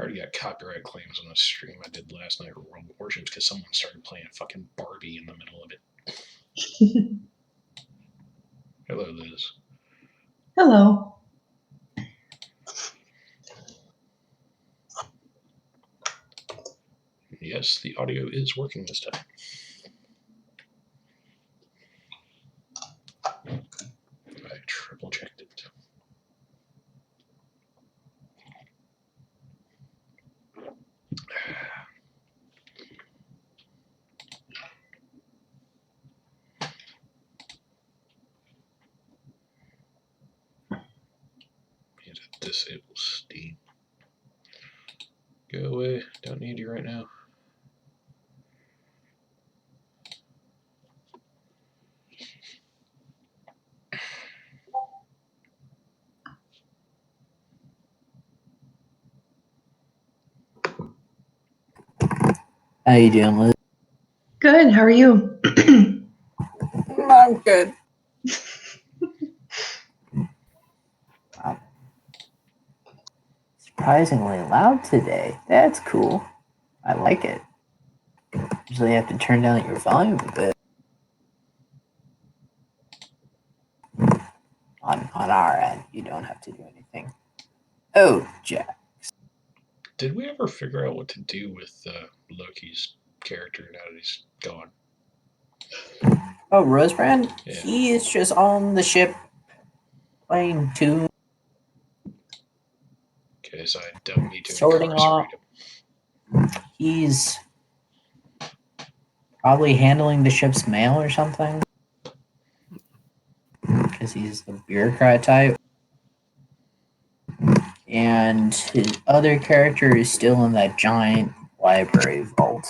already got copyright claims on a stream I did last night, World Warships, because someone started playing fucking Barbie in the middle of it. Hello, Liz. Hello. Yes, the audio is working this time. I triple checked it. Need to disable Steam. Go away. Don't need you right now. How you doing, Liz? Good. How are you? I'm good. Surprisingly loud today. That's cool. I like it. Usually you have to turn down your volume a bit. On our end, you don't have to do anything. Oh, Jack. Did we ever figure out what to do with Loki's character now that he's gone? Oh, Rosebrand? Yeah. He is just on the ship playing tune. Okay, so I don't need to Sorting off. He's probably handling the ship's mail or something. Because he's the bureaucrat type. And his other character is still in that giant library vault.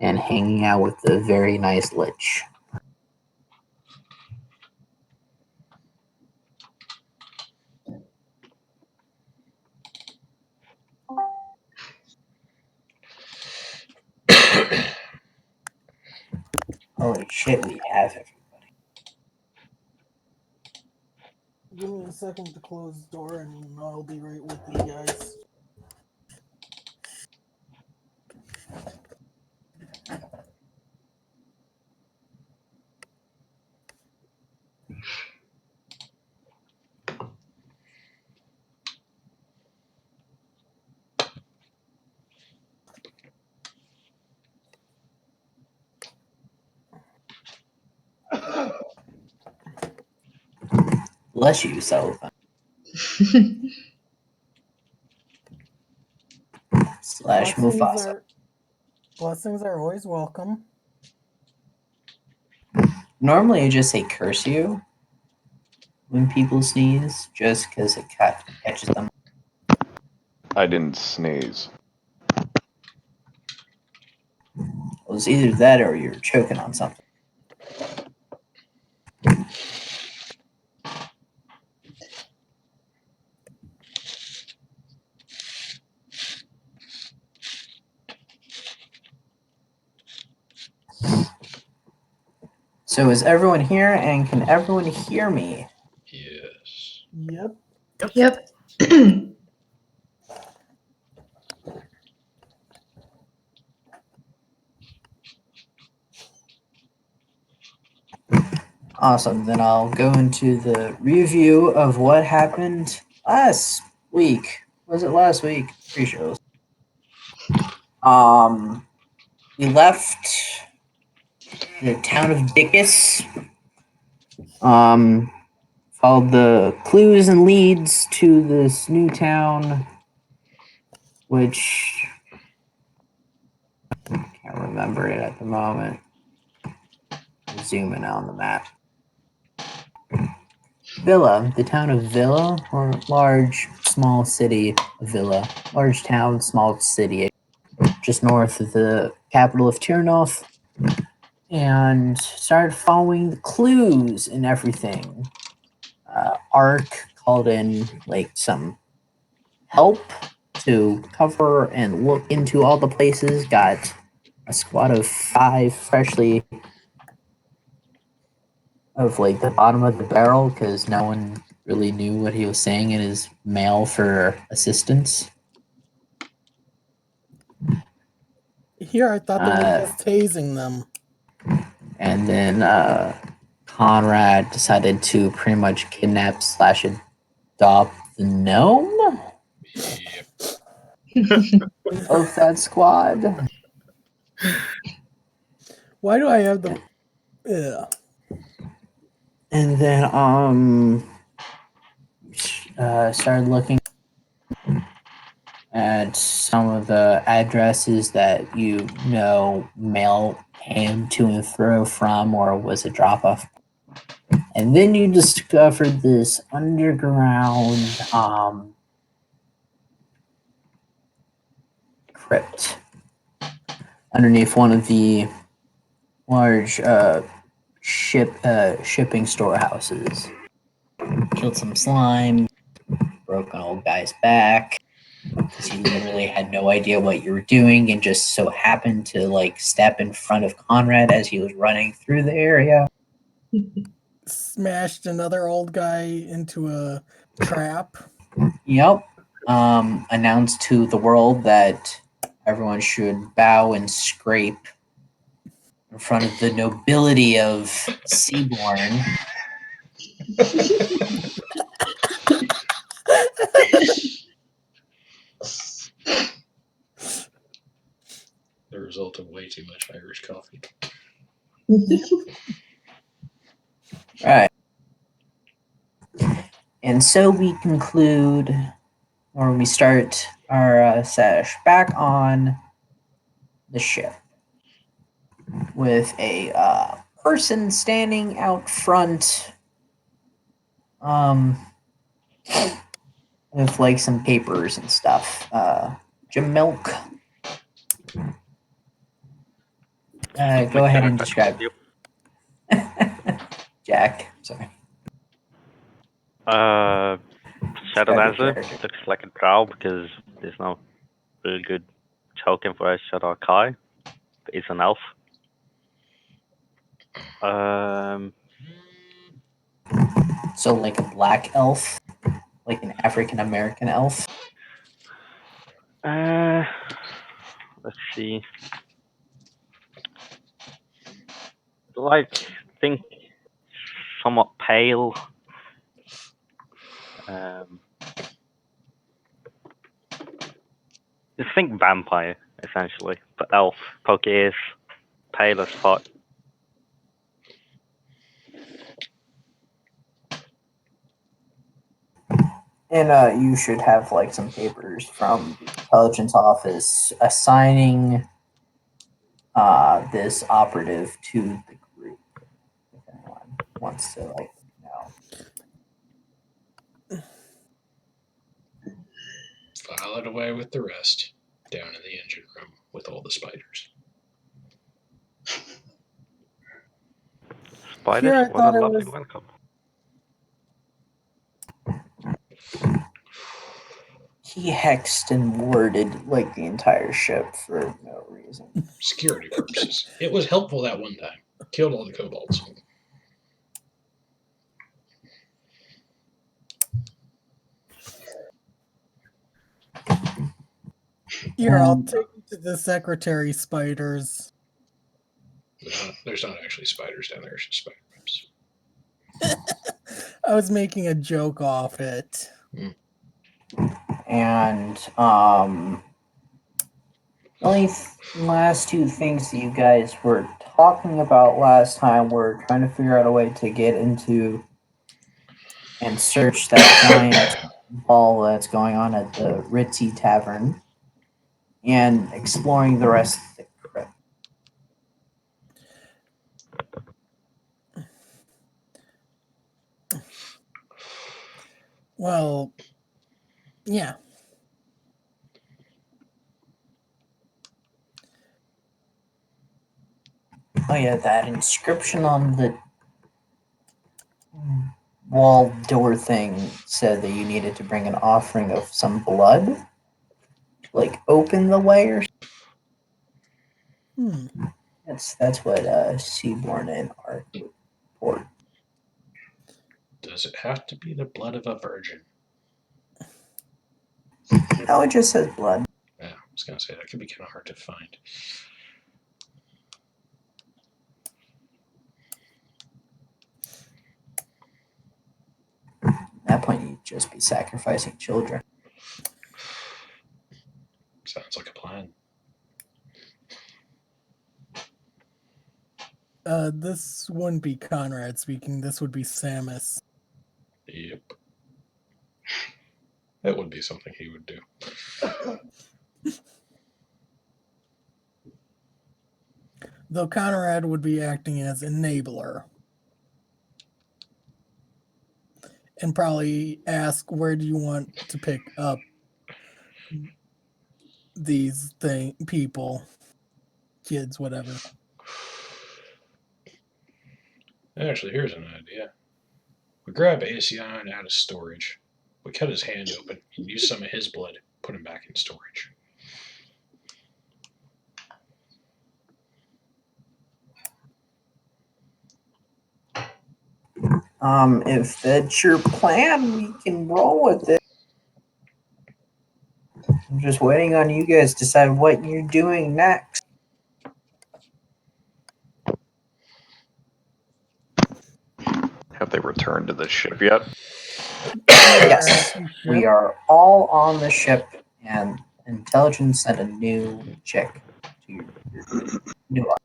And hanging out with the very nice Lich. Holy shit, we have everybody. Give me a second to close the door and I'll be right with you guys. Bless you, Sullivan. Slash Mufasa. Blessings are always welcome. Normally I just say curse you when people sneeze, just because it catches them. I didn't sneeze. It was either that or you're choking on something. So is everyone here, and can everyone hear me? Yes. Yep. Awesome, then I'll go into the review of what happened last week. Was it last week? Pretty sure it was. We left the town of Dickus. Followed the clues and leads to this new town, which I can't remember it at the moment. I'll zoom in on the map. Villa, the town of Villa, or large, small city of Villa. Large town, small city, just north of the capital of Tirnoth. And started following the clues and everything. Ark called in like some help to cover and look into all the places. Got a squad of 5 of like the bottom of the barrel because no one really knew what he was saying in his mail for assistance. Here, I thought they were just tasing them. And then Conrad decided to pretty much kidnap / adopt the gnome Yep. of that squad. Why do I have the? Yeah. And then started looking at some of the addresses that mail came to and fro from, or was a drop off. And then you discovered this underground crypt underneath one of the large shipping storehouses. Killed some slime, broke an old guy's back because he literally had no idea what you were doing and just so happened to like step in front of Conrad as he was running through the area. Smashed another old guy into a trap. Yep. Announced to the world that everyone should bow and scrape in front of the nobility of Seaborn. The result of way too much Irish coffee. Right. And so we conclude, or we start our sesh back on the ship with a person standing out front with like some papers and stuff. Jim Milk. Go ahead and describe. Jack, sorry. Shadow Describe your Dancer character. looks like a drow because there's no really good token for a Shadow Kai. It's an elf. So like a black elf, like an African American elf. Let's see. Like, think somewhat pale. Just think vampire, essentially, but elf. Poke ears, pale as fuck. And you should have like some papers from the intelligence office assigning this operative to the group. If anyone wants to like know. File it away with the rest down in the engine room with all the spiders. Spiders, Here, I what thought a it lovely was. welcome. He hexed and warded like the entire ship for no reason. Security purposes. It was helpful that one time. Killed all the kobolds. Here, I'll take you to the secretary spiders. There's not actually spiders down there. It's just spider webs. I was making a joke off it. And only last two things that you guys were talking about last time were trying to figure out a way to get into and search that giant ball that's going on at the Ritzy Tavern and exploring the rest of the crypt. Well, yeah. Oh yeah, that inscription on the wall door thing said that you needed to bring an offering of some blood to like open the way or that's what Seaborn and Art report. Does it have to be the blood of a virgin? No, it just says blood. Yeah, I was gonna say that could be kind of hard to find. At that point, you'd just be sacrificing children. Sounds like a plan. This wouldn't be Conrad speaking. This would be Samus. Yep. That would be something he would do. Though Conrad would be acting as enabler. And probably ask, where do you want to pick up these people, kids, whatever. Actually, here's an idea. We grab Asion out of storage. We cut his hand open and use some of his blood, put him back in storage. If that's your plan, we can roll with it. I'm just waiting on you guys to decide what you're doing next. Have they returned to the ship yet? Yes, we are all on the ship, and intelligence sent a new check to your new life.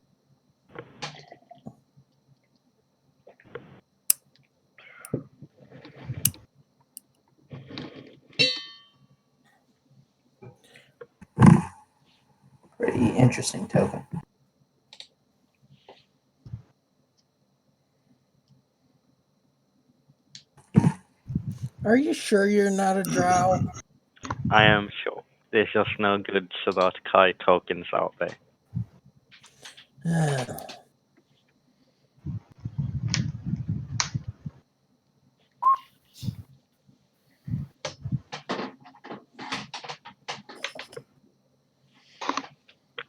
Pretty interesting token. Are you sure you're not a drow? I am sure. There's just no good Shadow Kai tokens out there.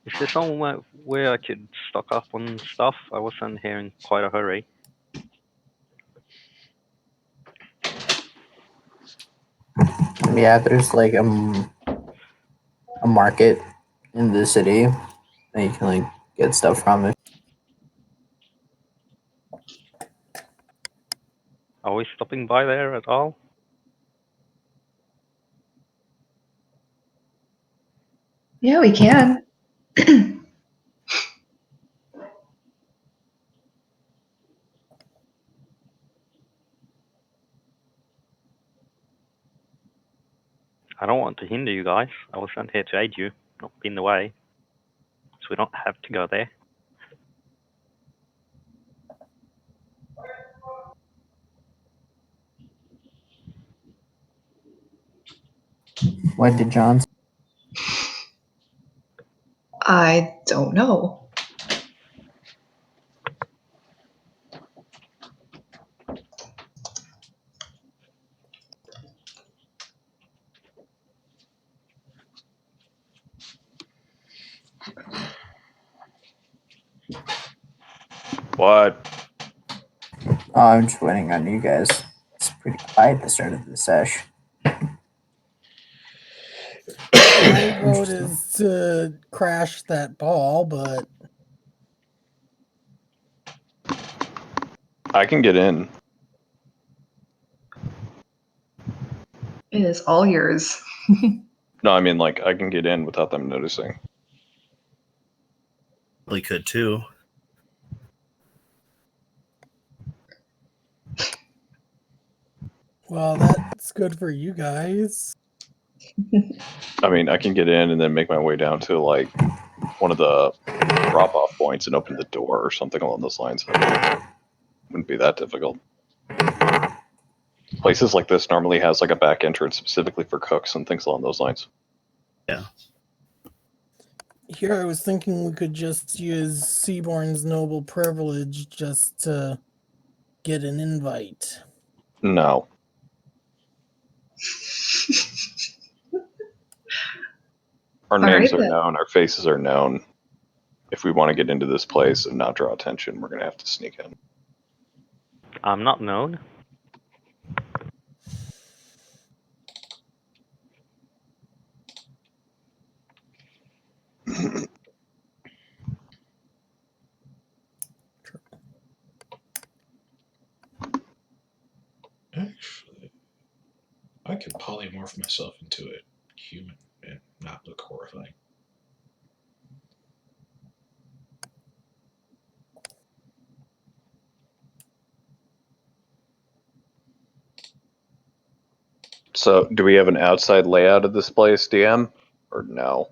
Is there somewhere where I could stock up on stuff? I wasn't here in quite a hurry. Yeah, there's like a market in the city that you can like get stuff from it. Are we stopping by there at all? Yeah, we can. I don't want to hinder you guys. I was sent here to aid you, not be in the way. So we don't have to go there. What did John say? I don't know. What? Oh, I'm just waiting on you guys. It's pretty quiet at the start of the sesh. My vote is to crash that ball, but I can get in. It is all yours. No, I mean, like, I can get in without them noticing. Probably could too. well, that's good for you guys. I mean, I can get in and then make my way down to, like, one of the drop-off points and open the door or something along those lines. Wouldn't be that difficult. Places like this normally has, like, a back entrance specifically for cooks and things along those lines. Yeah. Here I was thinking we could just use Seaborn's noble privilege just to get an invite. No. Our All names right, are then. known, our faces are known. If we want to get into this place and not draw attention, we're going to have to sneak in. I'm not known. I could polymorph myself into a human and not look horrifying. So, do we have an outside layout of this place, DM, or no?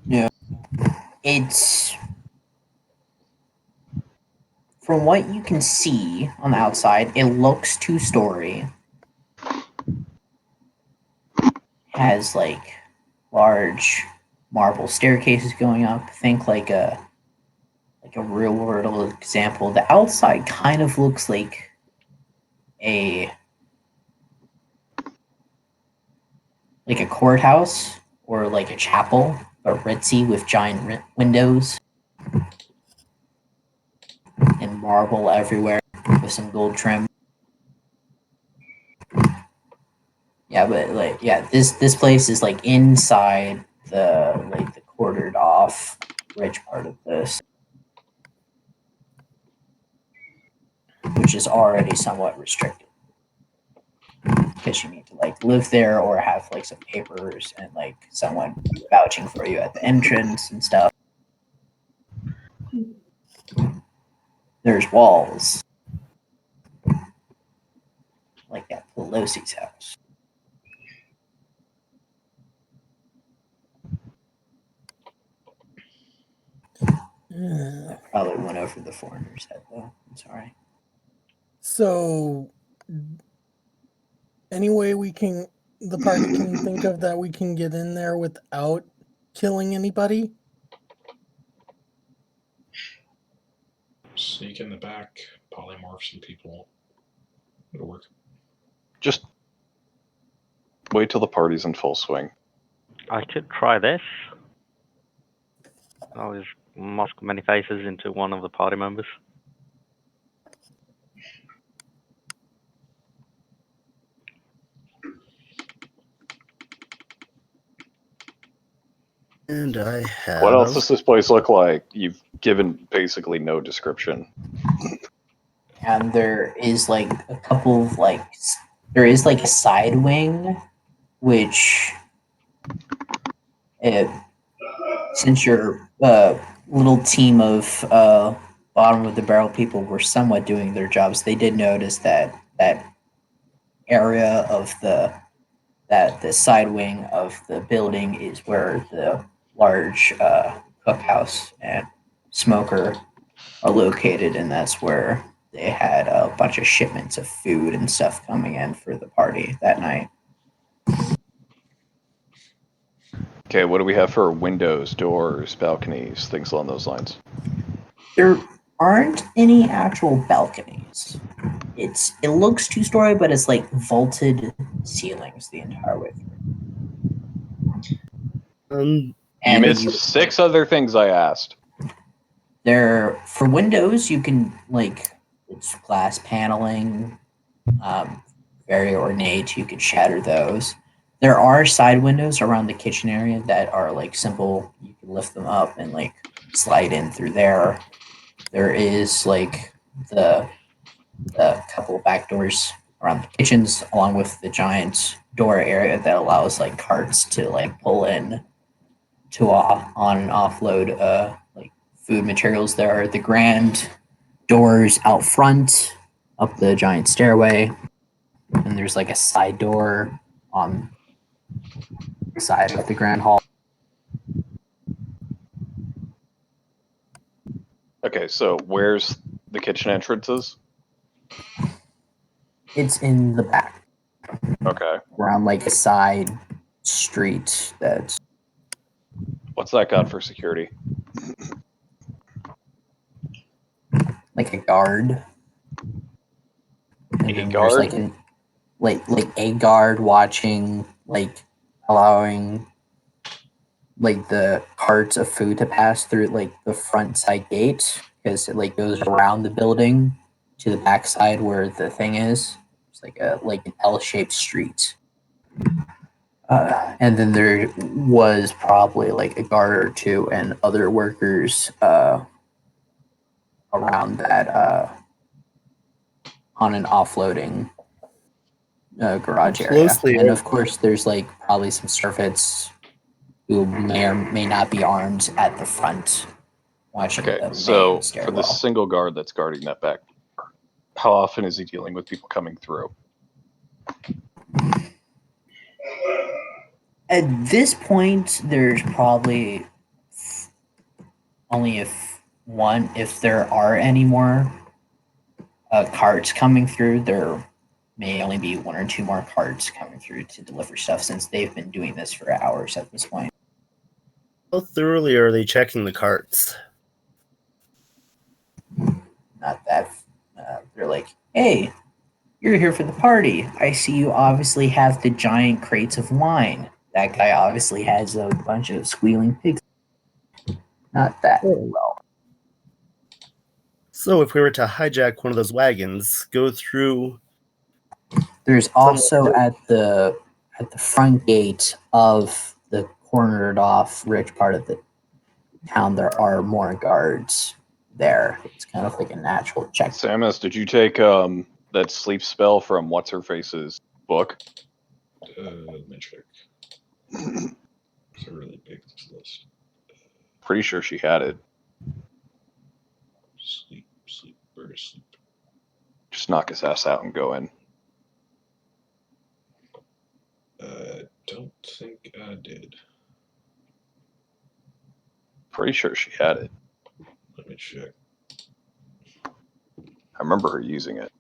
No. It's from what you can see on the outside, it looks 2-story. Has like large marble staircases going up. Think like a real world example. The outside kind of looks like a courthouse or like a chapel, but ritzy with giant windows and marble everywhere with some gold trim. Yeah, but like this place is like inside the quartered off rich part of this, which is already somewhat restricted because you need to like live there or have like some papers and like someone vouching for you at the entrance and stuff. There's walls like at Pelosi's house. Yeah. Probably went over the foreigner's head though. I'm sorry. So, any way the party can think of that we can get in there without killing anybody? Sneak in the back, polymorph some people. It'll work. Just wait till the party's in full swing. I could try this. I'll just mask many faces into one of the party members. And I have. What else does this place look like? You've given basically no description. And there is like a couple of there is like a side wing, which since your little team of bottom of the barrel people were somewhat doing their jobs, they did notice that area of the side wing of the building is where the large cookhouse and smoker are located, and that's where they had a bunch of shipments of food and stuff coming in for the party that night. Okay, what do we have for windows, doors, balconies, things along those lines? There aren't any actual balconies. It looks 2-story, but it's like vaulted ceilings the entire way through. You And missed 6 other things I asked. there for windows, you can like it's glass paneling, very ornate. You could shatter those. There are side windows around the kitchen area that are like simple. You can lift them up and like slide in through there. There is like the couple of back doors around the kitchens, along with the giant door area that allows like carts to like pull in to on and offload like food materials. There are the grand doors out front up the giant stairway, and there's like a side door on the side of the grand hall. Okay, so where's the kitchen entrances? It's in the back Okay. around like a side street that's What's that got for security? like a guard. And A then guard? there's like a guard watching, like allowing like the carts of food to pass through like the front side gate, because it like goes around the building to the back side where the thing is. It's like an L-shaped street. And then there was probably like a guard or two and other workers around that on an offloading garage area. Closely- And of course, there's like probably some surfeits who may or may not be armed at the front watching Okay, the so main for stairwell. the single guard that's guarding that back door, how often is he dealing with people coming through? At this point, there's probably only if there are any more carts coming through, there may only be one or two more carts coming through to deliver stuff since they've been doing this for hours at this point. How thoroughly are they checking the carts? Not that they're like, hey, you're here for the party. I see you obviously have the giant crates of wine. That guy obviously has a bunch of squealing pigs. Not that well. So if we were to hijack one of those wagons, go through. There's also at the front gate of the cornered off rich part of the town, there are more guards there. It's kind of like a natural check. Samus, did you take that sleep spell from What's Her Face's book? Let me check. It's a really big list. Pretty sure she had it. Sleep, where is sleep? Just knock his ass out and go in. Don't think I did. Pretty sure she had it. Let me check. I remember her using it.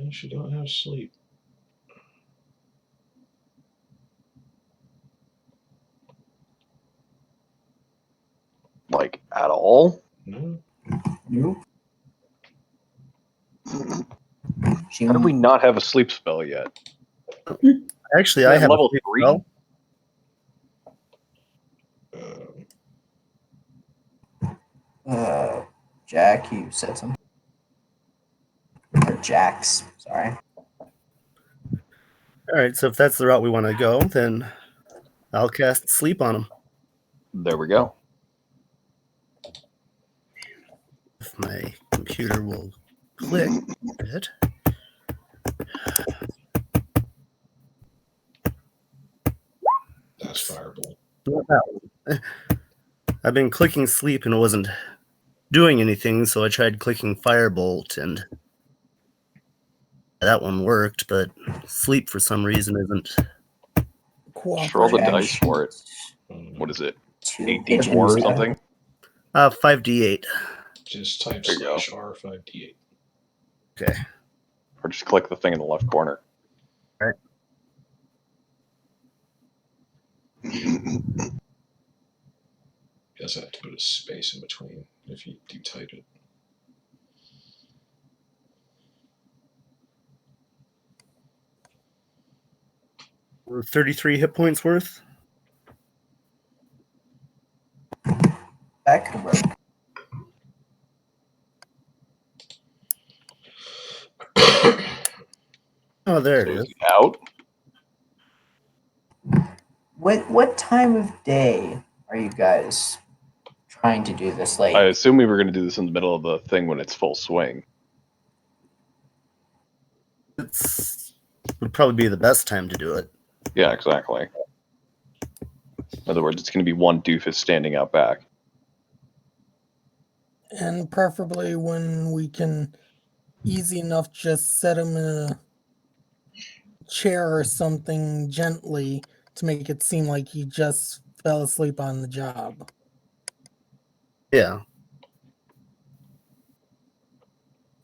She don't have sleep. Like, at all? No. Nope. She How did we not have a sleep spell yet? Actually, We're I at have level a sleep 3? spell. Jack, you said something. Or Jax, sorry. All right, so if that's the route we want to go, then I'll cast sleep on him. There we go. If my computer will click it. That's Firebolt. Not that one. I've been clicking sleep and it wasn't doing anything, so I tried clicking Firebolt and that one worked, but sleep for some reason isn't. Just roll the Cooperation. dice for it. What is it? Two 8d4 pigeons. or something? 5d8. Just type There you go. /R5D8. Okay. Or just click the thing in the left corner. Right. You also have to put a space in between if you do type it. We're 33 hit points worth. That could work. Oh, there it So is. is he out? What time of day are you guys trying to do this? Like, I assume we were going to do this in the middle of the thing when it's full swing. It's would probably be the best time to do it. Yeah, exactly. In other words, it's going to be one doofus standing out back. And preferably when we can easy enough just set him in a chair or something gently to make it seem like he just fell asleep on the job. Yeah.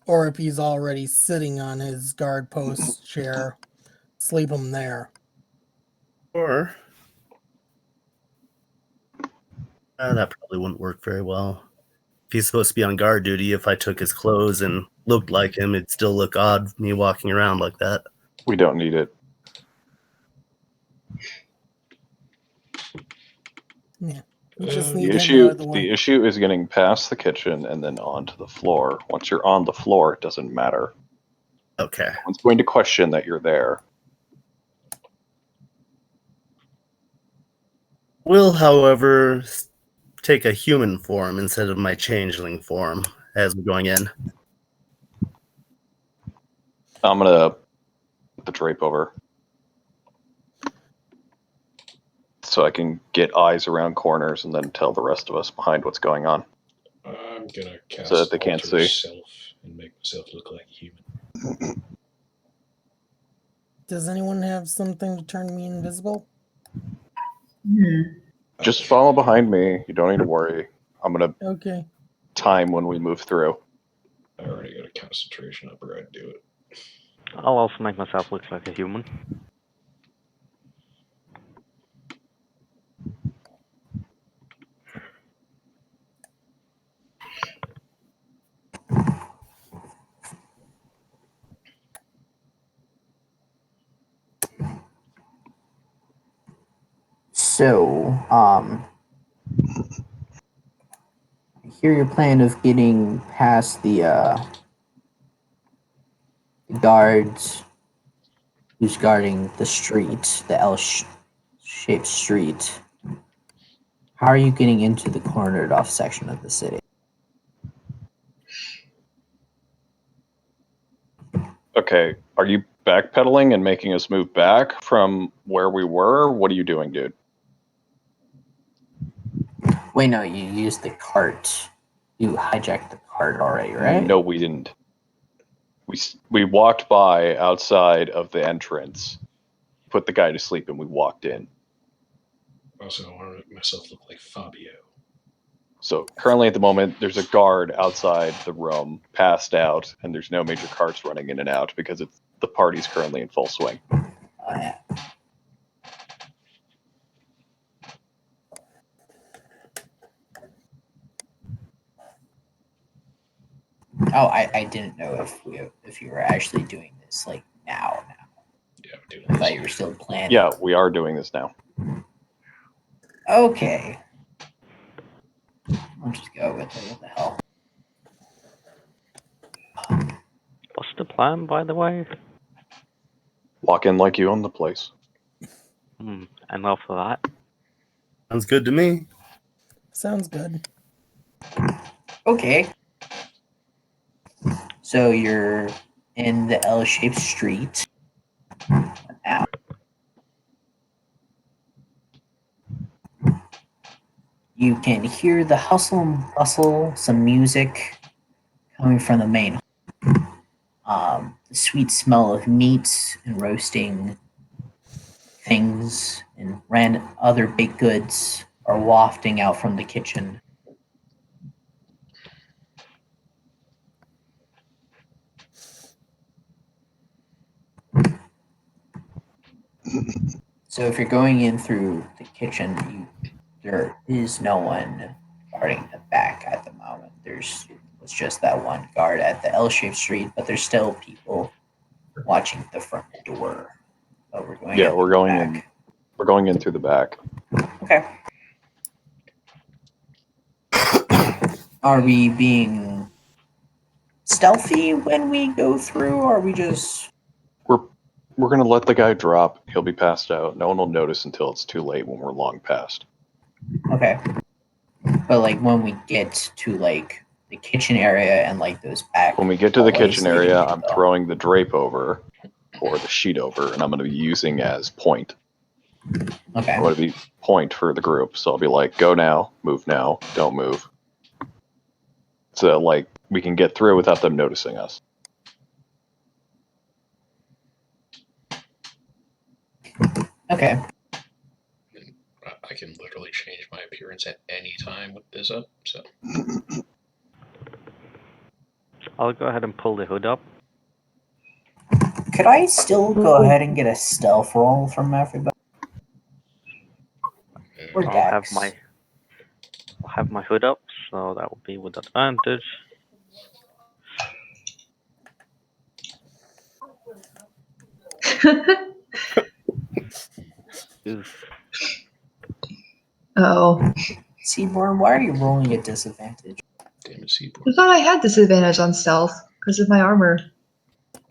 Or if he's already sitting on his guard post chair, sleep him there. Or that probably wouldn't work very well. If he's supposed to be on guard duty, if I took his clothes and looked like him, it'd still look odd me walking around like that. We don't need it. Yeah. We just The need The him out of the issue, way. the issue is getting past the kitchen and then onto the floor. Once you're on the floor, it doesn't matter. Okay. One's going to question that you're there. Will, however, take a human form instead of my changeling form as we're going in. I'm gonna put the drape over so I can get eyes around corners and then tell the rest of us behind what's going on. I'm gonna cast So that they can't Alter see. Self and make myself look like a human. Does anyone have something to turn me invisible? Just follow behind me. You don't need to worry. I'm gonna Okay. time when we move through. I already got a concentration up, or I'd do it. I'll also make myself look like a human. So, I hear your plan of getting past the guards who's guarding the street, the L-shaped street. How are you getting into the cornered off section of the city? Okay, are you backpedaling and making us move back from where we were? What are you doing, dude? Wait, no, you used the cart. You hijacked the cart already, right? No, we didn't. We walked by outside of the entrance, put the guy to sleep, and we walked in. Also, I want to make myself look like Fabio. So currently at the moment, there's a guard outside the room, passed out, and there's no major carts running in and out because the party's currently in full swing. Yeah. Oh, I didn't know if you were actually doing this like now. Yeah, I'm doing I this. thought you were still planning. Yeah, we are doing this now. Okay. I'll just go with it. What the hell? What's the plan, by the way? Walk in like you own the place. And after that, Sounds good to me. Sounds good. Okay. So you're in the L-shaped street now. You can hear the hustle and bustle, some music coming from the main. The sweet smell of meats and roasting things and other baked goods are wafting out from the kitchen. So if you're going in through the kitchen, there is no one guarding the back at the moment. It's just that one guard at the L-shaped street, but there's still people watching the front door. But we're going. Yeah, in we're the going back. in. We're going in through the back. Okay. Are we being stealthy when we go through, or are we just... We're gonna let the guy drop. He'll be passed out. No one will notice until it's too late when we're long past. Okay. But like when we get to like the kitchen area and like those back... When we get to the hallways kitchen leading area, to I'm the- throwing the drape over, or the sheet over, and I'm gonna be using as point. Okay. I'm gonna be point for the group. So I'll be like, go now, move now, don't move. So like we can get through without them noticing us. Okay. I can literally change my appearance at any time with this up, so. I'll go ahead and pull the hood up. Could I still go ahead and get a stealth roll from everybody? Or Yeah. I'll Dex? have my hood up, so that will be with advantage. Oof. Oh, Seaborn, why are you rolling at disadvantage? Damn it, Seaborn. I thought I had disadvantage on stealth because of my armor.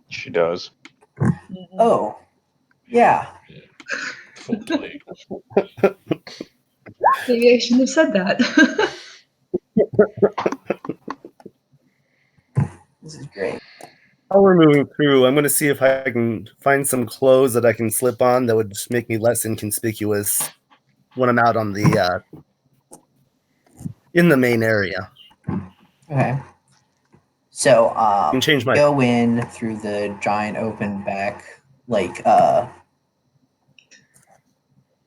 She does. Oh, yeah. Full plate. Maybe I shouldn't have said that. This is great. While we're moving through, I'm going to see if I can find some clothes that I can slip on that would just make me less inconspicuous when I'm out on the in the main area. Okay. So I can change my. go in through the giant open back like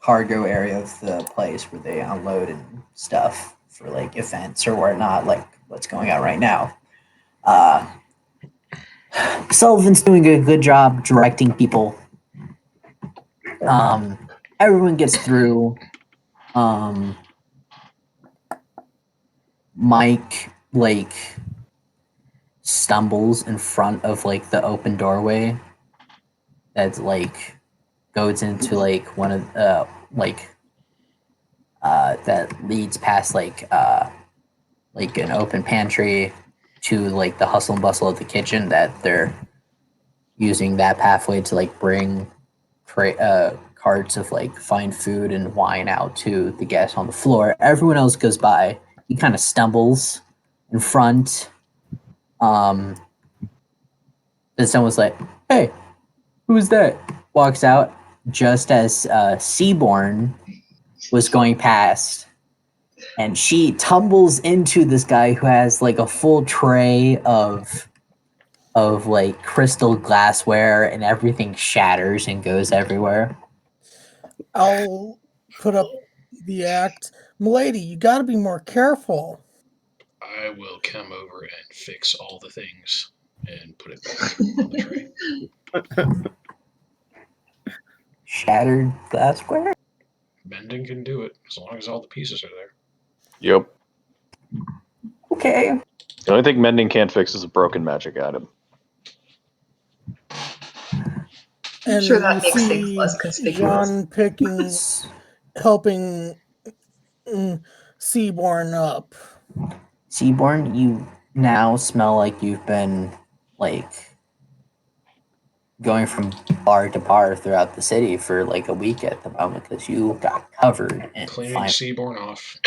cargo area of the place where they unload and stuff for like events or whatnot, like what's going on right now. Sullivan's doing a good job directing people. Everyone gets through. Mike like stumbles in front of like the open doorway that's like goes into like one of that leads past like an open pantry to like the hustle and bustle of the kitchen that they're using that pathway to like bring carts of like fine food and wine out to the guests on the floor. Everyone else goes by. He kind of stumbles in front. Then someone's like, "Hey, who's that?" Walks out just as Seaborn was going past, and she tumbles into this guy who has like a full tray of like crystal glassware, and everything shatters and goes everywhere. I'll put up the act. Milady, you got to be more careful. I will come over and fix all the things and put it back on the tray. Shattered glassware? Mending can do it as long as all the pieces are there. Yep. Okay. The only thing mending can't fix is a broken magic item. I'm And sure that you makes things see less conspicuous. Jean picking, helping Seaborn up. Seaborn, you now smell like you've been like going from bar to bar throughout the city for like a week at the moment because you got covered in Cleaning fine. Seaborn off.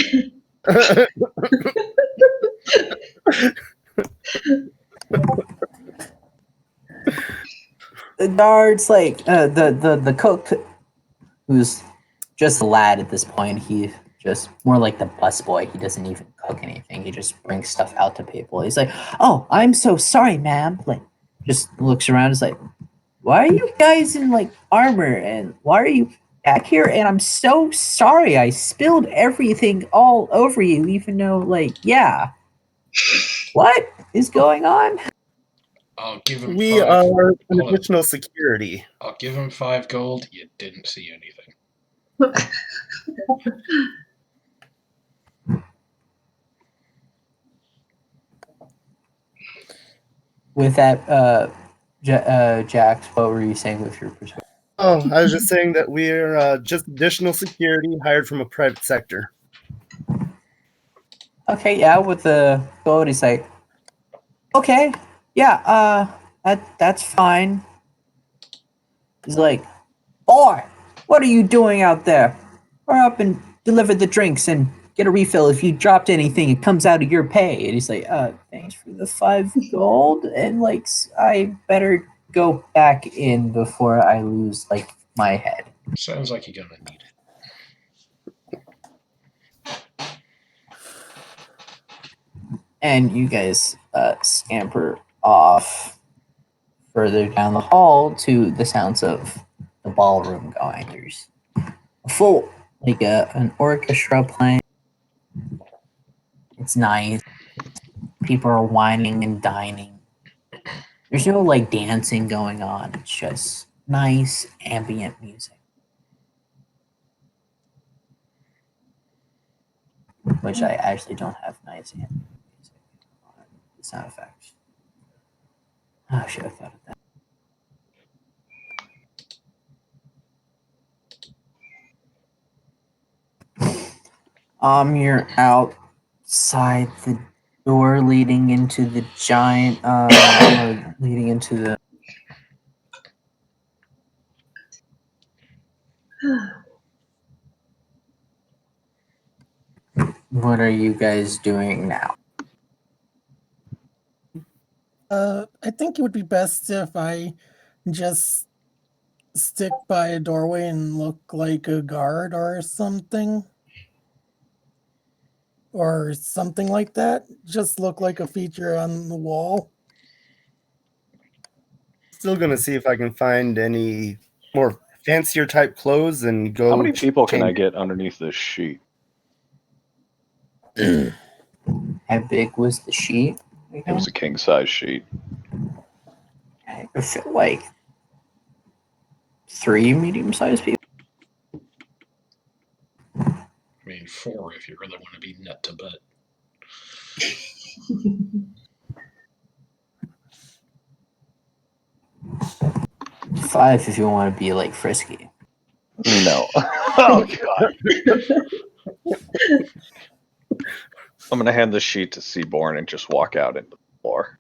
The guards, like the cook, who's just a lad at this point. He just more like the busboy. He doesn't even cook anything. He just brings stuff out to people. He's like, "Oh, I'm so sorry, ma'am." Like, just looks around. Is like, "Why are you guys in like armor? And why are you back here? And I'm so sorry. I spilled everything all over you, even though, like, yeah. What is going on?" I'll give him We 5. are an Hold on. additional security. I'll give him 5 gold. You didn't see anything. With that, Jax, what were you saying with your perspective? Oh, I was just saying that we're just additional security hired from a private sector. Okay, yeah, with the gold, he's like, okay, yeah, that's fine. He's like, boy, what are you doing out there? Hurry up and deliver the drinks and get a refill. If you dropped anything, it comes out of your pay. And he's like, thanks for the 5 gold. And like, I better go back in before I lose like my head. Sounds like you're gonna need it. And you guys scamper off further down the hall to the sounds of the ballroom going. There's a full, like an orchestra playing. It's nice. People are whining and dining. There's no like dancing going on. It's just nice ambient music. Which I actually don't have nice ambient music on the sound effects. Oh, I should have thought of that. You're outside the door leading into the giant, leading into the. What are you guys doing now? I think it would be best if I just stick by a doorway and look like a guard or something. Or something like that. Just look like a feature on the wall. Still gonna see if I can find any more fancier type clothes and go. How many people can I change- get underneath this sheet? How big was the sheet? It was a king size sheet. I feel like 3 medium-sized people. I mean, 4 if you really want to be nut to butt. 5 if you want to be like frisky. No. Oh god. I'm gonna hand the sheet to Seaborn and just walk out into the floor.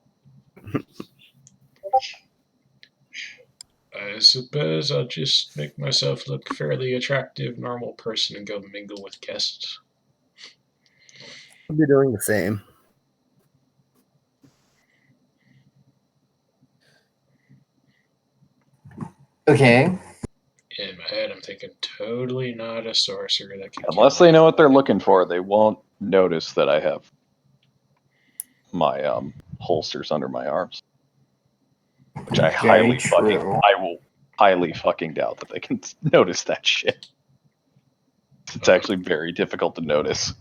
I suppose I'll just make myself look fairly attractive, normal person and go mingle with guests. I'll be doing the same. Okay. In my head, I'm thinking totally not a sorcerer that can. Unless they know what they're looking for, they won't notice that I have my holsters under my arms. Which I Very will highly fucking doubt that they can notice that shit. It's actually very difficult to notice.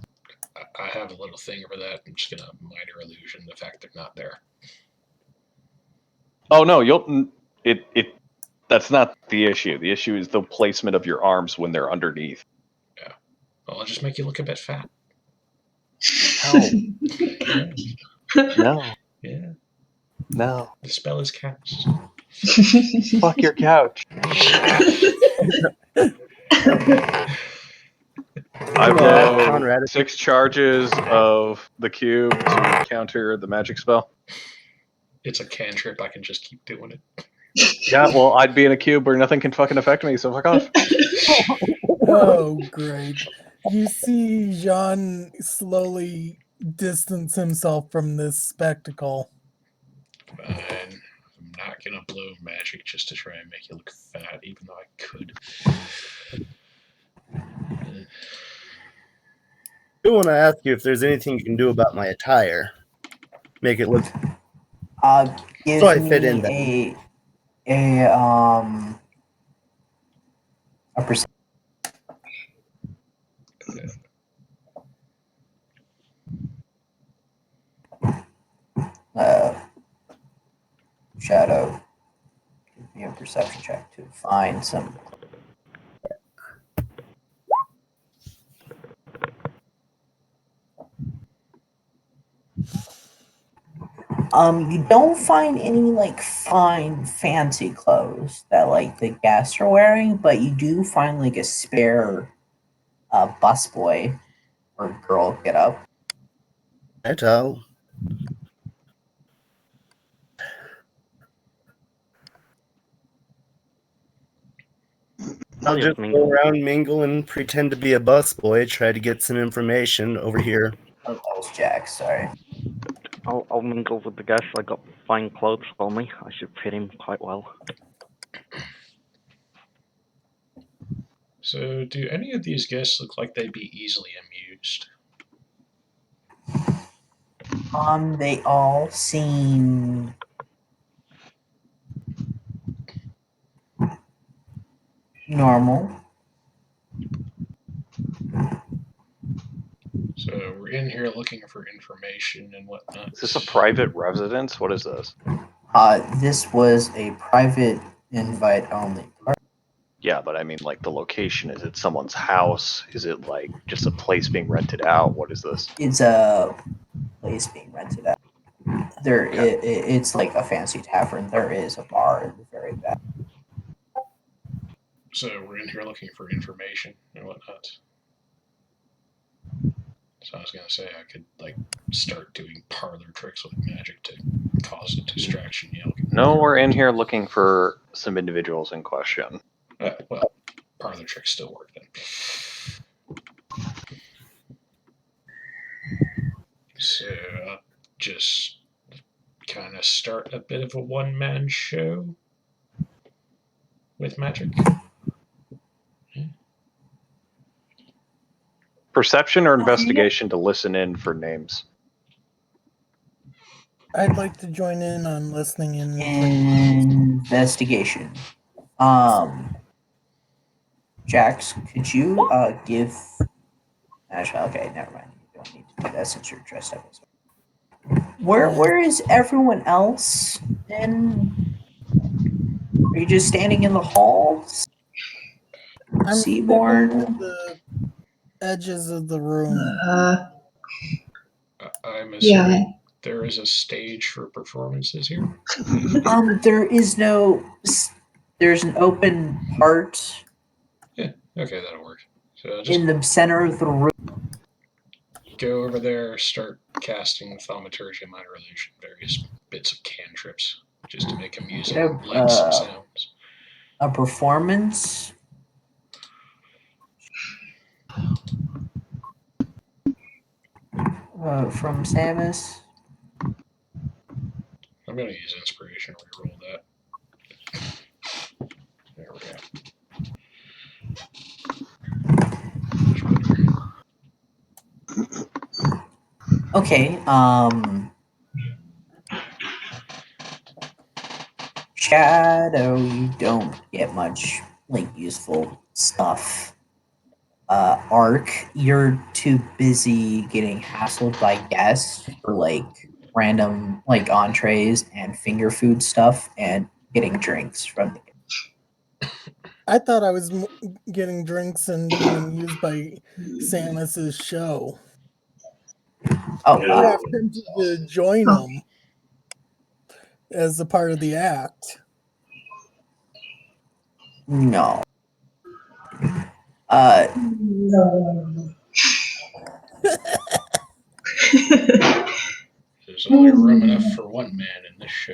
I have a little thing for that. I'm just gonna minor illusion the fact they're not there. Oh no, that's not the issue. The issue is the placement of your arms when they're underneath. Well, I'll just make you look a bit fat. No. Yeah, No. the spell is cast. Fuck your couch. I rolled Conrad, 6 charges of the cube to counter the magic spell. It's a cantrip. I can just keep doing it. Yeah, well, I'd be in a cube where nothing can fucking affect me, so fuck off. Oh, great. You see Jean slowly distance himself from this spectacle. Fine. I'm not gonna blow magic just to try and make you look fat, even though I could. I do want to ask you if there's anything you can do about my attire. Make it look. Give So I me fit in a percent. Shadow. Give me a perception check to find some. You don't find any like fine fancy clothes that like the guests are wearing, but you do find like a spare busboy or girl get up. Right, I'll Yeah, just mingle. go around, mingle, and pretend to be a busboy. Try to get some information over here. Oh, that was Jack. Sorry. I'll mingle with the guests. I got fine clothes on me. I should fit in quite well. So, do any of these guests look like they'd be easily amused? They all seem normal. So, we're in here looking for information and whatnot. Is this a private residence? What is this? This was a private invite only. Yeah, but I mean, like, the location. Is it someone's house? Is it, like, just a place being rented out? What is this? It's a place being rented out. Okay. It's like a fancy tavern. There is a bar in the very back. So, we're in here looking for information and whatnot. So, I was gonna say I could, like, start doing parlor tricks with magic to cause a distraction. You know? No, we're in here looking for some individuals in question. Well, parlor tricks still work then. just kind of start a bit of a one-man show with magic. Perception or investigation to listen in for names? I'd like to join in on listening in. Investigation. Jax, could you give? Actually, okay, never mind. You don't need to do that since you're dressed up as well. Where is everyone else? And are you just standing in the halls? I'm Seaborn. at the edges of the room. I'm Yeah. assuming there is a stage for performances here. There is no. There's an open part Okay, that'll work. So just in the center of the room. go over there, start casting thaumaturgy, minor illusion, various bits of cantrips, just to make a music, light some sounds. A performance. From Samus. I'm going to use inspiration to reroll that. There we go. Okay, Shadow, you don't get much like useful stuff. Arc, you're too busy getting hassled by guests for like random like entrees and finger food stuff and getting drinks from the I thought I was getting drinks and being amused by Samus's show. Oh, You have to join them as a part of the act. no. There's only room enough for one man in this show.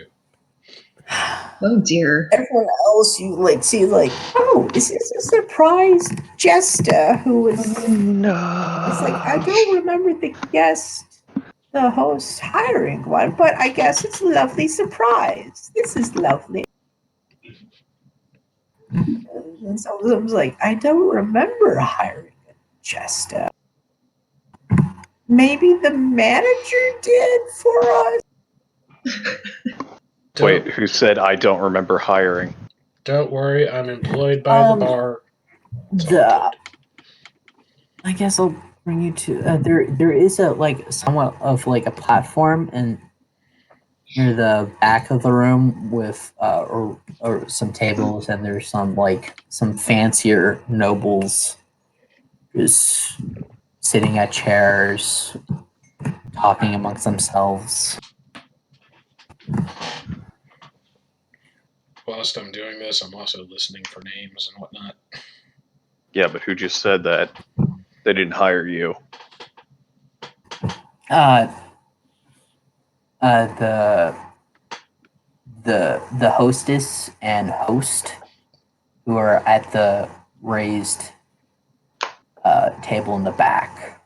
Oh dear. Everyone else you like see like, oh, is this a surprise Jester who was It's like I don't remember the host hiring one, but I guess it's a lovely surprise. This is lovely. And some of them's like, I don't remember hiring a Jester. Maybe the manager did for us. Wait, who said I don't remember hiring? Don't worry, I'm employed by the bar. I guess I'll bring you to there is a like somewhat of like a platform and near the back of the room with or some tables, and there's some fancier nobles just sitting at chairs talking amongst themselves. Whilst I'm doing this, I'm also listening for names and whatnot. Yeah, but who just said that they didn't hire you? The hostess and host who are at the raised table in the back.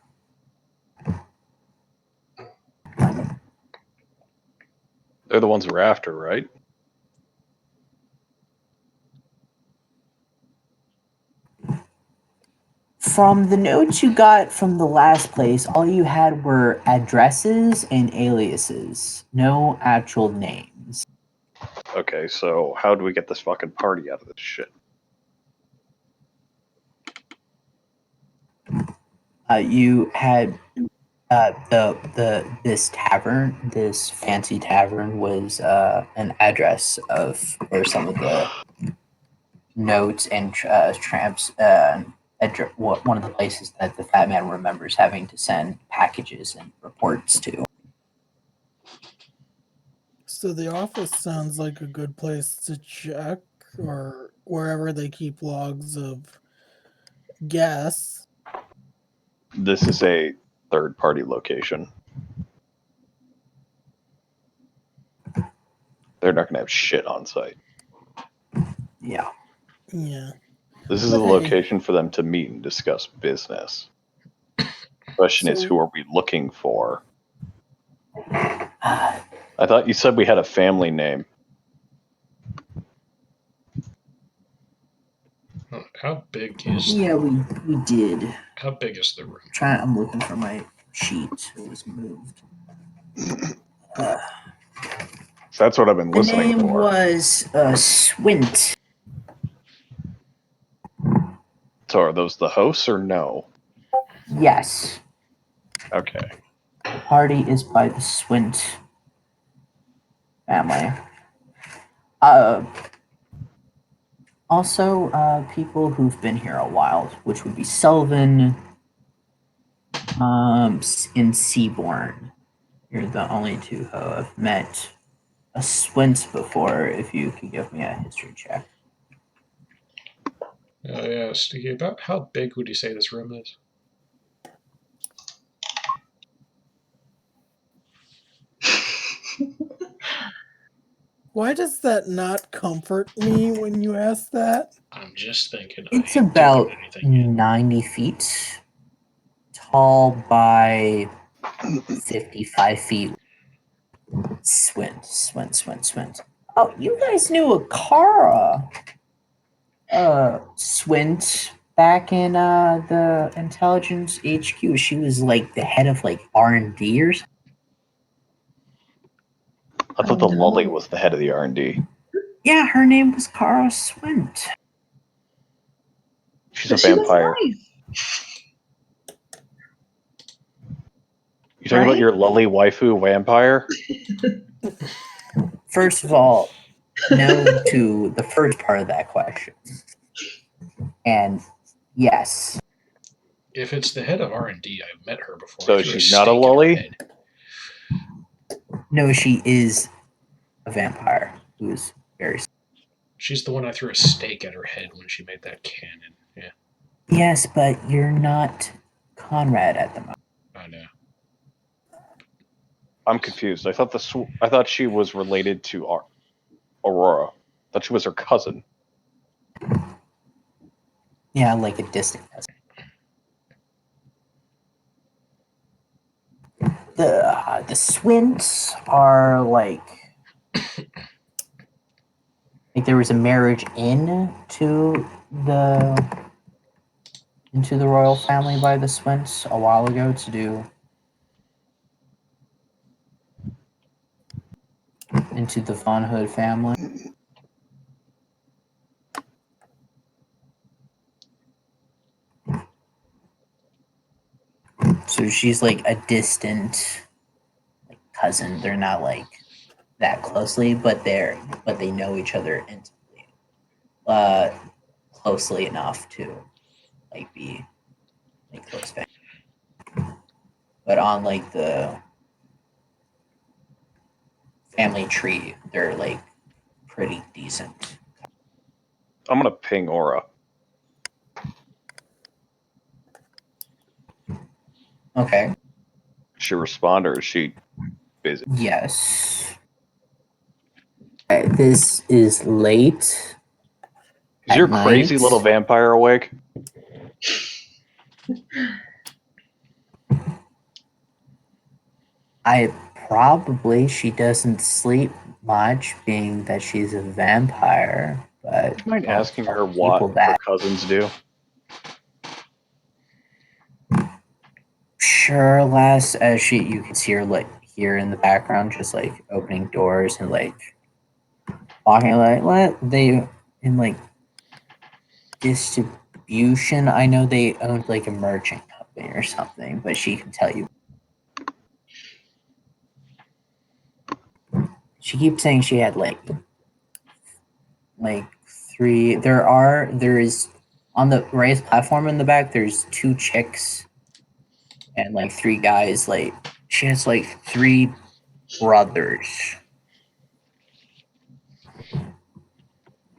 They're the ones we're after, right? From the notes you got from the last place, all you had were addresses and aliases, no actual names. Okay, so how do we get this fucking party out of this shit? You had this tavern, this fancy tavern, was an address of where some of the notes and tramps. One of the places that the Fat Man remembers having to send packages and reports to. So the office sounds like a good place to check, or wherever they keep logs of guests. This is a third-party location. They're not going to have shit on site. Yeah. Yeah. This is a location for them to meet and discuss business. Question is, who are we looking for? Ah, I thought you said we had a family name. How big is yeah, we did. how big is the room? I'm looking for my sheet. It was moved. So that's what I've been The listening name for. was Swint. So are those the hosts or no? Yes. Okay. The party is by the Swint family. Also, people who've been here a while, which would be Sullivan, and Seaborn. You're the only two who have met a Swint before. If you could give me a history check. Oh yeah, Sticky. About how big would you say this room is? Why does that not comfort me when you ask that? I'm just thinking. It's I ain't about doing anything yet. 90 feet tall by 55 feet. Swint. Oh, you guys knew a Kara Swint back in the intelligence HQ. She was like the head of like R&D or something. I thought the Lully was the head of the R&D. Yeah, her name was Kara Swint. She's a She was vampire. nice. You talking about Right? your Lully waifu vampire? First of all, no to the first part of that question. And yes. If it's the head of R&D, I've met her before. So I threw she's not a stake in her lolly? head. No, she is a vampire who is very. She's the one I threw a stake at her head when she made that cannon. Yeah, Yes, but you're not Conrad at the moment. I know. I'm confused. I thought she was related to Aurora. I thought she was her cousin. Yeah, like a distant cousin. The Swints are like there was a marriage into the royal family by the Swints a while ago to do into the Von Hood family. So she's like a distant cousin. They're not like that closely, but they know each other intimately, closely enough to like be like close family. But on like the family tree, they're like pretty decent. I'm gonna ping Aura. Okay. She respond or is she busy? Yes. Okay, this is late. Is your At crazy night. little vampire awake? She doesn't sleep much, being that she's a vampire. But Do you mind most asking her people what her that cousins do? sure less as you can see her like here in the background, just like opening doors and like walking like what they in like distribution. I know they owned like a merchant company or something, but she can tell you. She keeps saying she had like three. There is on the raised platform in the back. There's two chicks and like three guys. Like she has like three brothers.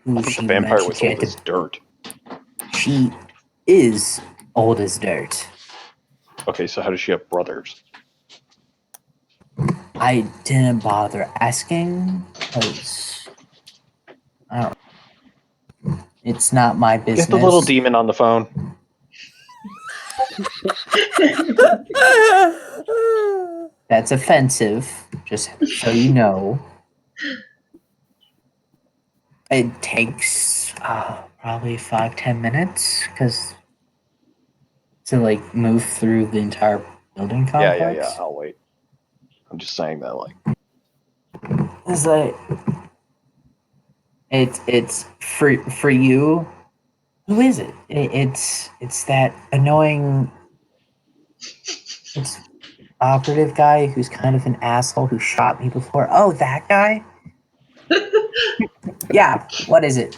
Who I thought she the vampire mentioned was she old had as dirt. She is old as dirt. Okay, so how does she have brothers? I didn't bother asking because I don't. It's not my business. Get the little demon on the phone. That's offensive, just so you know. It takes probably 5-10 minutes because to like move through the entire building complex. Yeah. I'll wait. I'm just saying that, like, It's like it's for you. Who is it? It's that annoying. It's operative guy who's kind of an asshole who shot me before. Oh, that guy. Yeah. What is it?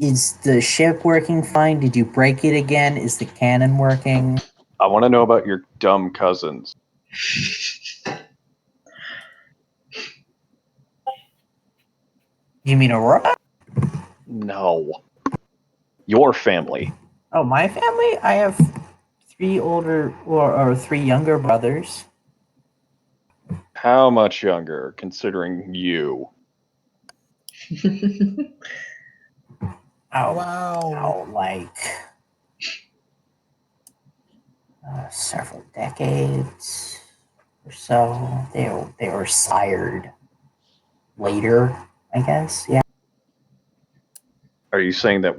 Is the ship working fine? Did you break it again? Is the cannon working? I want to know about your dumb cousins. You mean Aurora? No. Your family. Oh, my family? I have 3 older or 3 younger brothers. How much younger, considering you? Oh, Wow. like several decades or so. They were sired later, I guess. Yeah. Are you saying that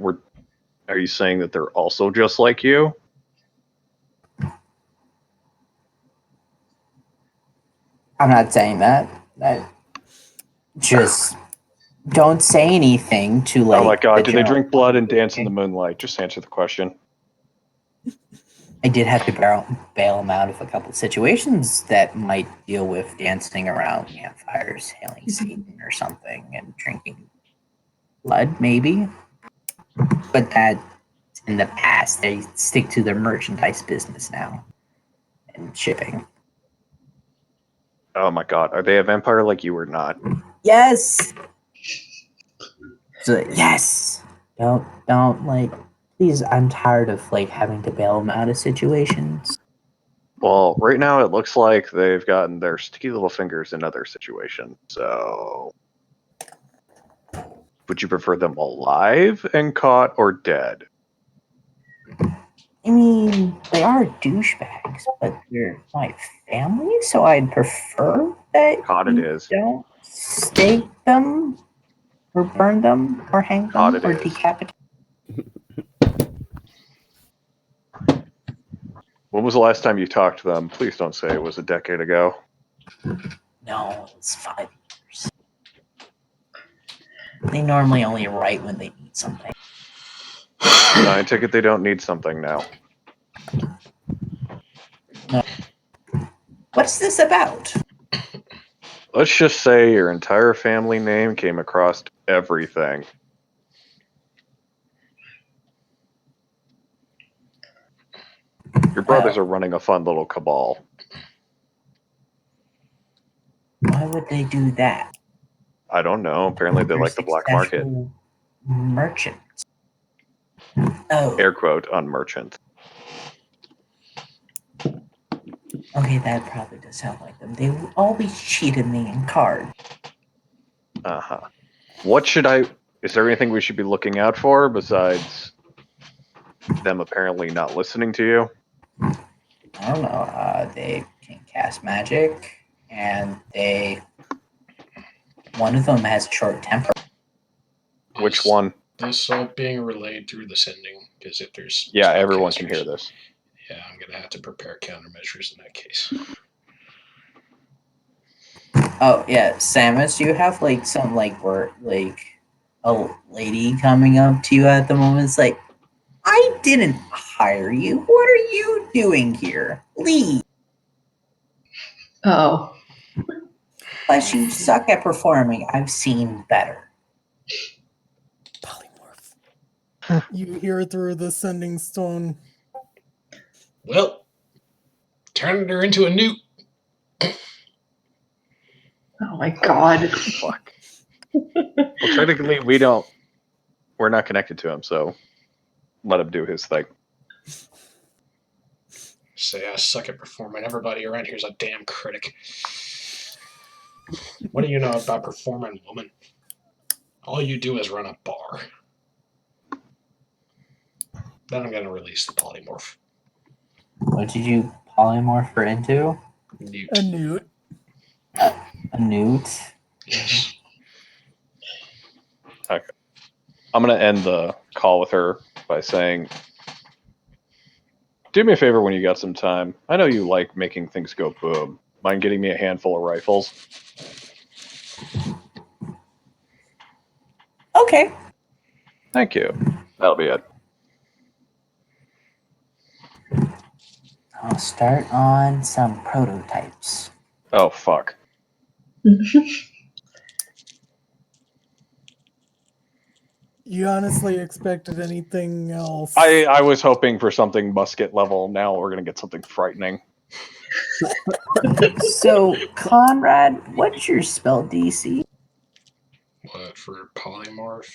they're also just like you? I'm not saying that. Just don't say anything to like. Oh my god, the do they general drink blood and public. dance in the moonlight? Just answer the question. I did have to bail him out of a couple of situations that might deal with dancing around campfires, hailing Satan or something, and drinking blood, maybe. But that's in the past. They stick to their merchandise business now and shipping. Oh my god, are they a vampire like you or not? Yes. So, yes. Don't like. Please, I'm tired of like having to bail them out of situations. Well, right now it looks like they've gotten their sticky little fingers in other situations, so... Would you prefer them alive and caught or dead? I mean, they are douchebags, but they're my family, so I'd prefer that Caught it you is. don't stake them, or burn them, or hang Caught them, it or is. decapitate. When was the last time you talked to them? Please don't say it was a decade ago. No, it's 5 years. They normally only write when they need something. I take it they don't need something now. What's this about? Let's just say your entire family name came across everything. Your brothers are running a fun little cabal. Why would they do that? I don't know. Apparently they They're like the black market. successful merchants. Oh, Air quote on merchant. okay, that probably does sound like them. They always cheated me in cards. Uh-huh. What should I... Is there anything we should be looking out for besides them apparently not listening to you? I don't know. They can cast magic, and one of them has short temper. Which one? This all being relayed through the sending, because if there's Yeah, everyone can hear spellcasters, this. Yeah, I'm gonna have to prepare countermeasures in that case. Oh yeah, Samus, you have like some like word like a lady coming up to you at the moment. It's like, I didn't hire you. What are you doing here? Leave. Oh. Plus, you suck at performing. I've seen better. Polymorph. You hear through the sending stone. Well, turned her into a newt. Oh my god. Fuck. Well, technically, we're not connected to him, so let him do his thing. Say I suck at performing. Everybody around here's a damn critic. What do you know about performing, woman? All you do is run a bar. Then I'm gonna release the polymorph. What did you polymorph her into? Newt. A newt. A newt. Yes. I'm gonna end the call with her by saying, do me a favor when you got some time. I know you like making things go boom. Mind getting me a handful of rifles? Okay. Thank you. That'll be it. I'll start on some prototypes. Oh, fuck. You honestly expected anything else? I was hoping for something musket level. Now we're gonna get something frightening. So, Conrad, what's your spell DC? What, for polymorph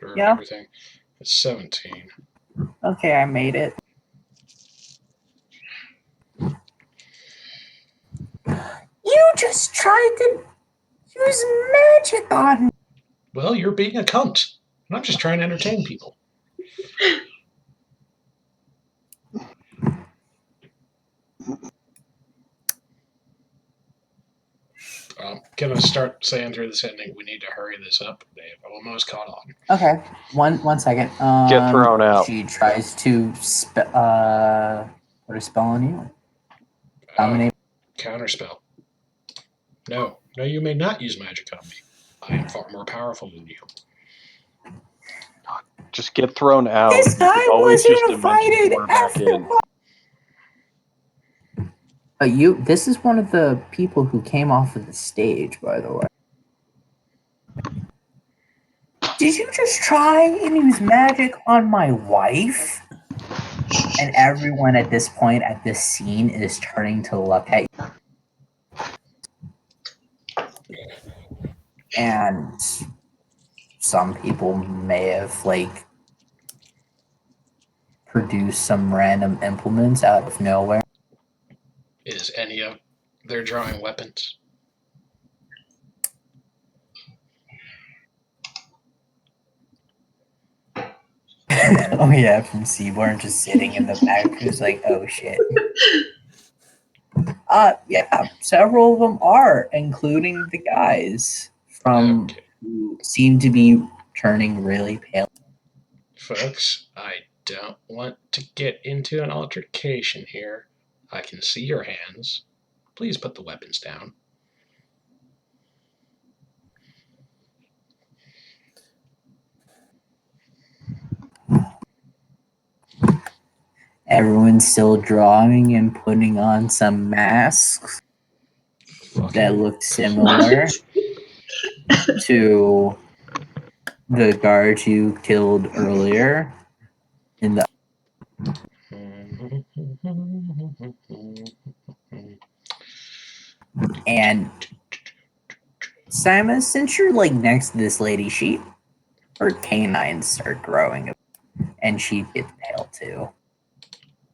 or Yeah. everything? It's 17. Okay, I made it. You just tried to use magic on me. Well, you're being a cunt. And I'm just trying to entertain people. I'm gonna start saying through this ending, we need to hurry this up. They've almost caught on. Okay, one second. Get thrown out. She tries to put a spell on you. Dominate. Counterspell. No, you may not use magic on me. I am far more powerful than you. Just get thrown out. This You can guy always wasn't just invited dimension door back after in. This is one of the people who came off of the stage, by the way. Did you just try and use magic on my wife? And everyone at this point at this scene is turning to look at you. And some people may have produced some random implements out of nowhere. Is any of they're drawing weapons? Oh yeah, from Seaborn just sitting in the back, who's like, oh shit. Yeah, several of them are, including the guys from Okay. who seem to be turning really pale. Folks, I don't want to get into an altercation here. I can see your hands. Please put the weapons down. Everyone's still drawing and putting on some masks that look similar to the guards you killed earlier in the. And Simon, since you're next to this lady, her canines start growing, and she gets pale too.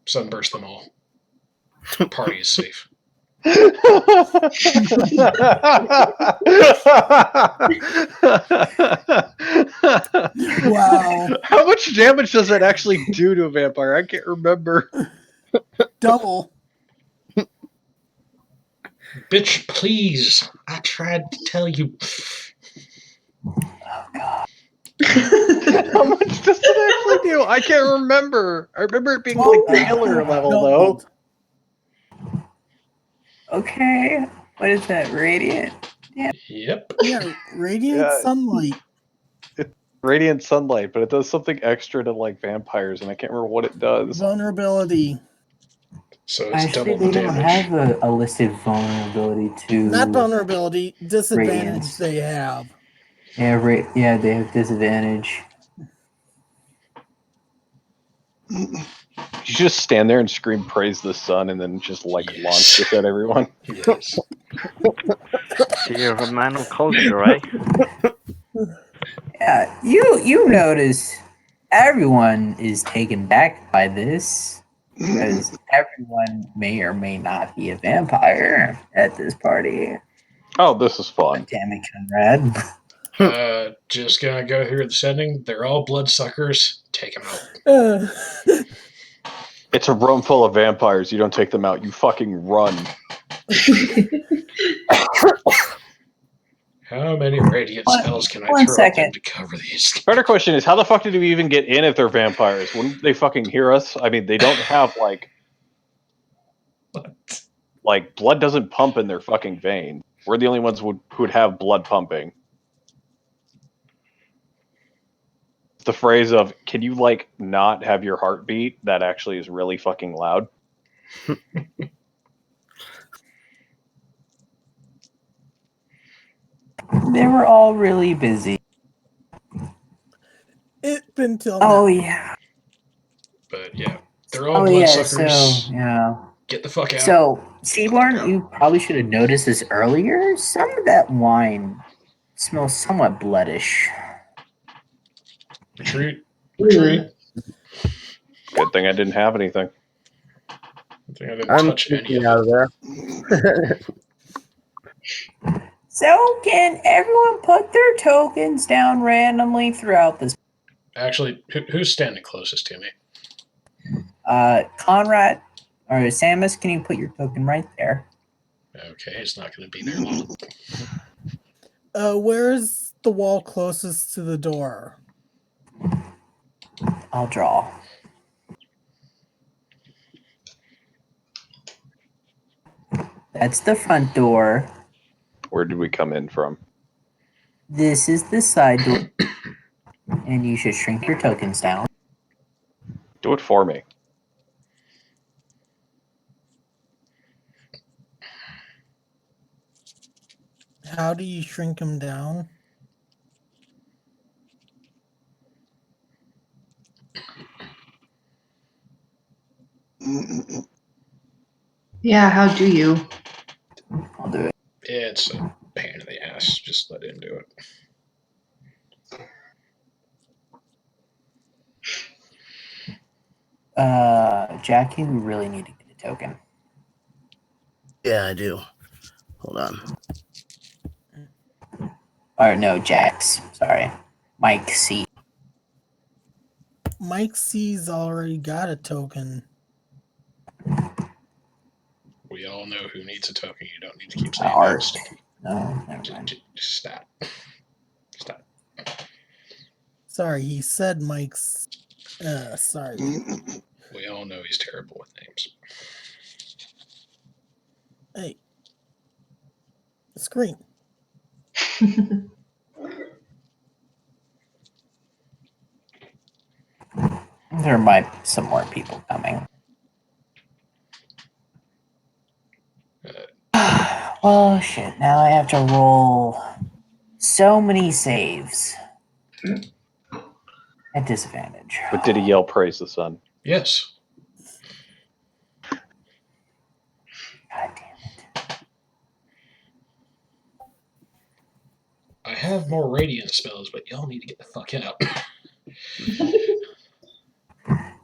Sunburst them all. Party is safe. Wow. How much damage does that actually do to a vampire? I can't remember. Double. Bitch, please. I tried to tell you. Oh god. How much does it actually do? I can't remember. I remember it being killer level though. Okay. What is that? Radiant? Yep. Yeah, radiant Yeah. sunlight. Radiant sunlight, but it does something extra to vampires, and I can't remember what it does. Vulnerability. So it's Actually, double they the don't damage. have a listed vulnerability to. Not vulnerability, disadvantage Radiance. they have. Yeah, they have disadvantage. You just stand there and scream praise the sun and then just Yes. launch this at everyone. Yes. So you're a man of culture, eh? Yeah, you notice everyone is taken back by this because everyone may or may not be a vampire at this party. Oh, this is fun. Damn it, Conrad. Just gonna go through the setting. They're all bloodsuckers. Take them out. It's a room full of vampires. You don't take them out. You fucking run. How many radiant spells can I one throw at them second. to cover these? Better question is, how the fuck did we even get in if they're vampires? Wouldn't they fucking hear us? I mean, they don't have like blood doesn't pump in their fucking veins. We're the only ones who would have blood pumping. The phrase of, can you like not have your heart beat? That actually is really fucking loud. They were all really busy. It's been till Oh now. yeah. But yeah, they're all Oh yeah. bloodsuckers. So yeah. Get the fuck out. So Seaborn, you probably should have noticed this earlier. Some of that wine smells somewhat bloodish. Retreat. Retreat. Good thing I didn't have anything. I think I didn't I'm touch any sneaking of out it. of there. So can everyone put their tokens down randomly throughout this? Actually, who's standing closest to me? Conrad or Samus, can you put your token right there? Okay, it's not going to be there long. Where's the wall closest to the door? I'll draw. That's the front door. Where did we come in from? This is the side door. And you should shrink your tokens down. Do it for me. How do you shrink them down? Yeah, how do you? I'll do it. It's a pain in the ass. Just let him do it. Jackie, we really need to get a token. Yeah, I do. Hold on. Or no, Jax. Sorry. Mike C. Mike C's already got a token. We all know who needs a token. You don't need to keep saying Art. that, Sticky. No, never mind. Just stop. Stop. Sorry, he said Mike's. Sorry. We all know he's terrible with names. Hey. Screen. There might be some more people coming. Well, shit. Now I have to roll so many saves at disadvantage. But did he yell praise the sun? Yes. God damn it. I have more radiant spells, but y'all need to get the fuck out.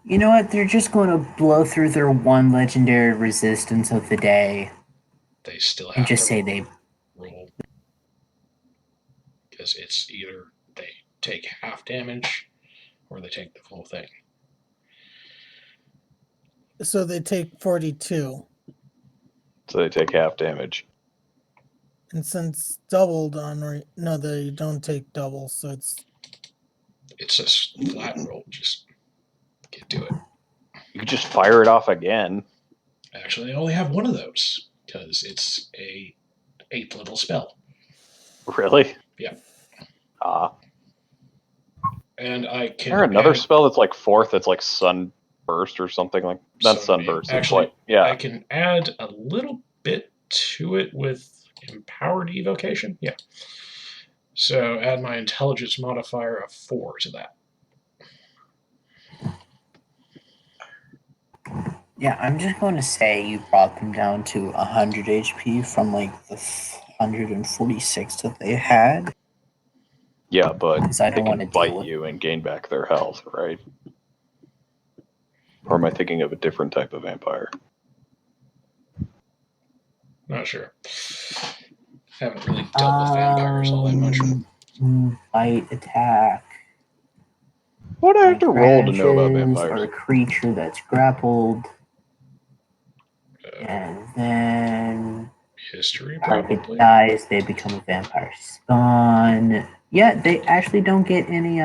You know what? They're just going to blow through their one legendary resistance of the day They still have and just to say they. roll. Because it's either they take half damage or they take the full thing. So they take 42. So they take half damage. And since doubled on. No, they don't take double, so it's. It's a flat roll. Just get to it. You could just fire it off again. Actually, I only have one of those because it's a 8th level spell. Really? Yeah. Ah. And I Is can there another add spell that's like 4th that's like sunburst or something like not Sunbeam. sunburst. It's Actually, like yeah. I can add a little bit to it with empowered evocation. Yeah. So add my intelligence modifier of 4 to that. Yeah, I'm just going to say you brought them down to 100 HP from like the 146 that they had. Yeah, but Because I they don't want to can deal bite with. you and gain back their health, right? Or am I thinking of a different type of vampire? Not sure. Haven't really dealt with vampires all that much. Bite attack. What do I have to roll to know about branches, vampires? or a creature that's grappled. Uh, And then History, Target probably. dies, they become a vampire spawn. Yeah, they actually don't get any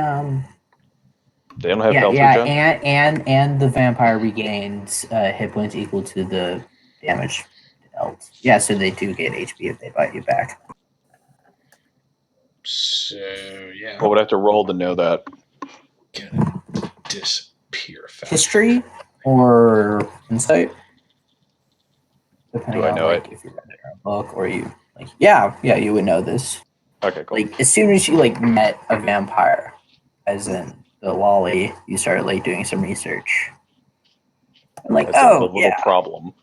They don't have yeah, health yeah, regen? and the vampire regains hit points equal to the damage dealt. Yeah, so they do get HP if they bite you back. So yeah, I would have to roll to know that. gonna disappear fast. History or insight, depending Do I on know like if you read it in a book or you like. Yeah, you would know this. Okay, cool. Like as soon as you like met a vampire, as in the lolly, you started like doing some research. And, like, That's a oh little yeah, problem.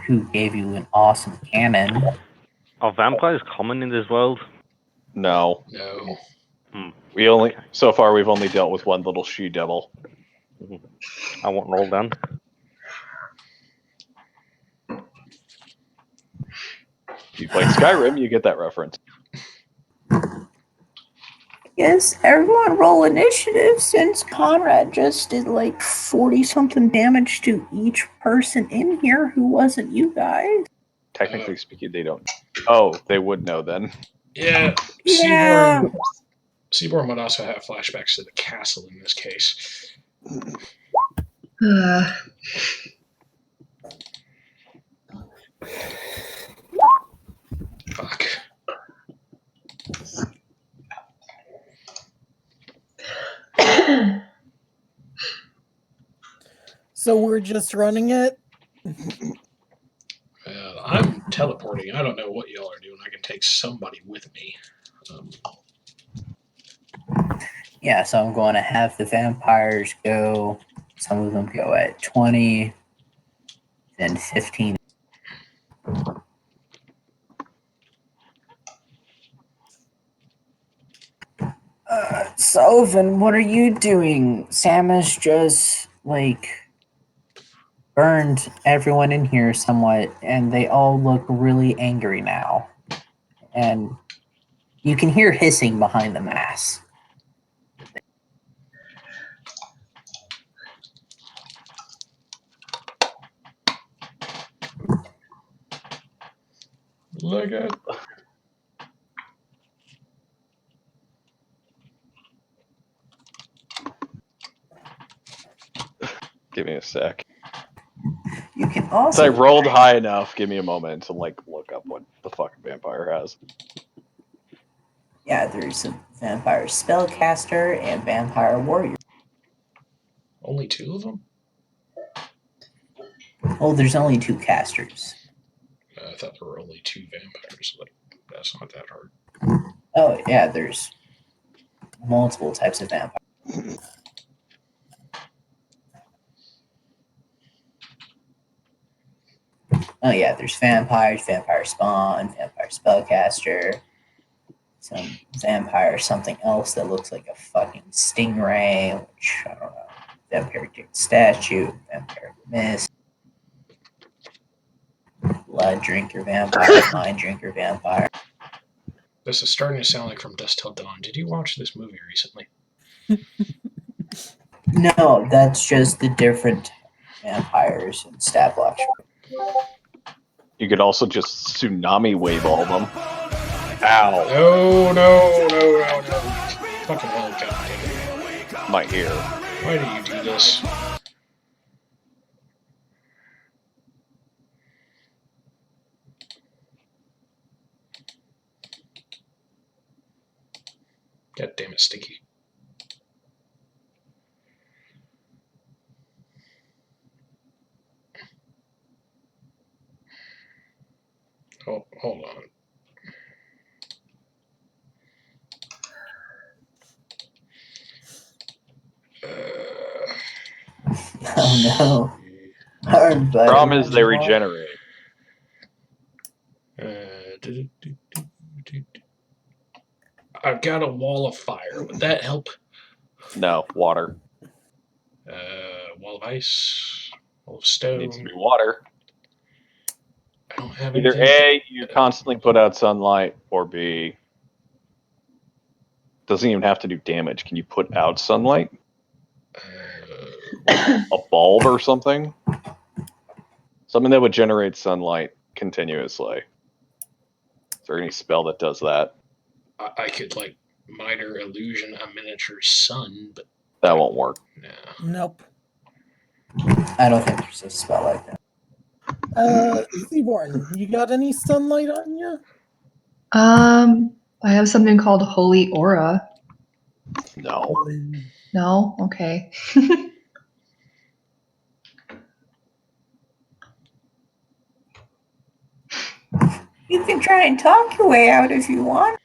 who gave you an awesome cannon? Are vampires common in this world? No. No. So far we've only dealt with one little she devil. I want roll then. If you played Skyrim, you get that reference. Yes, everyone roll initiative since Conrad just did like 40 something damage to each person in here who wasn't you guys. Technically speaking, they don't. Oh, they would know then. Yeah. Yeah. Seaborn would also have flashbacks to the castle in this case. Fuck. So we're just running it. I'm teleporting. I don't know what y'all are doing. I can take somebody with me. Yeah, so I'm going to have the vampires go. Some of them go at 20, then 15. Sullivan, what are you doing? Samus just like burned everyone in here somewhat, and they all look really angry now. And you can hear hissing behind the mask. Look at. Give me a sec. You can So also I rolled high enough. Give me a moment to like look up what the fuck a vampire has. Yeah, there's a vampire spellcaster and vampire warrior. Only two of them? Oh, there's only 2 casters. I thought there were only 2 vampires. Like, that's not that hard. Oh yeah, there's multiple types of vampire. Oh yeah, there's vampires, vampire spawn, vampire spellcaster, some vampire something else that looks like a fucking stingray, which I don't know. Vampiric statue, vampire mist, blood drinker vampire, mind drinker vampire. This is starting to sound like From Dusk Till Dawn. Did you watch this movie recently? No, that's just the different vampires and stat blocks. You could also just tsunami wave all of them. Ow. No. Fucking hell, God. My ear. Why do you do this? God damn it, Sticky. Oh, hold on. Oh no. Hard button. Problem is they regenerate. I've got a wall of fire. Would that help? No, water. Wall of ice. Wall of stone. Needs to be water. I don't have Either anything. A, you constantly put out sunlight, or B, doesn't even have to do damage. Can you put out sunlight? A bulb or something? Something that would generate sunlight continuously. Is there any spell that does that? I could like minor illusion a miniature sun, but That won't work. nah. Nope. I don't think there's a spell like that. Seaborn, you got any sunlight on you? I have something called Holy Aura. No. No? Okay. You can try and talk your way out if you want.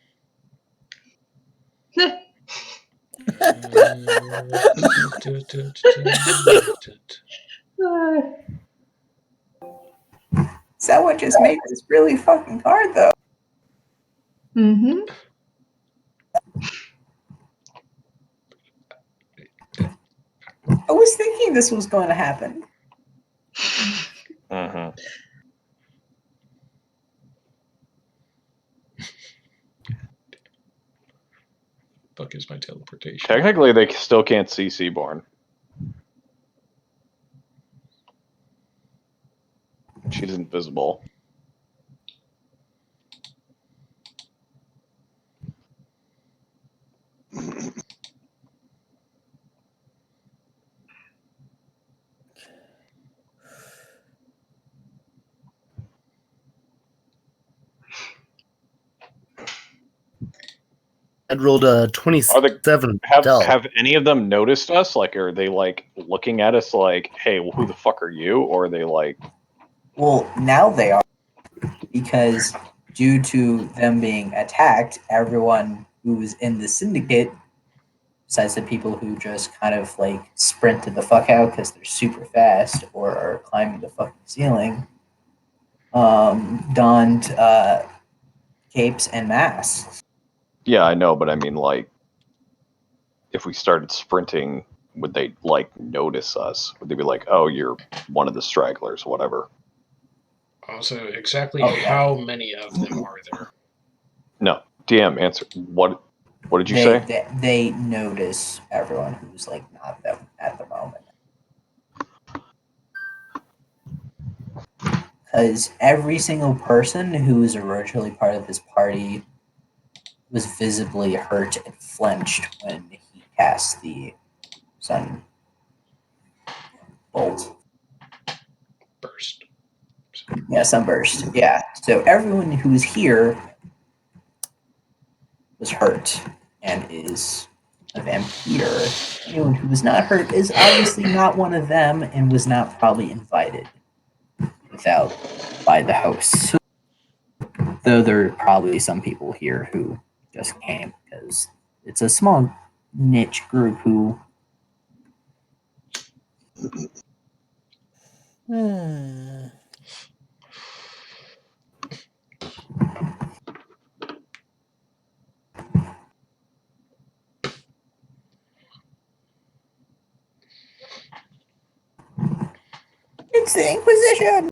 That would just make this really fucking hard, though. Mm-hmm. I was thinking this was going to happen. Mm-hmm. Fuck is my teleportation? Technically, they still can't see Seaborn. She's invisible. I'd rolled a 27 stealth. Have any of them noticed us? Like, are they like looking at us like, "Hey, well, who the fuck are you?" Or are they like, Well, now they are, because due to them being attacked, everyone who's in the syndicate, besides the people who just kind of like sprinted the fuck out because they're super fast or are climbing the fucking ceiling, donned capes and masks. "Yeah, I know," but I mean, like, if we started sprinting, would they like notice us? Would they be like, "Oh, you're one of the stragglers," whatever? Also, exactly Oh, yeah. how many of them are there? No, DM, answer. What did you they, say? They notice everyone who's like not them at the moment. Because every single person who was originally part of his party was visibly hurt and flinched when he cast the sun bolt. Burst. Yeah, sunburst. Yeah. So everyone who's here was hurt and is a vampire. Anyone who was not hurt is obviously not one of them and was not probably invited by the host. Though there are probably some people here who just came because it's a small niche group who It's the Inquisition!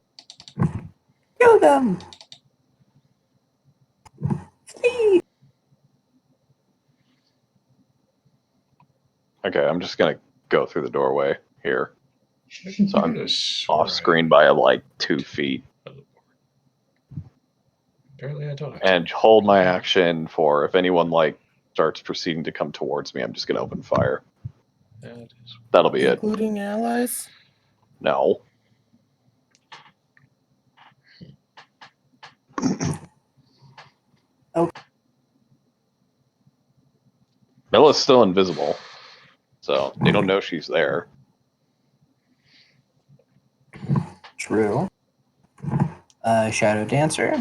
Kill them! Flee! Okay, I'm just gonna go through the doorway here. So I'm Just off screen by like 2 feet. Apparently, I don't. And hold my action for if anyone like starts proceeding to come towards me, I'm just gonna open fire. That is. That'll be it. Including allies? No. Okay. Milla's still invisible, so they don't know she's there. True. Shadow Dancer.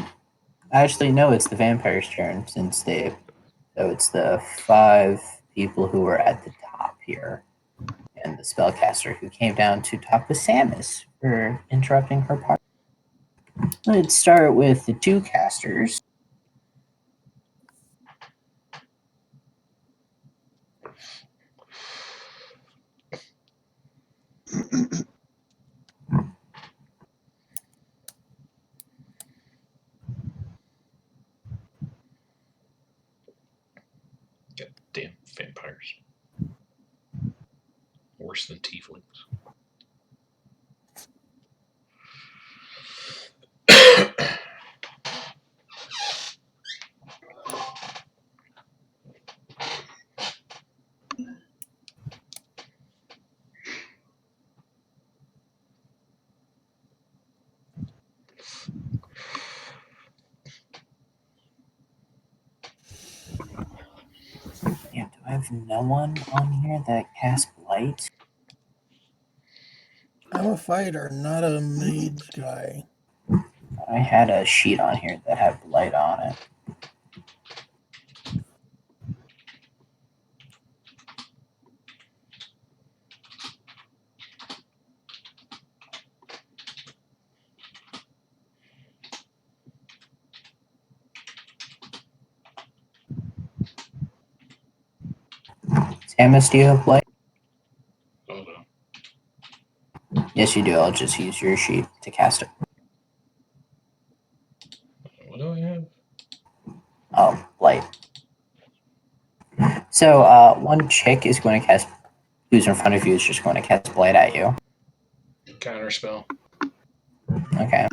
Actually, no, it's the vampire's turn so it's the 5 people who are at the top here. And the spellcaster who came down to talk with Samus for interrupting her party. Let's start with the 2 casters. God damn vampires. Worse than tieflings. have no one on here that casts blight. I'm a fighter, not a mage guy. I had a sheet on here that had blight on it. Samus, do you have blight? Hold on. Yes, you do. I'll just use your sheet to cast it. What do I have? Oh, blight. So, one chick is going to cast, who's in front of you is just going to cast blight at you. Counter spell. Okay.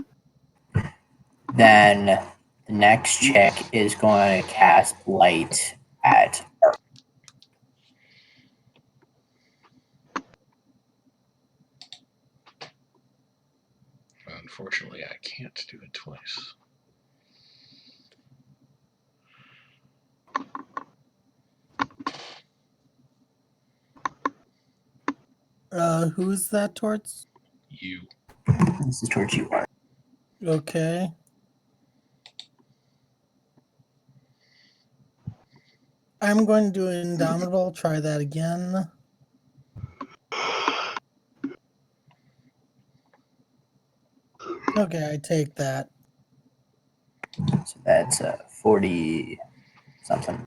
Then the next chick is going to cast blight at her. Unfortunately, I can't do it twice. Who's that towards? You. This is towards you, Art. Okay. I'm going to do Indomitable. Try that again. Okay, I take that. So that's 40 something.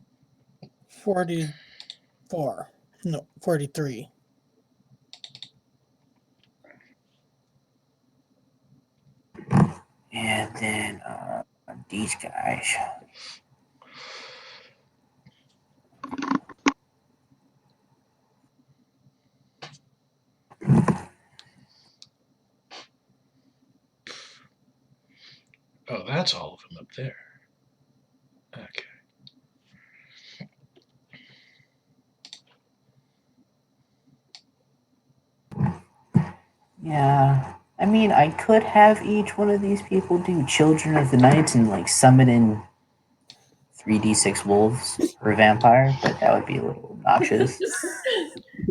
44. No, 43. And then these guys. Oh, that's all of them up there. Okay. Yeah. I mean, I could have each one of these people do Children of the Night and like summon in 3d6 wolves for a vampire, but that would be a little obnoxious.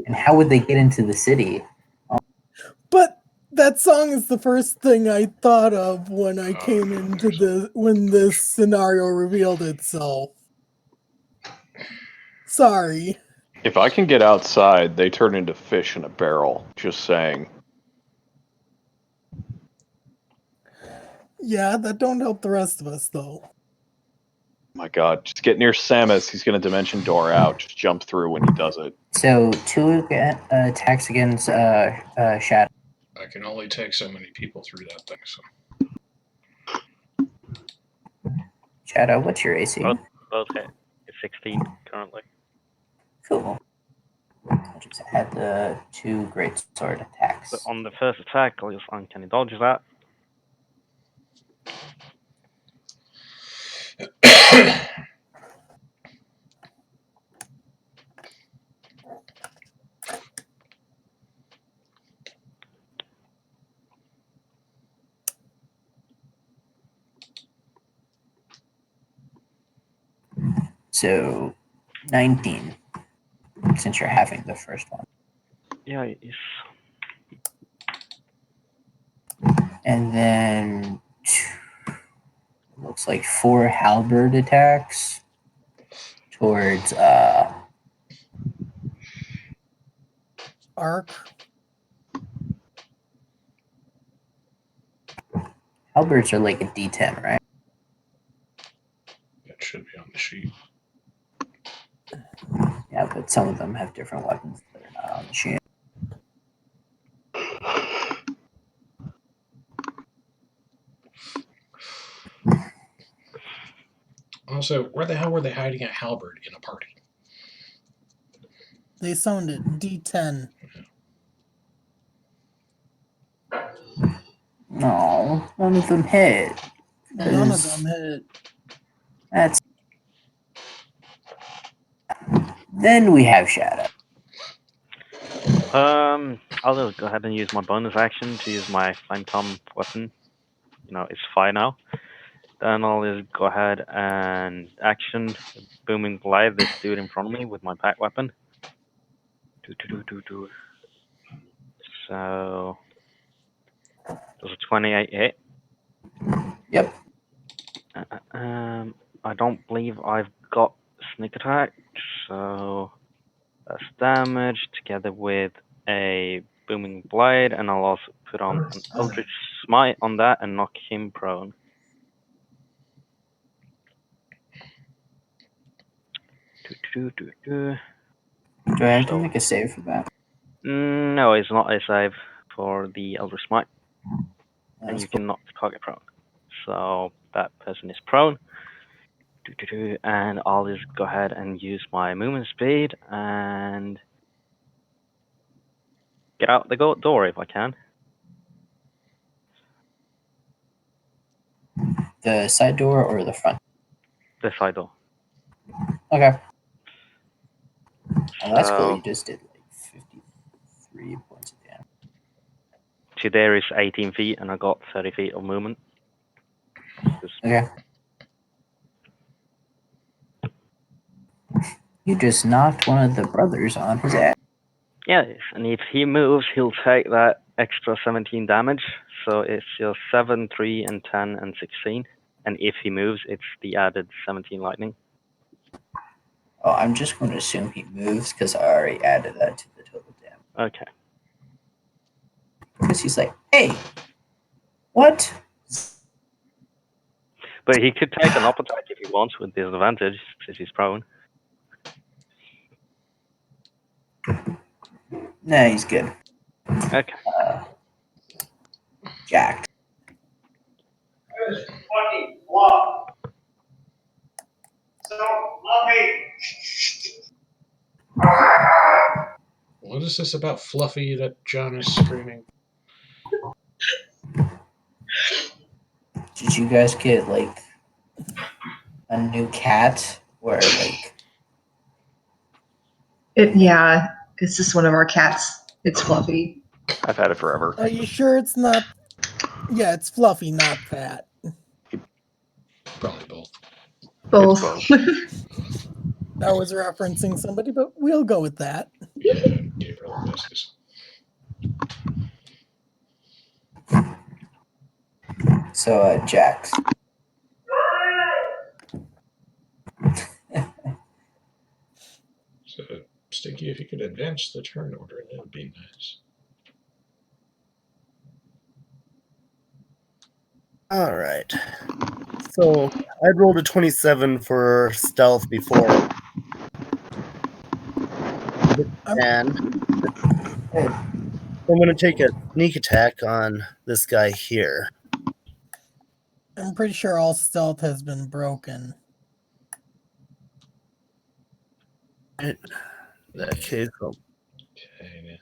And how would they get into the city? But that song is the first thing I thought of when I came into when this scenario revealed itself. Sorry. If I can get outside, they turn into fish in a barrel. Just saying. Yeah, that don't help the rest of us though. My God, just get near Samus. He's gonna dimension door out. Just jump through when he does it. So 2 attacks against Shadow. I can only take so many people through that thing, so. Shadow, what's your AC? Both hit. It's 16 currently. Cool. I just had the 2 great sword attacks. But on the first attack, I'll just uncanny dodge that. So 19, since you're having the first one. Yeah, it's And then looks like 4 halberd attacks towards Arc. halberds are like a D10, right? It should be on the sheet. Yeah, but some of them have different weapons that are not on the sheet. Also, where the hell were they hiding a halberd in a party? They summoned it. D10. No, none of them hit. None of them hit. That's. Then we have Shadow. I'll just go ahead and use my bonus action to use my flame tongue weapon. You know, it's fire now. Then I'll just go ahead and action Booming Blade this dude in front of me with my pack weapon. Do. So, does a 28 hit? Yep. I don't believe I've got sneak attack, so that's damage together with a booming blade, and I'll also put on an Eldritch Smite on that and knock him prone. Do I have to make a save for that? No, it's not a save for the Eldritch Smite, and That's you can knock the target prone. So that person is prone. And I'll just go ahead and use my movement speed and get out the door if I can. The side door or the front? The side door. Okay. Oh, that's cool. So You just did like 53 points of damage. to there is 18 feet, and I got 30 feet of movement. Okay. You just knocked one of the brothers on his ass. Yes, and if he moves, he'll take that extra 17 damage. So it's just 7, 3, and 10, and 16. And if he moves, it's the added 17 lightning. Oh, I'm just going to assume he moves because I already added that to the total damage. Okay. Because he's like, hey, what? But he could take an up attack if he wants with disadvantage, since he's prone. Nah, he's good. Okay. Jacked. Fucking fluff. So fluffy. What is this about Fluffy that John is screaming? Did you guys get like a new cat or like? Yeah, it's just one of our cats. It's Fluffy. I've had it forever. Are you sure it's not? Yeah, it's Fluffy, not Fat. Probably both. Both. I was referencing somebody, but we'll go with that. Yeah, Gabriel Biscuits. So, Jax. So, Stinky, if you could advance the turn order, that would be nice. All right. So I'd rolled a 27 for stealth before. And I'm going to take a sneak attack on this guy here. I'm pretty sure all stealth has been broken. In that case, Okay,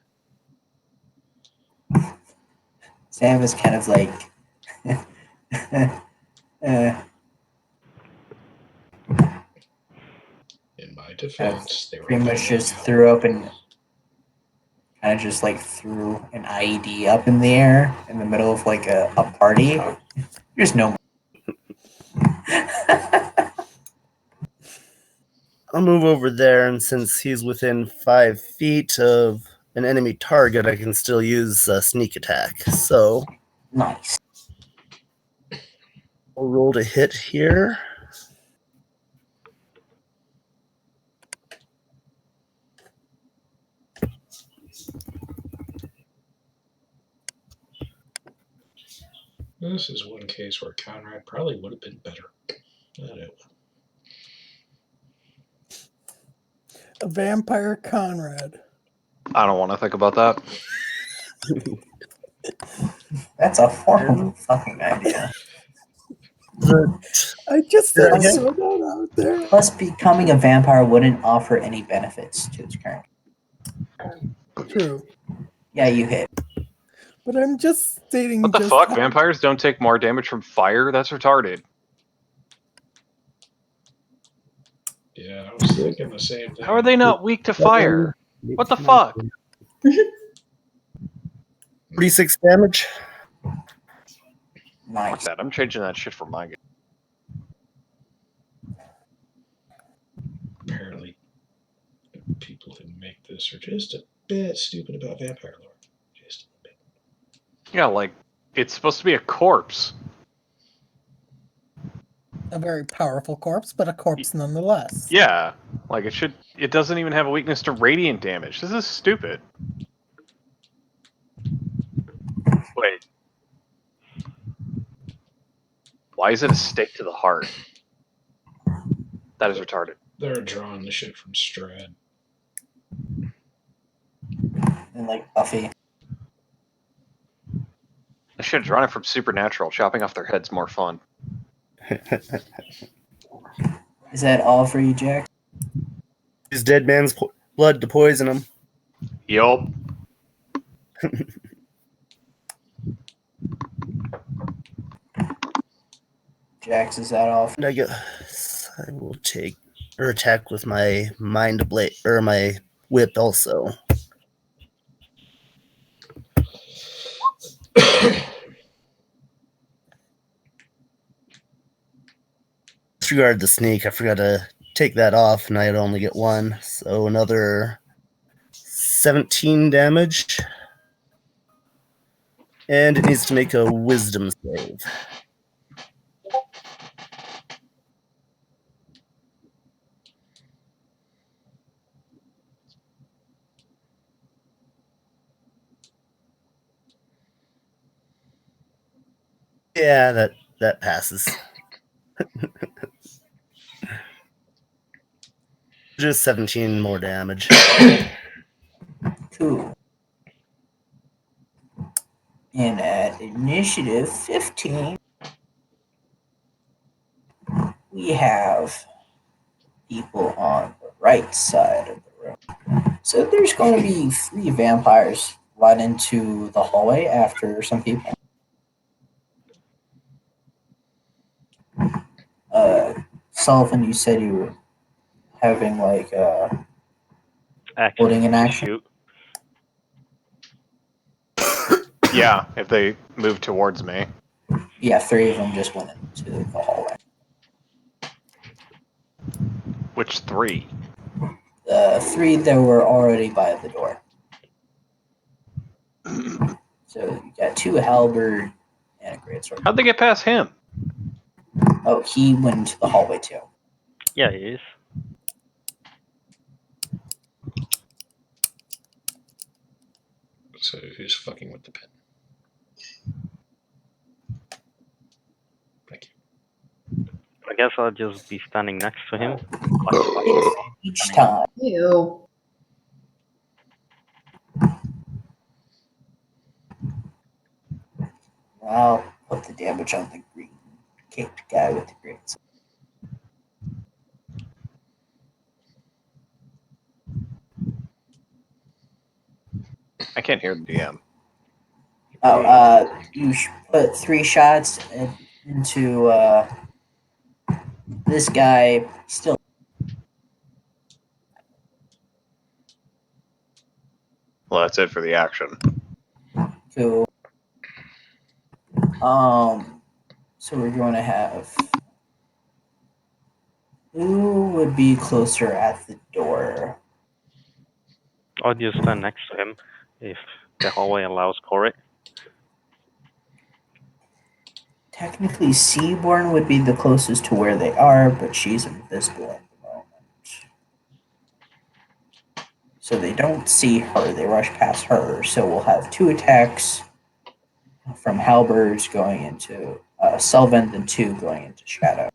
Sam is kind of like, in my defense, they were pretty much just threw up and kind of just like threw an IED up in the air in the middle of like a party. There's no. I'll move over there, and since he's within 5 feet of an enemy target, I can still use a sneak attack. So Nice. I'll roll to hit here. This is one case where Conrad probably would have been better. A vampire Conrad. I don't want to think about that. That's a horrible fucking idea. I just threw Yeah. that out there. Plus, becoming a vampire wouldn't offer any benefits to its current. True. Yeah, you hit. But I'm just stating. What the just fuck? how- Vampires don't take more damage from fire? That's retarded. Yeah, I was thinking the same thing. How are they not weak to fire? What the fuck? 46 damage. Nice. Fuck that. I'm changing that shit for my game. people who make this are just a bit stupid about vampire lore. Just a bit. Yeah, like it's supposed to be a corpse. A very powerful corpse, but a corpse nonetheless. Yeah, like it should. It doesn't even have a weakness to radiant damage. This is stupid. Wait. Why is it a stake to the heart? That is retarded. They're drawing the shit from Strad. And like Buffy. I should have drawn it from Supernatural. Chopping off their heads more fun. Is that all for you, Jack? Use dead man's blood to poison him. Yup. Jax, is that all? And I guess I will take or attack with my mind blade or my whip also. Disregard the sneak. I forgot to take that off, and I'd only get one. So another 17 damage. And it needs to make a wisdom save. Yeah, that passes. Just 17 more damage. Cool. And at initiative 15, we have people on the right side of the room. So there's going to be 3 vampires right into the hallway after some people. Sullivan, you said you were having like holding an action. Shoot. Yeah, if they move towards me. Yeah, 3 of them just went into the hallway. Which 3? 3 that were already by the door. So you got 2 halberd and a greatsword. How'd they get past him? Oh, he went into the hallway too. Yeah, he is. So who's fucking with the pen? Thank you. I guess I'll just be standing next to him. Each time. Ew. I'll put the damage on the green caped guy with the greatsword. I can't hear the DM. You put 3 shots into this guy. Still, Well, that's it for the action. cool. So we're going to have who would be closer at the door? I'll just stand next to him if the hallway allows for it. Technically, Seaborn would be the closest to where they are, but she's invisible at the moment. So they don't see her. They rush past her. So we'll have 2 attacks from halberds going into Selvin, and 2 going into Shadow.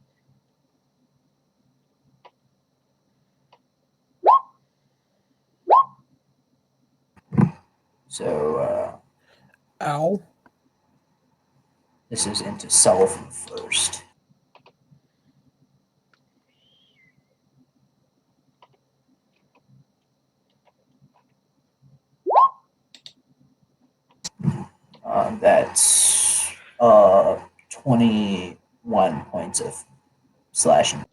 So Ow. this is into Sullivan first. That's 21 points of slashing.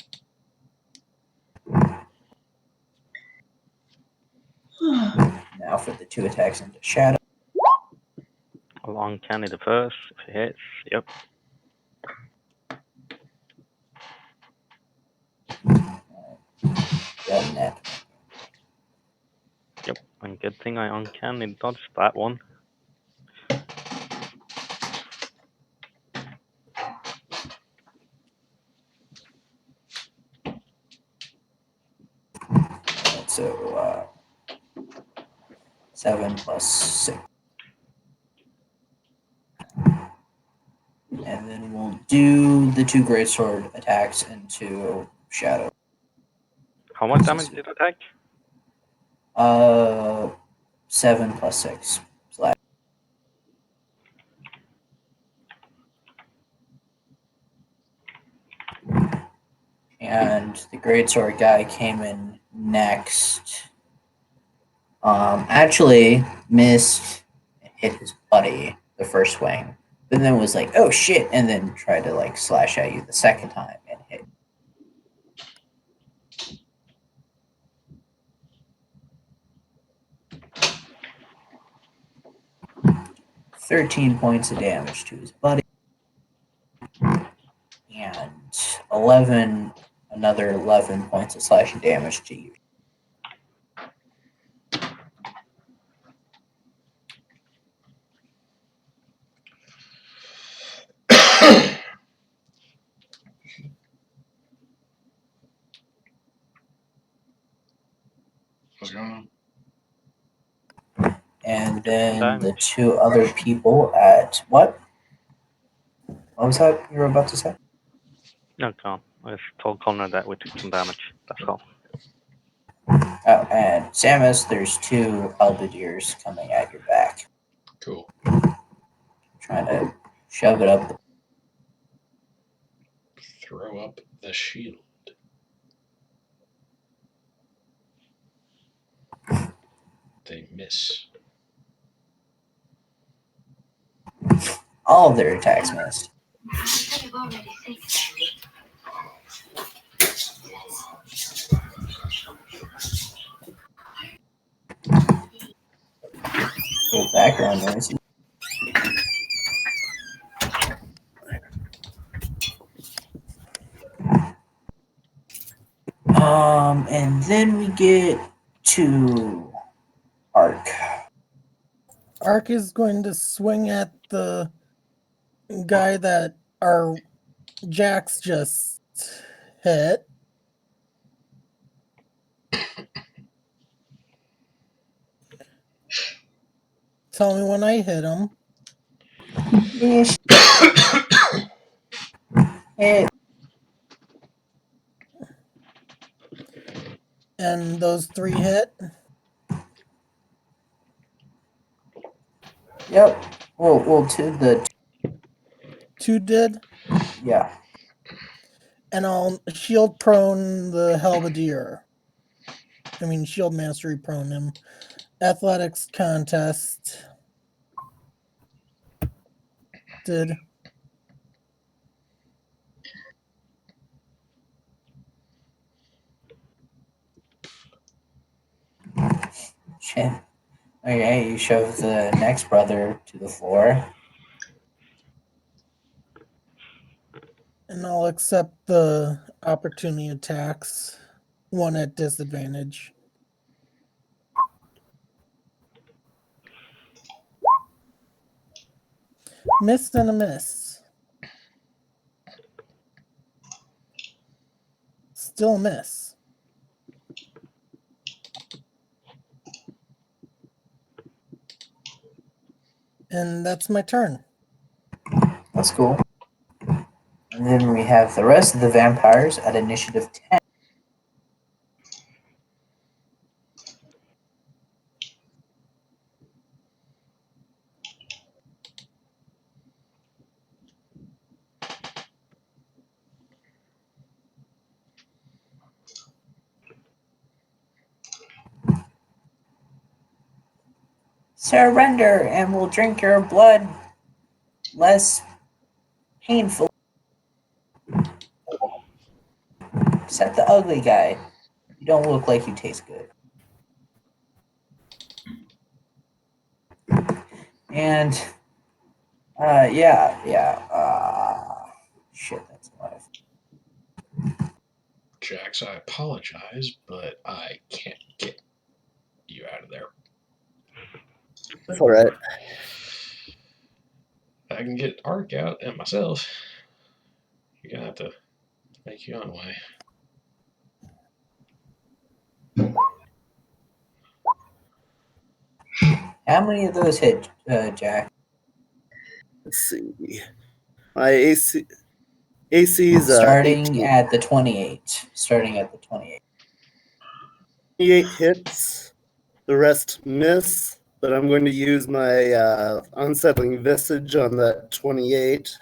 Now for the 2 attacks into Shadow. Along Canny the first, if it hits. Yep. Got a net. think I uncanny dodged that one. Alright, so 7 plus 6. And then we'll do the 2 greatsword attacks into shadow. How much damage did it take? 7 plus 6. Slash. And the greatsword guy came in next. Actually missed and hit his buddy the first swing, but then was like, "Oh shit!" and then tried to like slash at you the second time and hit. "13 points of damage to his buddy, and another 11 points of slashing damage to you." What's going on? And then the Damage. 2 other people at what? What was that you were about to say? No, no. I just told Connor that we took some damage. That's all. Oh, and Samus, there's 2 halberdiers coming at your back, Cool. trying to shove it up. Throw up the shield. They miss. All of their attacks missed. Little background noise. And then we get to Arc. Ark is going to swing at the guy that our Jax just hit. Tell me when I hit him. And those 3 hit. Yep. Well, to the 2 did. yeah. And I'll shield prone the halberdier. I mean, shield mastery prone him. Athletics contest. Did. Shit. Okay, you shove the next brother to the floor. And I'll accept the opportunity attacks. 1 at disadvantage. Missed and a miss. Still a miss. And that's my turn. That's cool. And then we have the rest of the vampires at initiative 10. Surrender and we'll drink your blood less painful. Except the ugly guy. You don't look like you taste good. And shit, that's life. Jax, I apologize, but I can't get you out of there. That's all right. I can get Ark out and myself. You're gonna have to make your own way. How many of those hit, Jack? Let's see. My AC is Starting 18. at the 28. Starting at the 28. 28 hits. The rest miss, but I'm going to use my unsettling visage on that 28.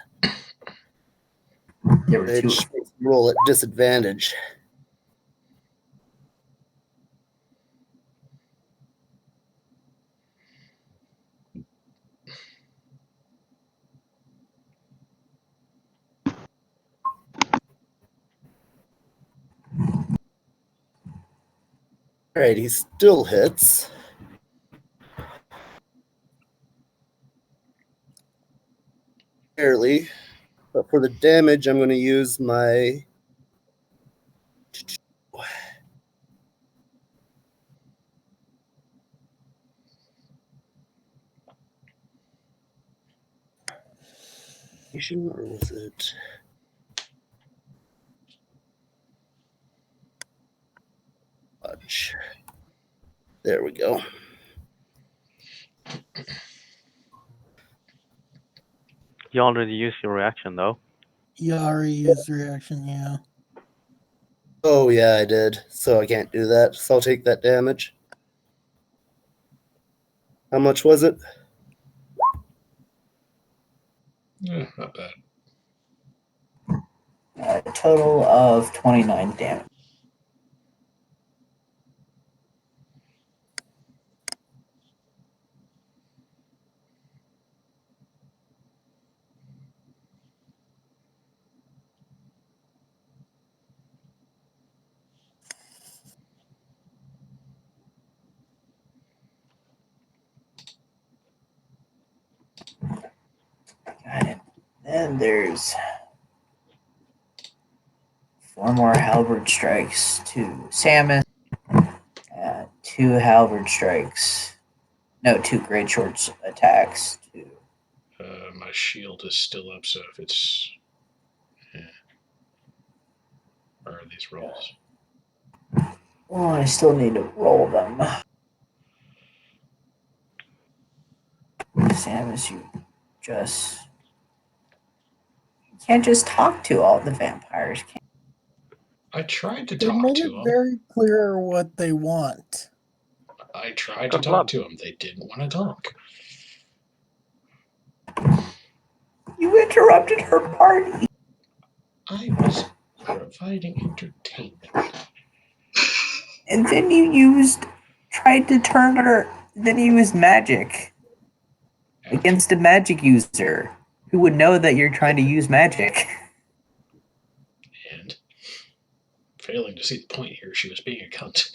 There were two. Which makes me roll at disadvantage. All right, he still hits. Barely. But for the damage, I'm going to use my... Or was it... Fudge. There we go. You already used your reaction though. You already used reaction, yeah. Oh, yeah, I did. So I can't do that. So I'll take that damage. How much was it? Yeah, not bad. A total of 29 damage. Got it. Then there's 4 more halberd strikes to Samus. 2 halberd strikes. No, 2 great short attacks to. My shield is still up, so if it's. Where are these rolls? Oh, I still need to roll them. Samus, you can't just talk to all the vampires, can you? I tried to They talk made to it them. very clear what they want. I tried to Good talk blood. to them. They didn't want to talk. You interrupted her party. I was providing entertainment. And then you tried to turn her, then you used magic against a magic user who would know that you're trying to use magic. And failing to see the point here, she was being a cunt.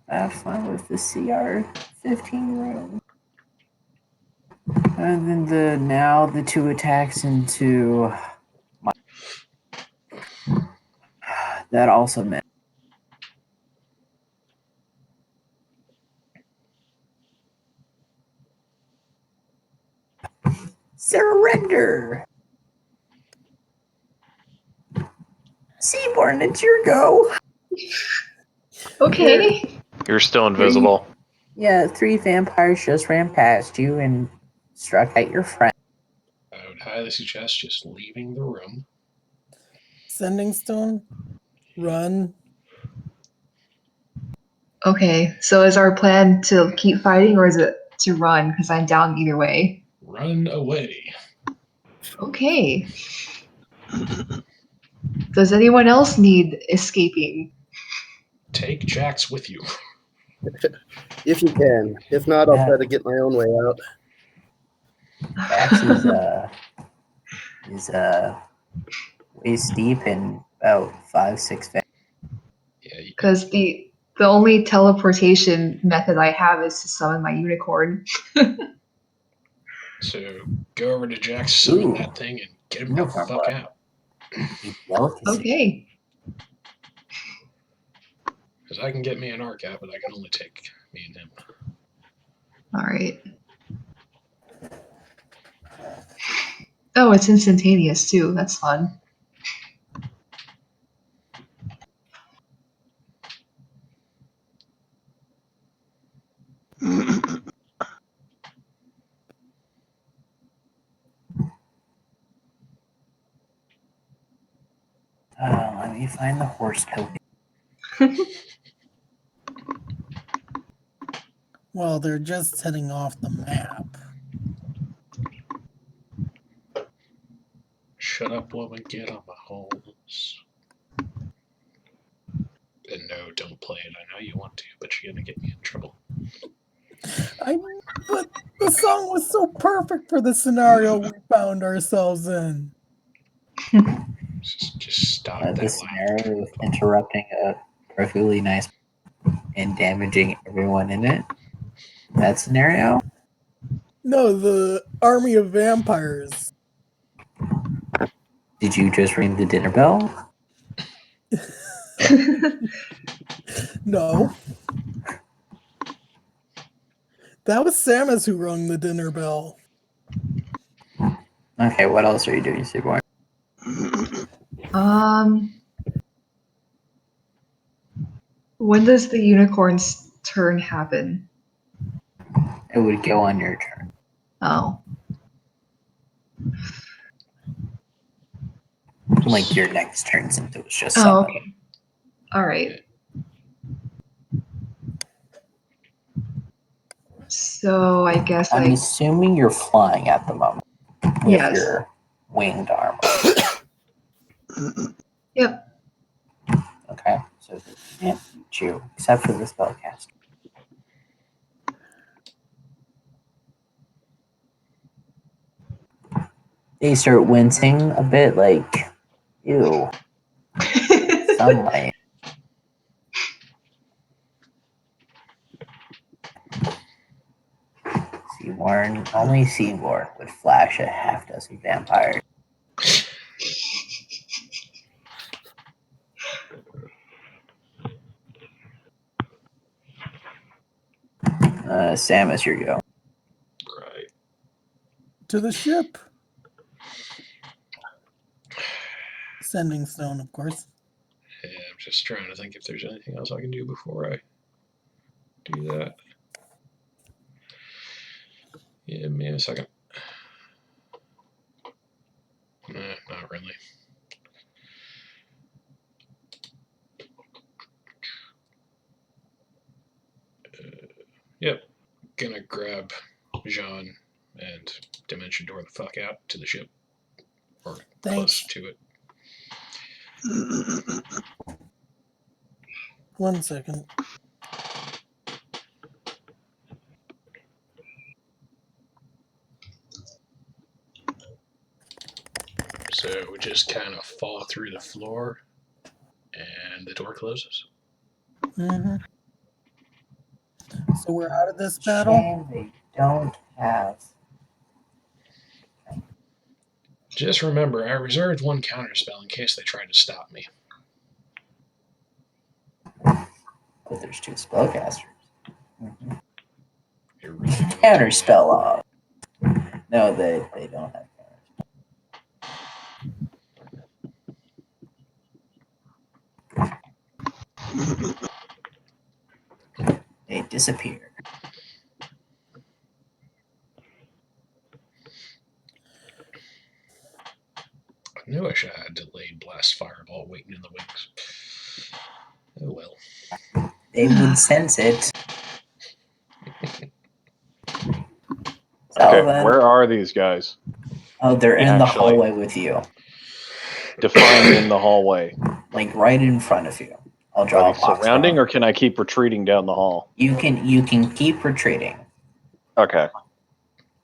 Have fun with the CR-15 room. And then the 2 attacks into my... That also meant surrender. Seaborn, it's your go. Okay. You're still invisible. Yeah, 3 vampires just ran past you and struck at your friend. I would highly suggest just leaving the room. Sending stone, run. Okay. So is our plan to keep fighting or is it to run? Because I'm down either way. Run away. Okay. Does anyone else need escaping? Take Jax with you. If you can. If not, I'll try to get my own way out. Jax is waist deep in about 5-6 feet. Yeah, Because the only teleportation method I have is to summon my unicorn. so go over to Jax, summon Ooh. that thing, and Get him the Unicorn fuck blood. out. A delicacy. Okay. Because I can get me an arc out, but I can only take me and him. All right. Oh, it's instantaneous too. That's fun. Let me find the horse token. Well, they're just heading off the map. Shut up, woman, get on my horse. And no, don't play it. I know you want to, but you're gonna get me in trouble. But the song was so perfect for the scenario we found ourselves in. Just stop that This line. scenario of interrupting a perfectly nice and damaging everyone in it. That scenario? No, the army of vampires. Did you just ring the dinner bell? No. That was Samus who rung the dinner bell. Okay, what else are you doing, Seaborn? When does the unicorn's turn happen? It would go on your turn. Oh. Like your next turn, since it was just Oh, summon. okay. All right. So I guess I'm assuming you're flying at the moment with Yes. your winged armor. Yep. Okay, so they can't beat you except for the spellcaster. They start wincing a bit, like, ew, sunlight. Only Seaborn would flash a half dozen vampires. Samus, your go. Right. To the ship. Sending stone, of course. Yeah, I'm just trying to think if there's anything else I can do before I do that. Give me a second. Nah, not really. Yep. Gonna grab Jean and Dimension Door the fuck out to the ship. Or Thanks. close to it. 1 second. So we just kind of fall through the floor and the door closes. Mm-hmm. So we're out of this battle. Shame they don't have. Just remember, I reserved one counterspell in case they tried to stop me. But there's two spellcasters. Mm-hmm. You're really gonna do Counterspell off. No, they don't have counterspell. They disappear. I knew I should have had delayed blast fireball waiting in the wings. Oh well. They would sense it. Okay, Sullivan. where are these guys? Oh, they're in the Actually. hallway with you. Define in the hallway. Like right in front of you. I'll draw Are a they box. surrounding, down. or can I keep retreating down the hall? You can keep retreating. Okay.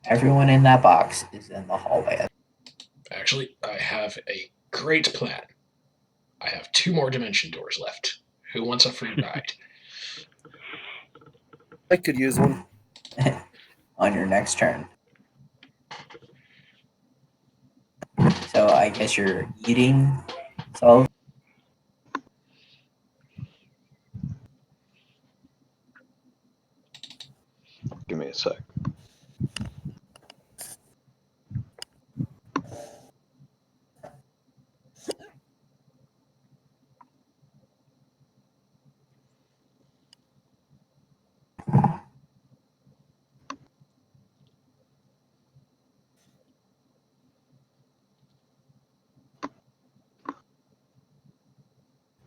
Everyone in that box is in the hallway. Actually, I have a great plan. I have 2 more dimension doors left. Who wants a free ride? I could use one. On your next turn. So I guess you're eating. So Give me a sec.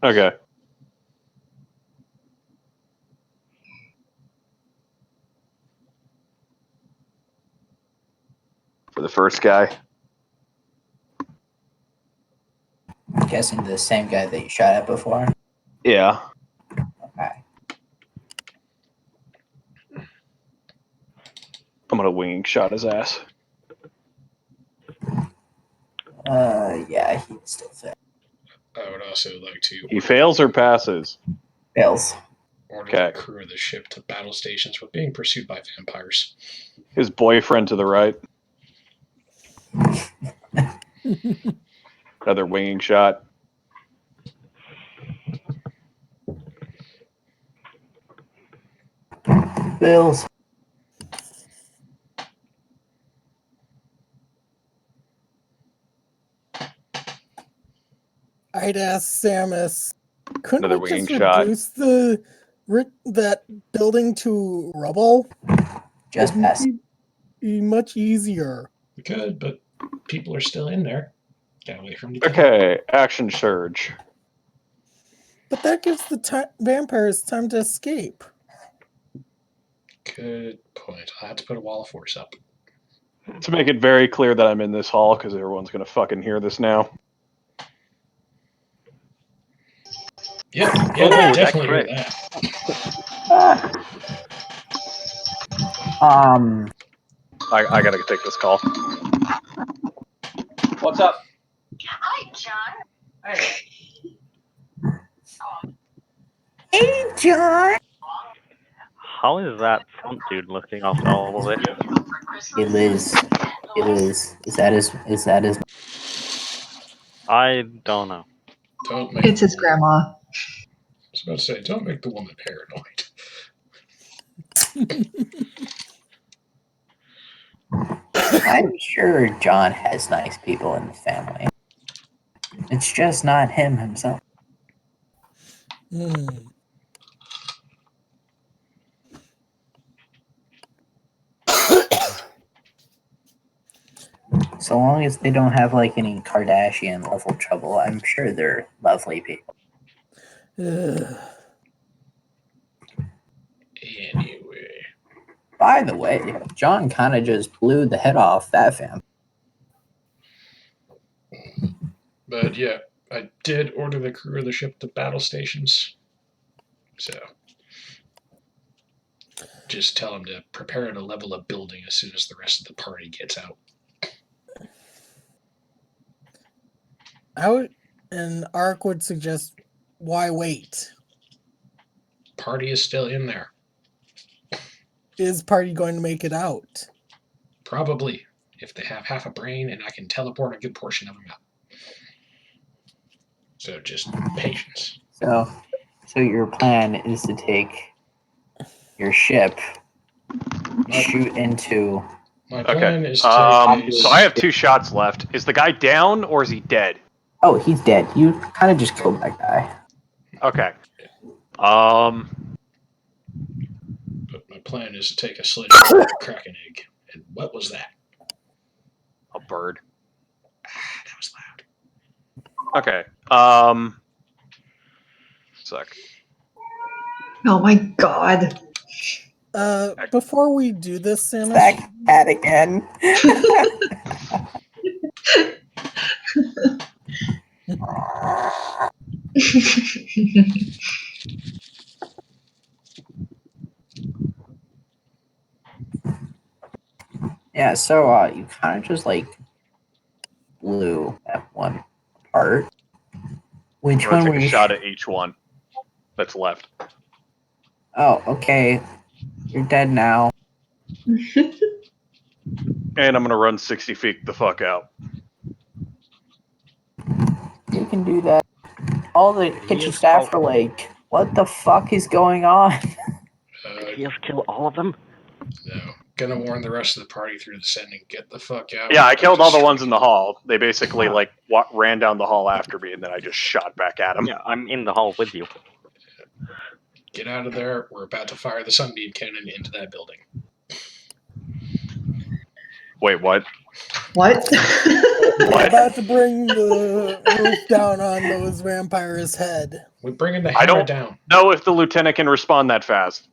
Okay. For the first guy, I'm guessing the same guy that you shot at before. yeah. Okay. I'm gonna winging shot his ass. Yeah, he'd still fail. I would also like to He fails or passes? Fails. order Okay. the crew of the ship to battle stations with being pursued by vampires. His boyfriend to the right. Another winging shot. Fails. I'd ask Samus, couldn't Another we just winging shot. reduce that building to rubble? Just Wouldn't pass. be much easier. We could, but people are still in there. Gotta wait for them to get Okay, action surge. But that gives the vampires time to escape. Good point. I'll have to put a wall of force up. To make it very clear that I'm in this hall, because everyone's gonna fucking hear this now. Yeah, Oh, they that definitely hear crit. that. I gotta take this call. What's up? Hi, John. Hey, John. How is that front dude looking after all of this? It is. It is. Is that his? I don't know. Don't make It's the his woman- grandma. I was about to say, don't make the woman paranoid. I'm sure John has nice people in the family. It's just not him himself. Hmm. So long as they don't have like any Kardashian level trouble, I'm sure they're lovely people. Ugh. Anyway. By the way, John kind of just blew the head off that fam. But yeah, I did order the crew of the ship to battle stations. So just tell them to prepare to level a building as soon as the rest of the party gets out. And Ark would suggest, why wait? Party is still in there. Is party going to make it out? Probably. If they have half a brain and I can teleport a good portion of them out. So just patience. So your plan is to take your ship, shoot into. My Okay. plan is to take a So I have 2 shots left. Is the guy down or is he dead? Oh, he's dead. You kind of just killed that guy. Okay. But my plan is to take a sledgehammer and crack an egg. And what was that? A bird. That was loud. Okay. Sec. Oh my god. Before we do this, Samus, That cat again. Yeah, so you kind of just like blew that one apart. Which I'm gonna one take were a you? shot at each one that's left. Oh, okay. You're dead now. And I'm gonna run 60 feet the fuck out. can do that. All the He kitchen is staff all- are like, what the fuck is going on? He has killed all of them. No. Gonna warn the rest of the party through the sending. Get the fuck out. Yeah, We're I about killed to all the strike. ones in the hall. They basically like ran down the hall after me, and then I just shot back at them. Yeah, I'm in the hall with you. Get out of there. We're about to fire the sunbeam cannon into that building. Wait, what? What? We're about to bring the roof down on those vampires' head. We're bringing the I hammer don't- down. Know if the lieutenant can respond that fast.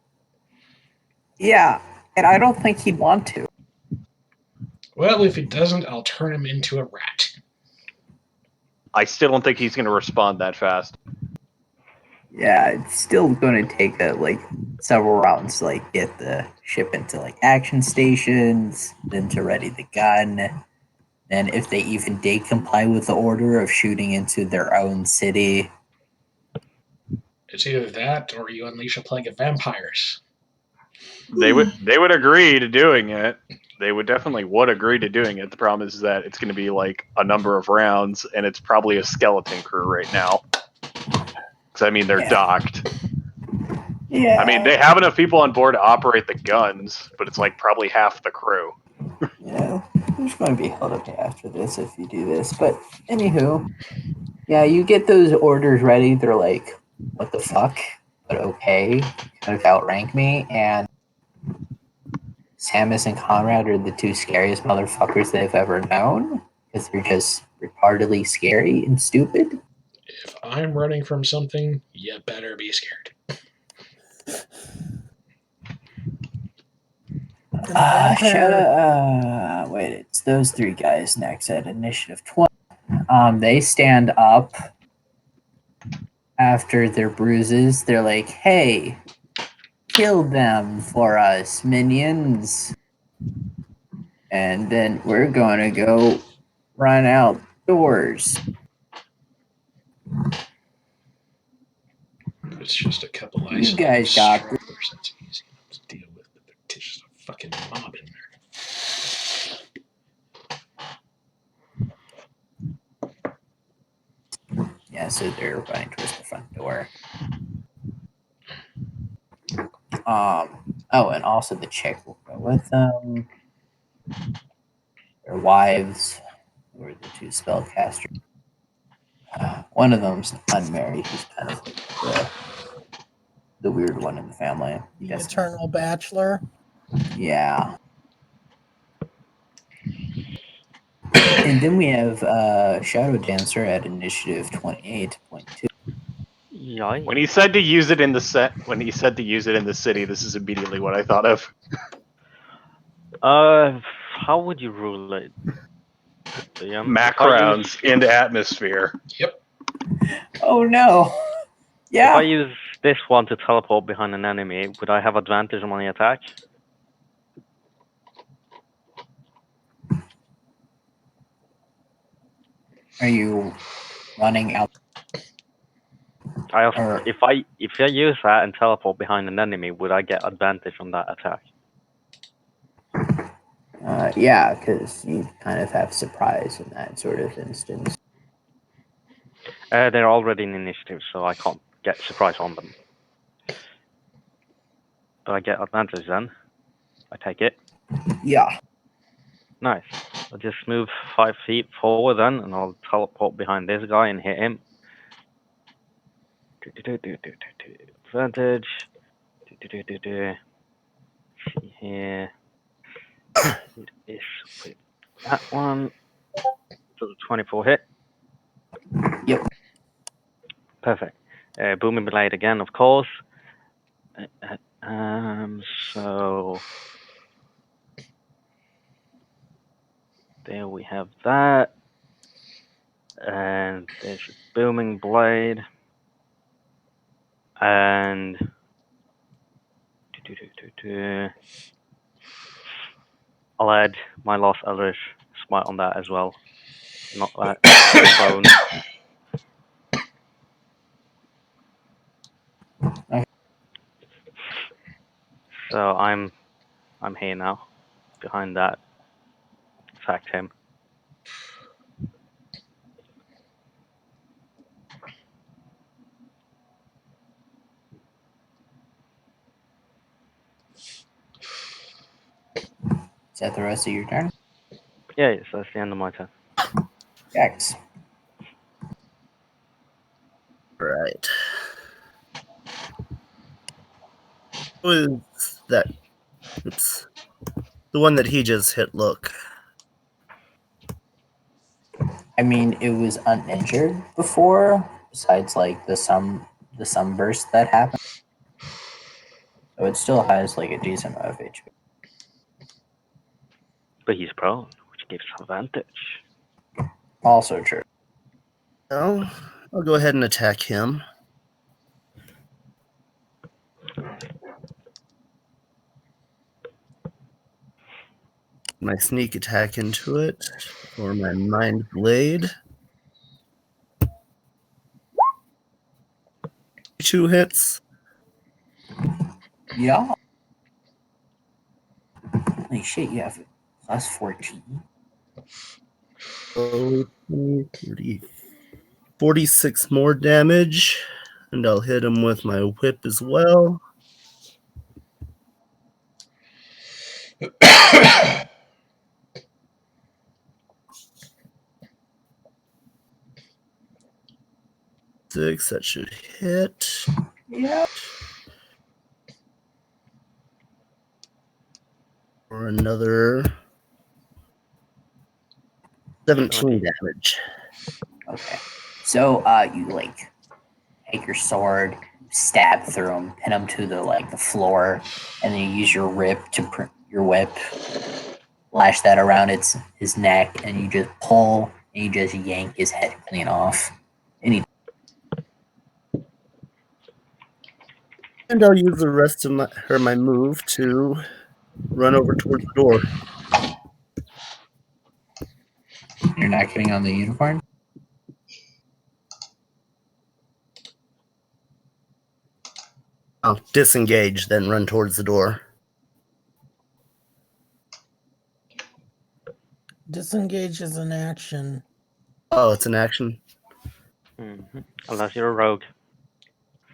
Yeah, and I don't think he'd want to. Well, if he doesn't, I'll turn him into a rat. I still don't think he's going to respond that fast. Yeah, it's still going to take several rounds to get the ship into action stations, then to ready the gun. And if they even did comply with the order of shooting into their own city, It's either that or you unleash a plague of vampires. They would agree to doing it. They would definitely agree to doing it. The problem is that it's going to be a number of rounds, and it's probably a skeleton crew right now. Because I mean, they're Yeah. docked. yeah, I mean, they have enough people on board to operate the guns, but it's probably half the crew. there's going to be held up after this if you do this. But anywho, yeah, you get those orders ready. They're like, what the fuck? But okay, kind of outrank me. And Samus and Conrad are the two scariest motherfuckers they've ever known because they're just retardedly scary and stupid. If I'm running from something, you better be scared. And the vampire, Wait, it's those three guys next at initiative 20. They stand up after their bruises. They're like, hey, kill them for us, minions. And then we're going to go run outdoors. It's just a couple You isolated guys got stragglers. That's easy enough to deal with, but there's just a fucking mob in there. Yeah, so they're running towards the front door. Oh, and also the chick will go with them. Their wives, who are the two spellcasters. One of them's unmarried. He's kind of the weird one in the family. the Yes. eternal bachelor. Yeah. And then we have Shadow Dancer at initiative 28.2. Yikes. When he said to use it in the city, this is immediately what I thought of. How would you rule it? Mac rounds into atmosphere. Oh no! If I Yeah. use this one to teleport behind an enemy, would I have advantage on my attack? Are you running out? If I use that and teleport behind an enemy, would I get advantage on that attack? Yeah, because you kind of have surprise in that sort of instance. They're already in initiative, so I can't get surprise on them. But I get advantage then. I take it. Yeah. Nice. I'll just move 5 feet forward then, and I'll teleport behind this guy and hit him. Advantage. See here. It is with that one. So the 24 hit. Yep. Perfect. Booming Blade again, of course. So there we have that. And there's a Booming Blade. And I'll add my Lost Eldritch Smite on that as well. Not that prone. Okay. So I'm here now, behind that. Attacked him. Is that the rest of your turn? Yeah, yes, that's the end of my turn. Jax. Right. Who is that? Oops. The one that he just hit, look. I mean, it was uninjured before, besides like the sunburst that happened. So it still has like a decent amount of HP. But he's prone, which gives advantage. Also true. No, I'll go ahead and attack him. My sneak attack into it for my mind blade. 2 hits. Yeah. Holy shit, you have plus 14. So 30, 46 more damage. And I'll hit him with my whip as well. Six, that should hit. Yeah. For another 17 damage. Okay. So you like take your sword, stab through him, pin him to the floor, and then you use your whip lash that around his neck, and you just pull and you just yank his head clean off. And he And I'll use the rest of my move to run over towards the door. You're not getting on the unicorn? I'll disengage, then run towards the door. Disengage is an action. Oh, it's an action. Unless you're a rogue,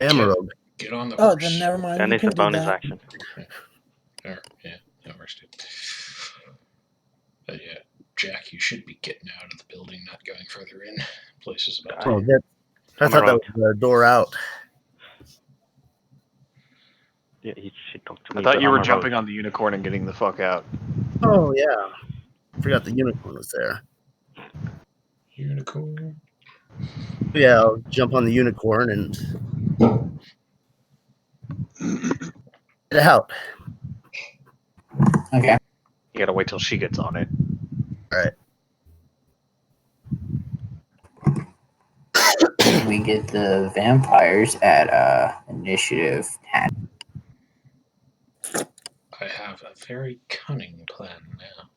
I am a rogue. Get on the Oh, horse. then never mind. then you it's can a do bonus that. action. Yeah, that works too. But yeah, Jack, you should be getting out of the building, not going further in. Place is about to Oh, I I'm thought that around. was the door out. Yeah, he should talk to me. I thought but you I'm were a rogue. jumping on the unicorn and getting the fuck out. Oh, yeah. I forgot the unicorn was there. unicorn. Yeah, I'll jump on the unicorn and get out. Okay. You gotta wait till she gets on it. Alright. We get the vampires at initiative 10. I have a very cunning plan now.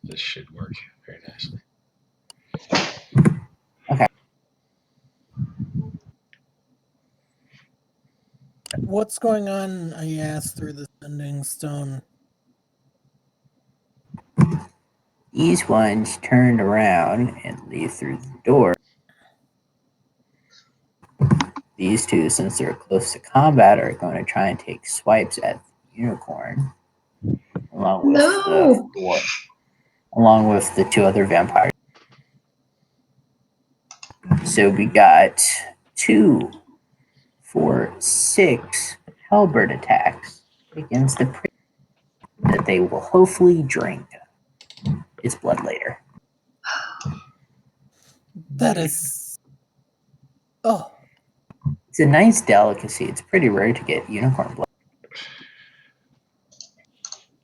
This should work very nicely. What's going on? I asked through the sending stone. These ones turned around and leave through the door. These two, since they're close to combat, are going to try and take swipes at the unicorn, along with along with the two other vampires. So we got 2, 4, 6 halberd attacks against the priest that they will hopefully drink its blood later. That is. Oh, It's a nice delicacy. It's pretty rare to get unicorn blood.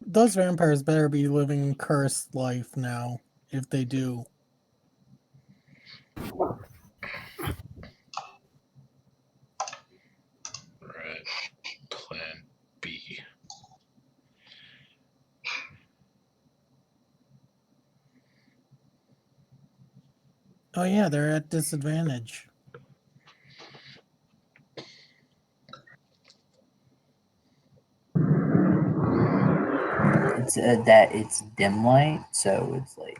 those vampires better be living cursed life now. If they do, Right. Plan B. oh yeah, they're at disadvantage. It's that it's dim light, so it's like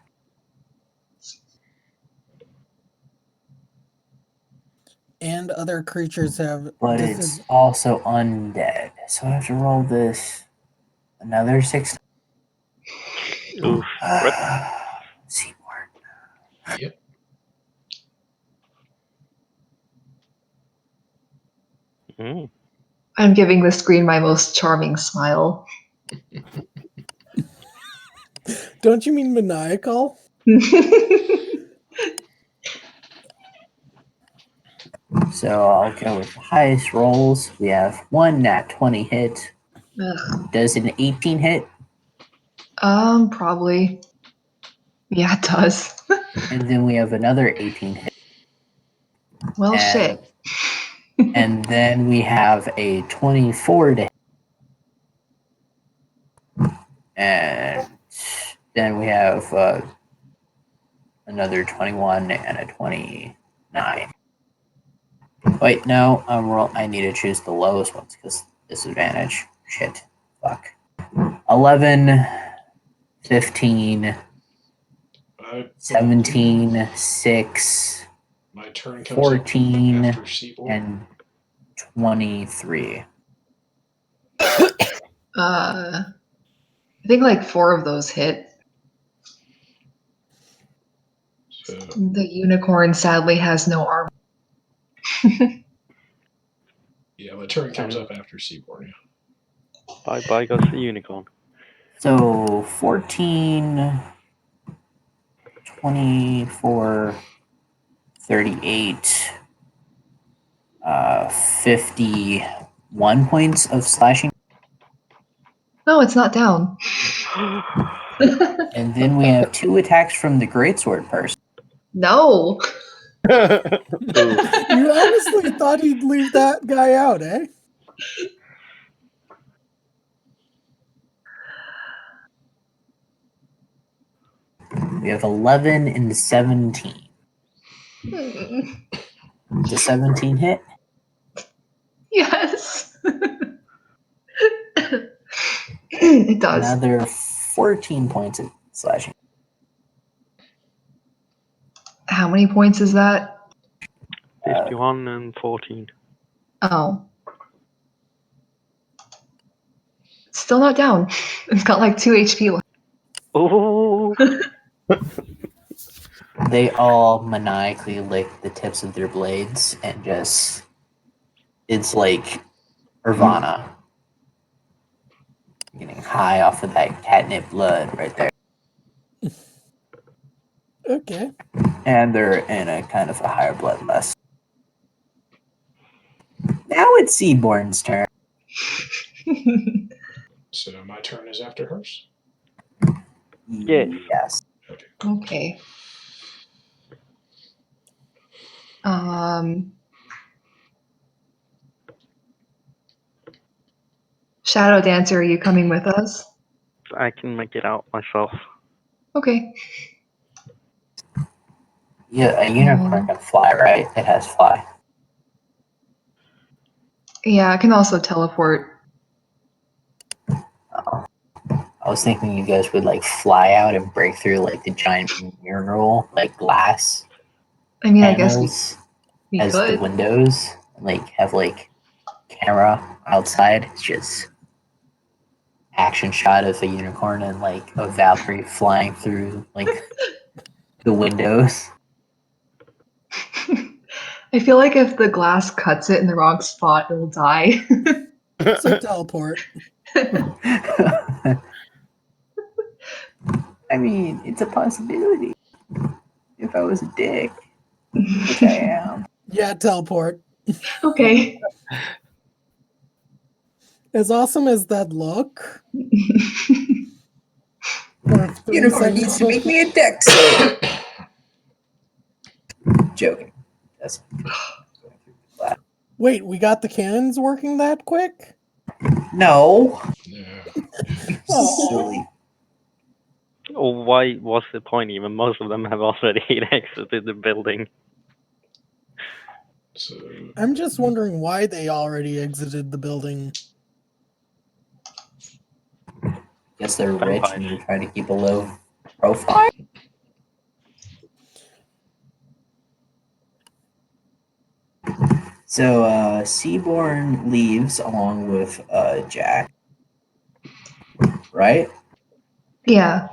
And other creatures have. but it's also undead. So I have to roll this Another 6. Oof. Rip. Seaboard. Yep. Mm. I'm giving the screen my most charming smile. Don't you mean maniacal? So I'll go with the highest rolls. We have one nat 20 hit. Ugh. Does an 18 hit? Probably. Yeah, it does. And then we have another 18 hit. Well, And- shit. And then we have a 24 to hit. And then we have another 21 and a 29. Wait, no, I need to choose the lowest ones because disadvantage. Shit. Fuck. 11, 15, 17, 6, My turn comes 14, up after Seaboard. and 23. I think like 4 of those hit. So The unicorn sadly has no armor. yeah, my turn comes up after Seaboard. Yeah. Bye bye goes the unicorn. So 14, 24, 38, 51 points of slashing. No, it's not down. And then we have 2 attacks from the greatsword person. No. You honestly thought he'd leave that guy out, eh? We have 11 and 17. The 17 hit. Yes. It does. Another 14 points of slashing. How many points is that? 51 and 14. Oh. Still not down. It's got like 2 HP left. Oh, They all maniacally lick the tips of their blades and just. It's like Nirvana. Getting high off of that catnip blood right there. Okay. And they're in a kind of a higher bloodlust. Now it's Seaborn's turn. So my turn is after hers. Yes. Yes. Okay. Okay. Shadow Dancer, are you coming with us? I can make it out myself. Okay. Yeah, a unicorn can fly, right? It has fly. Yeah, I can also teleport. Oh. I was thinking you guys would like fly out and break through like the giant mural, like glass I mean, I guess panels we as the could. windows, and like have like camera outside. It's just action shot of a unicorn and like a Valkyrie flying through like the windows. I feel like if the glass cuts it in the wrong spot, it'll die. So teleport. I mean, it's a possibility. If I was a dick, which I am. Yeah, teleport. Okay. As awesome as that look. Or 3 Unicorn seconds needs to make me a deck save. Joking. That's Wait, we got the cannons working that quick? no. Yeah. Aw. Silly. Or why? What's the point even? Most of them have already exited the building. So I'm just wondering why they already exited the building. Guess they're rich and Vampires. you try to keep a low profile. So Seaborn leaves along with Jack. right? Yeah.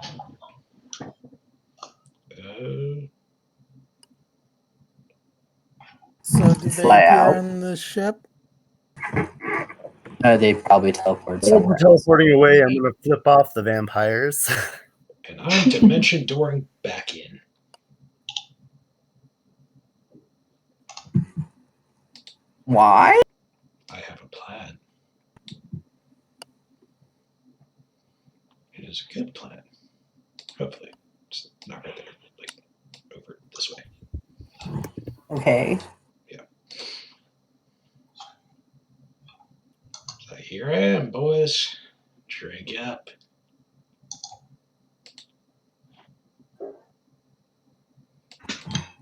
So did they Fly appear out. on the ship? They probably teleport While we're somewhere else. teleporting away, I'm gonna flip off the vampires. And I'm dimension dooring back in. Why? I have a plan. It is a good plan. Hopefully. It's not right there. Like, over this way. Okay. So here I am, boys. Drink up.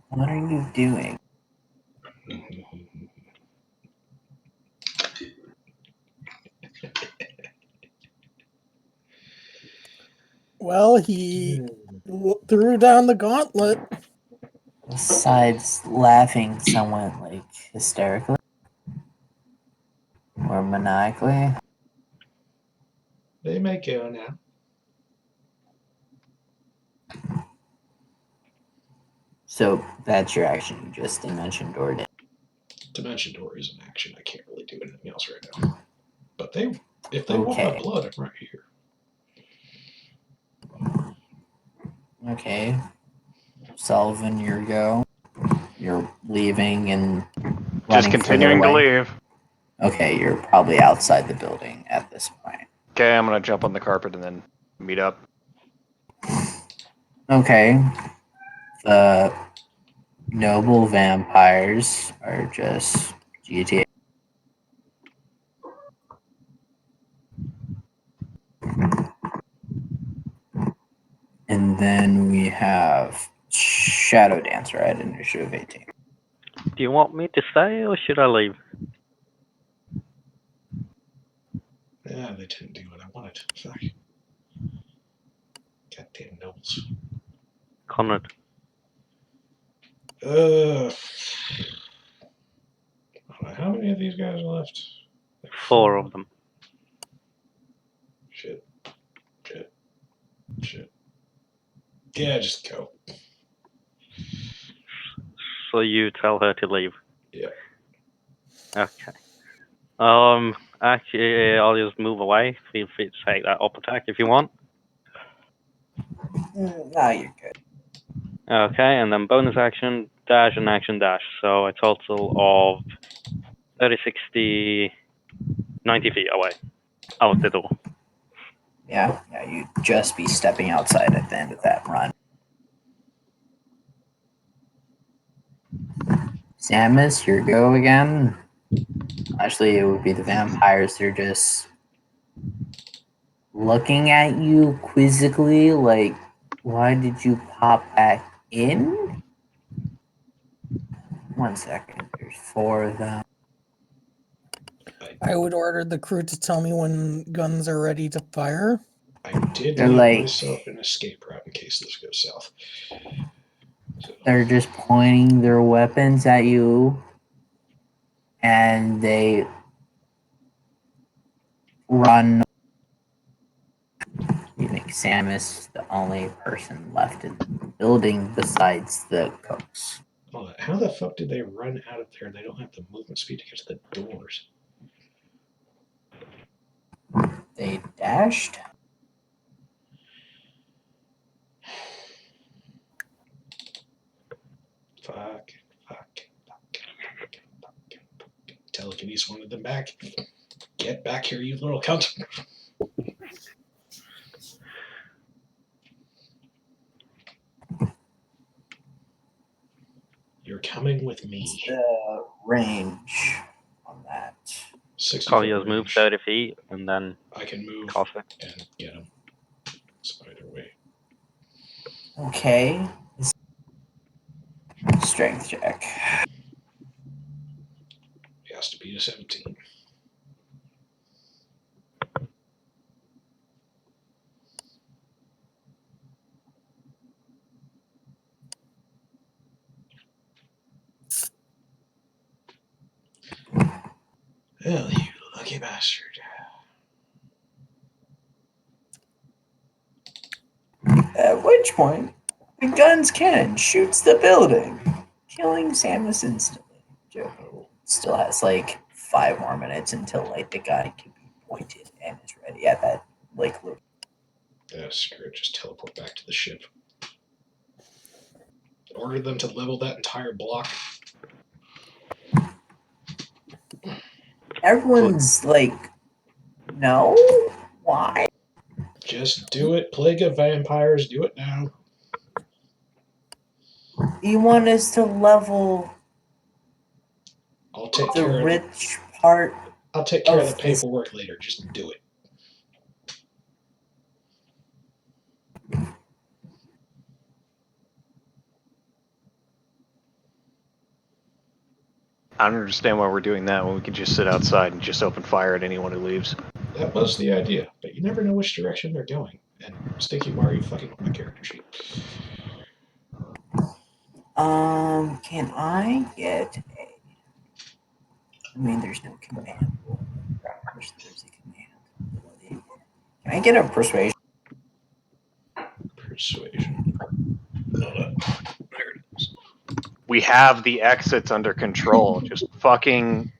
What are you doing? Well, he threw down the gauntlet. Besides laughing somewhat like hysterically or maniacally. They may go now. So that's your action. You just dimension doored it. Dimension door is an action. I can't really do anything else right now. But if they want my Okay. blood, I'm right here. Okay. Sullivan, your go. You're leaving and Just running continuing to further away. leave. Okay, you're probably outside the building at this point. Okay, I'm gonna jump on the carpet and then meet up. Okay. The noble vampires are just GTA. And then we have Shadow Dancer at initiative 18. Do you want me to stay or should I leave? Yeah, they didn't do what I wanted. Fuck. Goddamn nobles. Conrad. How many of these guys are left? Like 4 of them. Shit. Yeah, just go. So you tell her to leave. Yeah. Okay. Actually, I'll just move away. Feel free to take that up attack if you want. No, you're good. Okay, and then bonus action, dash, and action dash. So a total of 30, 60, 90 feet away out the door. Yeah, you'd just be stepping outside at the end of that run. Samus, your go again. Actually, it would be the vampires. They're just looking at you quizzically, like, why did you pop back in? 1 second. There's 4 of them. I would order the crew to tell me when guns are ready to fire. I did They're leave like- myself an escape route in case this goes south. So, They're just pointing their weapons at you, and they run. You think Samus the only person left in the building besides the cooks? hold on, how the fuck did they run out of there? They don't have the movement speed to get to the doors. They dashed. Fuck. Telekinesis wanted them back. Get back here, you little cunt. You're coming with me. What's the range on that? 60 I'll foot just move range. 30 feet and then I can move cast it. and get him. So either way. Okay. Strength check. He has to beat a 17. Well, you lucky bastard. At which point, the gun's cannon shoots the building, killing Samus instantly. Joko still has like 5 more minutes until like the gun can be pointed and is ready at that like look. Yeah, screw it. Just teleport back to the ship. Order them to level that entire block. Everyone's like, no, why? Just do it. Plague of Vampires. Do it now. You want us to level I'll take the care of rich part? I'll take care of of the this- paperwork later. Just do it. I don't understand why we're doing that when we can just sit outside and just open fire at anyone who leaves. That was the idea, but you never know which direction they're going. And Stinky, why are you fucking with my character sheet? Can I get a? I mean, there's no command. Of course, there's a command ability. Can I get a persuasion? Persuasion. Hold up. There it is. We have the exits under control. Just fucking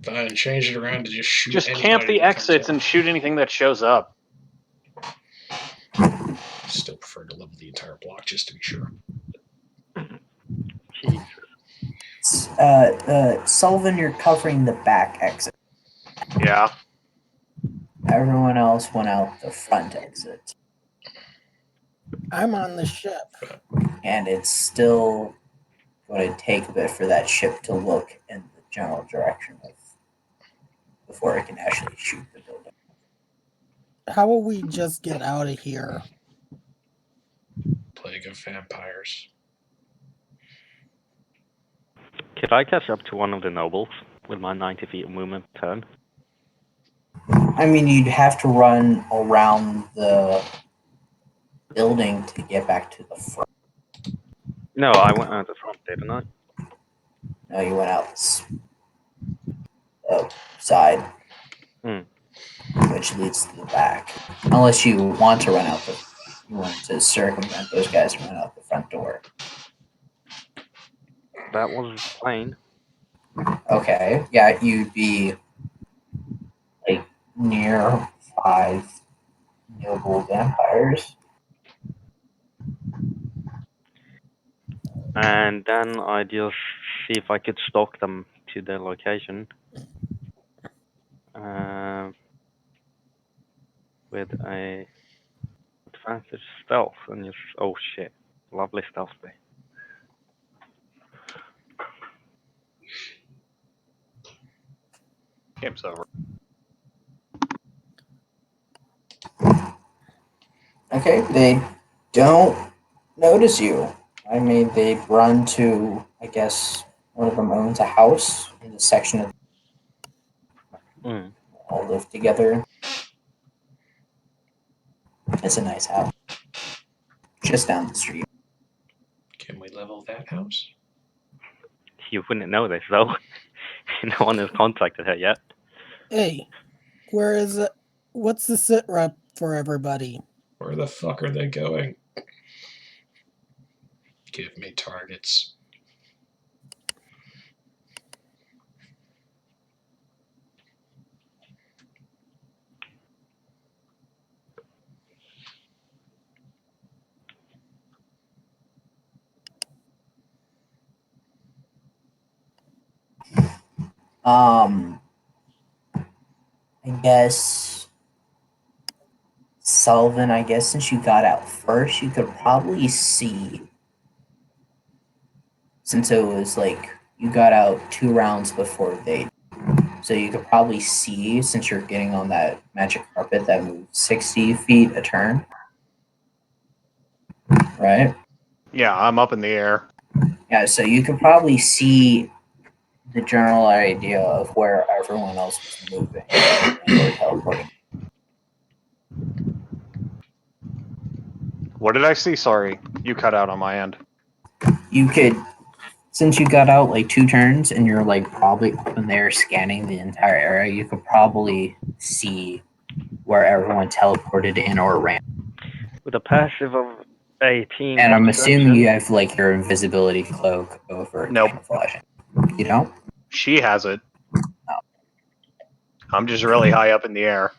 Fine, change it around to just shoot. just camp anybody the that comes exits up. and shoot anything that shows up. Still prefer to level the entire block just to be sure. Jesus. Sullivan, you're covering the back exit. Yeah. Everyone else went out the front exit, I'm on the ship. and it's still going to take a bit for that ship to look in the general direction of before it can actually shoot the building. How will we just get out of here? Plague of Vampires. Could I catch up to one of the nobles with my 90 feet of movement per turn? I mean, you'd have to run around the building to get back to the front. No, I went out the front, didn't I? No, you went out the side, which leads to the back. Unless you want to run out you want to circumvent those guys and run out the front door. That was plain. Okay, yeah, you'd be like near 5 noble vampires. And then I just see if I could stalk them to their location. With a advantage stealth and just oh shit. Lovely stealth play. Game's over. Okay, they don't notice you. I mean, they run to, I guess, one of them owns a house in the section of all live together. It's a nice house. Just down the street. Can we level that house? You wouldn't know this though. No one has contacted her yet. Hey, where is it? What's the sit rep for everybody? Where the fuck are they going? Give me targets. I guess Sullivan, I guess since you got out first, you could probably see, since it was like you got out 2 rounds before they, so you could probably see, since you're getting on that magic carpet that moves 60 feet a turn, right? Yeah, I'm up in the air. Yeah, so you could probably see the general idea of where everyone else was moving and were teleporting. What did I see? Sorry, you cut out on my end. You could, since you got out like 2 turns and you're like probably up in there scanning the entire area, you could probably see where everyone teleported in or ran. With a passive of 18. And I'm assuming you concentration. have like your invisibility cloak over Nope. camouflaging. You don't? She has it. I'm just really high up in the air.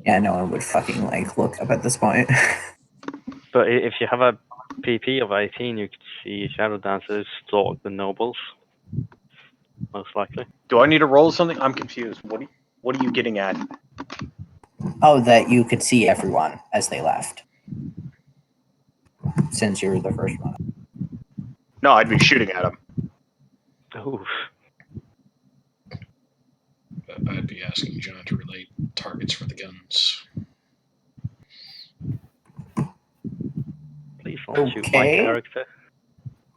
Yeah, no one would fucking like look up at this point. But if you have a PP of 18, you could see Shadow Dancers stalk the nobles. Most likely. Do I need to roll something? I'm confused. What are you getting at? Oh, that you could see everyone as they left. Since you were the first one. No, I'd be shooting at him. Oof. I'd be asking John to relate targets for the guns. Please don't shoot my Okay. character.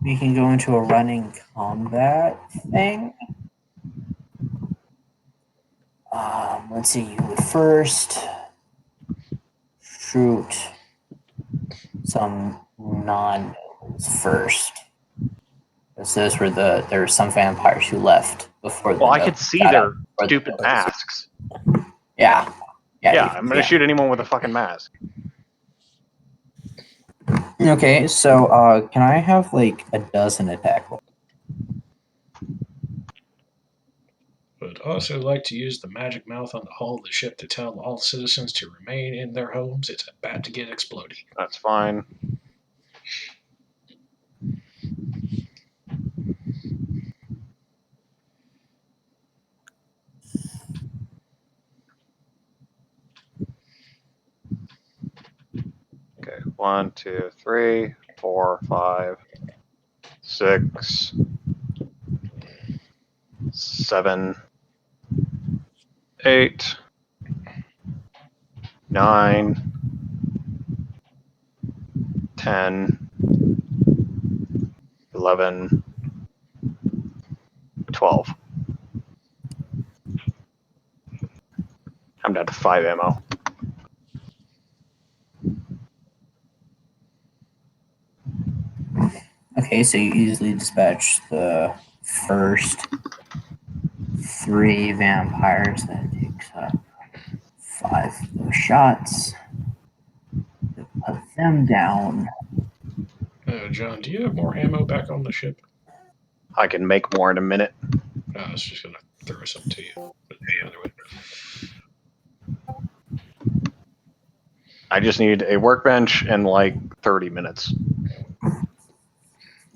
We can go into a running combat thing. Let's see, you would first shoot some non-nobles first. Because those were there were some vampires who left before the Well, I nobles could see got their out, or the stupid nobles. masks. Yeah. Yeah, I'm gonna shoot anyone with a fucking mask. Okay, so can I have like a dozen attack rolls? Would also like to use the magic mouth on the hull of the ship to tell all citizens to remain in their homes. It's about to get exploded. That's fine. Okay, 1, 2, 3, 4, 5, 6, 7, 8, 9, 10, 11, 12. I'm down to 5 ammo. Okay, so you easily dispatch the first 3 vampires. That takes up 5 of those shots. Put them down. John, do you have more ammo back on the ship? I can make more in a minute. I was just going to throw some to you. But the other way. I just need a workbench and like 30 minutes.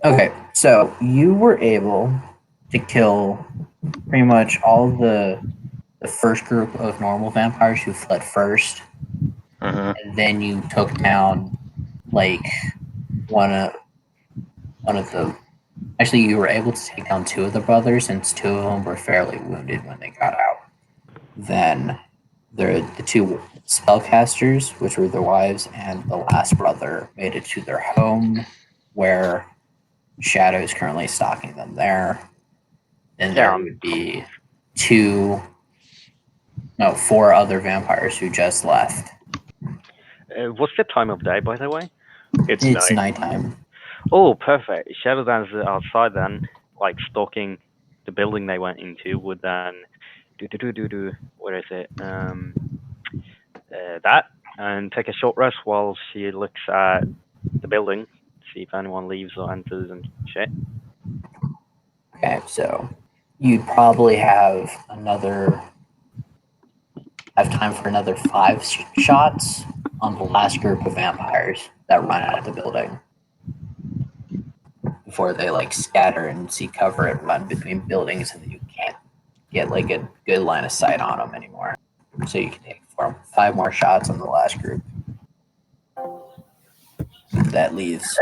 Okay, so you were able to kill pretty much all the first group of normal vampires who fled first, Mhm. and then you took down like one of the. Actually, you were able to take down 2 of the brothers, since 2 of them were fairly wounded when they got out. Then the 2 spellcasters, which were their wives, and the last brother made it to their home, where Shadow is currently stalking them there. Then there would be 4 other vampires who just left. What's the time of day, by the way? It's It's night. nighttime. Oh, perfect. Shadow Dancers outside then, like stalking the building they went into, would then what is it? That, and take a short rest while she looks at the building, see if anyone leaves or enters and shit. Okay, so you'd probably have time for another 5 shots on the last group of vampires that run out of the building before they like scatter and seek cover and run between buildings, and you can't get like a good line of sight on them anymore. So you can take 5 more shots on the last group. That leaves.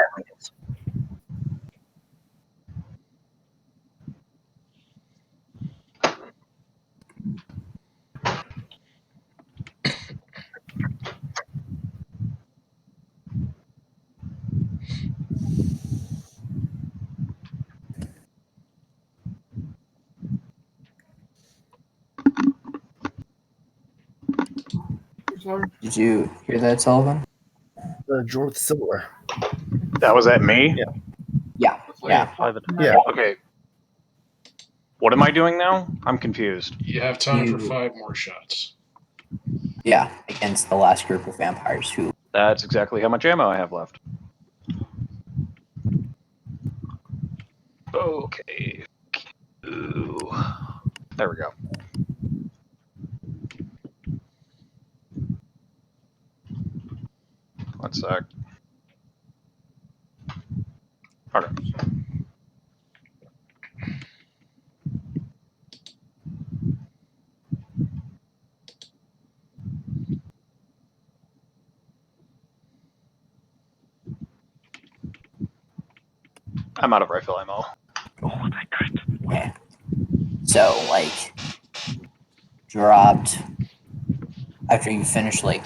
Did you hear that, Sullivan? George Siller. That was at me? Yeah. Yeah. 5 attack. Yeah. Okay. What am I doing now? I'm confused. You have time for You- 5 more shots. Yeah, against the last group of vampires who That's exactly how much ammo I have left. Okay. Ooh. There we go. One sec. Okay. I'm out of rifle ammo. Oh, that crit. Yeah. So like dropped after you finish like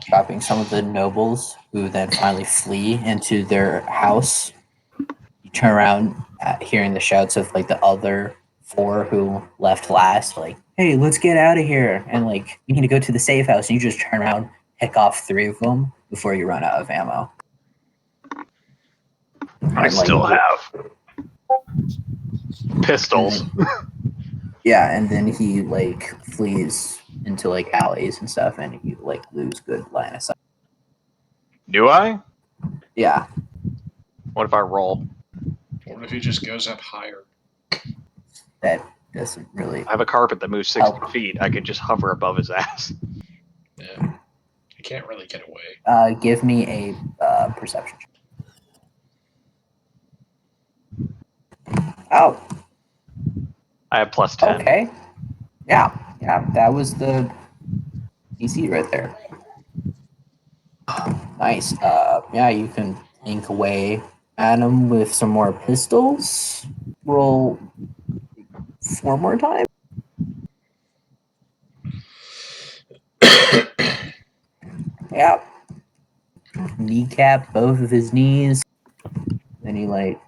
dropping some of the nobles who then finally flee into their house. You turn around hearing the shouts of like the other 4 who left last, like, hey, let's get out of here. And like you need to go to the safe house, and you just turn around, pick off 3 of them before you run out of ammo. I And, like, still have pistols. yeah, and then he like flees into like alleys and stuff, and you like lose good line of sight. Do I? Yeah, What if I roll? What if he just goes up higher? that doesn't really. I have a carpet that moves 60 Oh. feet. I could just hover above his ass. Yeah. You can't really get away. Give me a perception check. Oh, I have plus 10. okay. Yeah, that was the DC right there. Nice. Yeah, you can ink away at him with some more pistols. Roll 4 more times. Yeah. Kneecap both of his knees. Then you like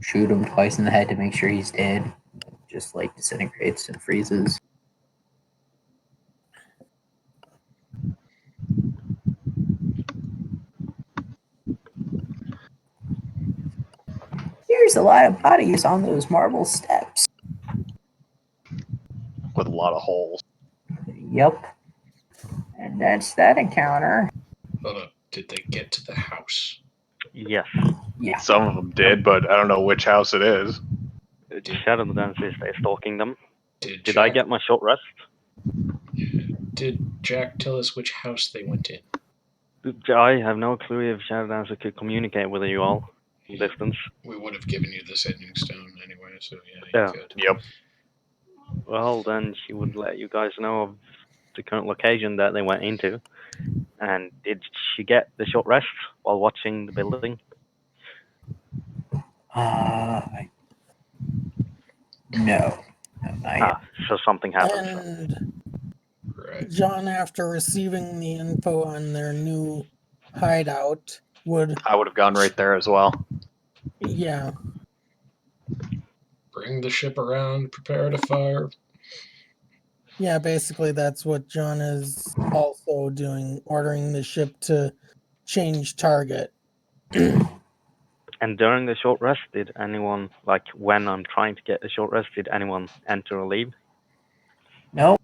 shoot him twice in the head to make sure he's dead. Just like disintegrates and freezes. There's a lot of bodies on those marble steps. With a lot of holes. Yep. And that's that encounter. Hold up. Did they get to the house? Yes. Yeah. Some of them did, but I don't know which house it is. Shadow Dancer is stalking them. Did Did I Jack- get my short rest? Did Jack tell us which house they went in? I have no clue if Shadow Dancer could communicate with you all from distance. We would have given you the sending stone anyway, so yeah, you Yeah. could. Yep. Well, then she would let you guys know of the current location that they went into. And did she get the short rest while watching the building? No, not yet. So something happened. And Right. John, after receiving the info on their new hideout, would, I would have gone right there as well. yeah, Bring the ship around, prepare to fire. yeah, basically that's what John is also doing, ordering the ship to change target. And during the short rest, did anyone, like when I'm trying to get the short rest, did anyone enter or leave? Nope.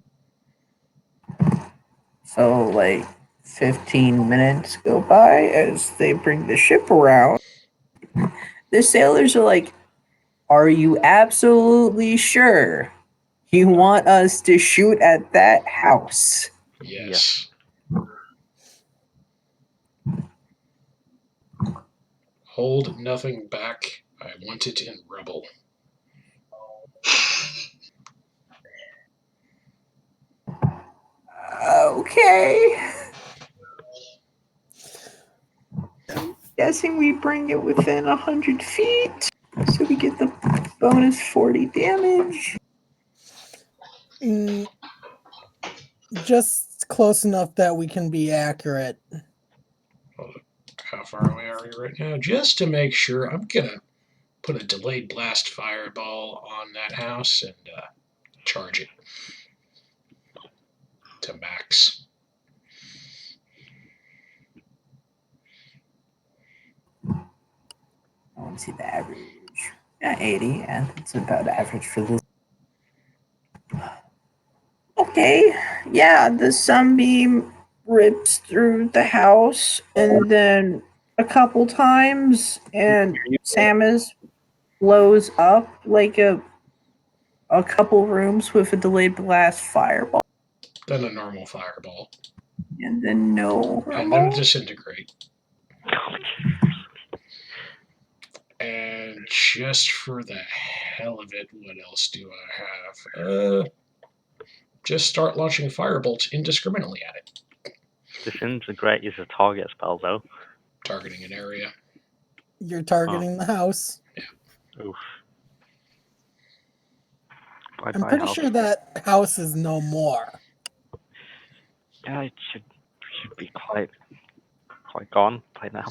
So, like, 15 minutes go by as they bring the ship around. The sailors are like, are you absolutely sure you want us to shoot at that house? Yes. Hold nothing back. I want it in rubble. Okay. I'm guessing we bring it within 100 feet. So we get the bonus 40 damage. Just close enough that we can be accurate. How far away are we right now? Just to make sure, I'm gonna put a delayed blast fireball on that house and charge it to max. I want to see the average. Yeah, 80. Yeah, that's about average for this. Okay. Yeah, the sunbeam rips through the house, and then a couple times, and Samus blows up like a couple rooms with a delayed blast fireball, Then a normal fireball. and then no. And then a disintegrate. And just for the hell of it, what else do I have? Just start launching firebolts indiscriminately at it. Disintegrate is a target spell, though. Targeting an area. You're targeting the house. Oof. I'm pretty sure that house is no more. Yeah, it should be quite gone by now.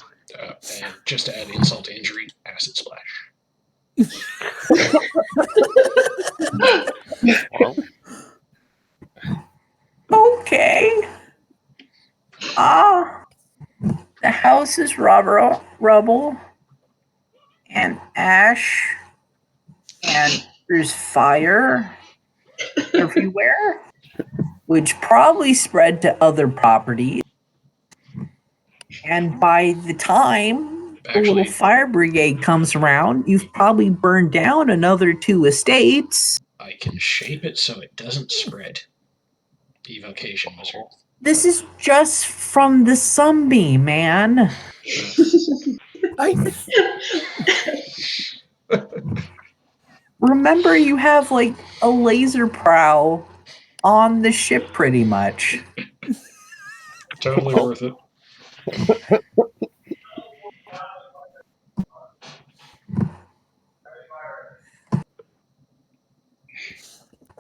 And just to add insult to injury, acid splash. Well, Okay. The house is rubble and ash, and there's fire everywhere, which probably spread to other properties. And by the time the little Actually, fire brigade comes around, you've probably burned down another 2 estates. I can shape it so it doesn't spread. Evocation wizard. This is just from the sunbeam, man. Remember, you have like a laser prow on the ship pretty much. Totally worth it.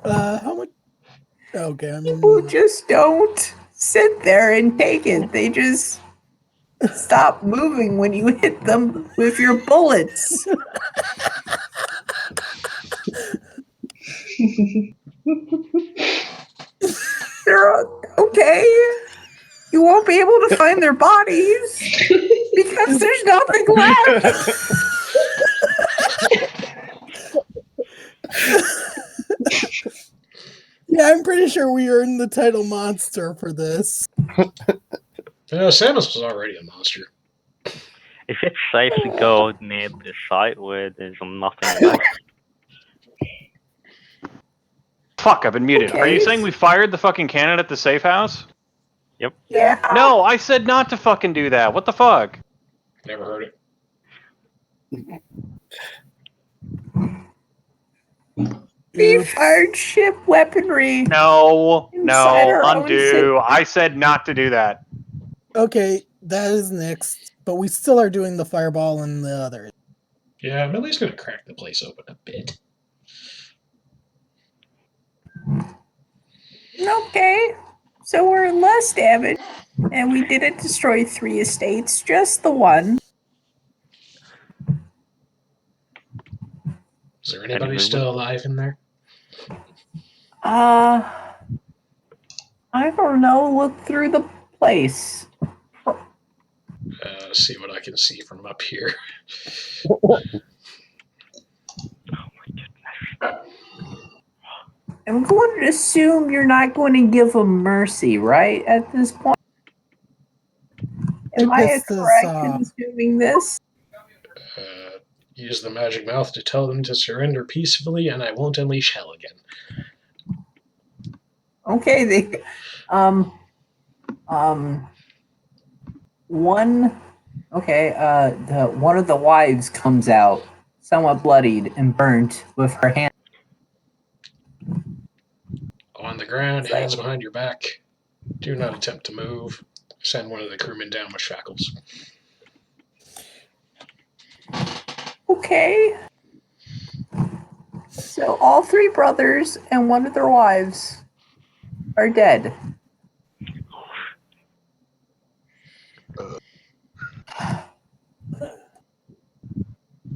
How much? Okay, I mean, People just don't sit there and take it. They just stop moving when you hit them with your bullets. Okay. You won't be able to find their bodies because there's nothing left. yeah, I'm pretty sure we earned the title monster for this. Samus was already a monster. if it's safe to go near the site where there's nothing left. Fuck, I've been muted. Okay. Are you saying we fired the fucking cannon at the safe house? Yep. Yeah. No, I said not to fucking do that. What the fuck? Never heard it. We fired ship weaponry. No, Inside our own undo. I said not to do that. Okay, that is next, but we still are doing the fireball and the other. Yeah, I'm at least going to crack the place open a bit. Okay. So we're less damaged, and we didn't destroy 3 estates, just the one. Is there anybody still alive in there? I don't know. Look through the place. See what I can see from up here. I'm going to assume you're not going to give them mercy, right? At this point, am I This is, correct in assuming this? Use the magic mouth to tell them to surrender peacefully, and I won't unleash hell again. Okay, one. Okay, one of the wives comes out, somewhat bloodied and burnt, with her hand On the ground, hands behind your back. Do not attempt to move. Send one of the crewmen down with shackles. Okay. So all 3 brothers and one of their wives are dead.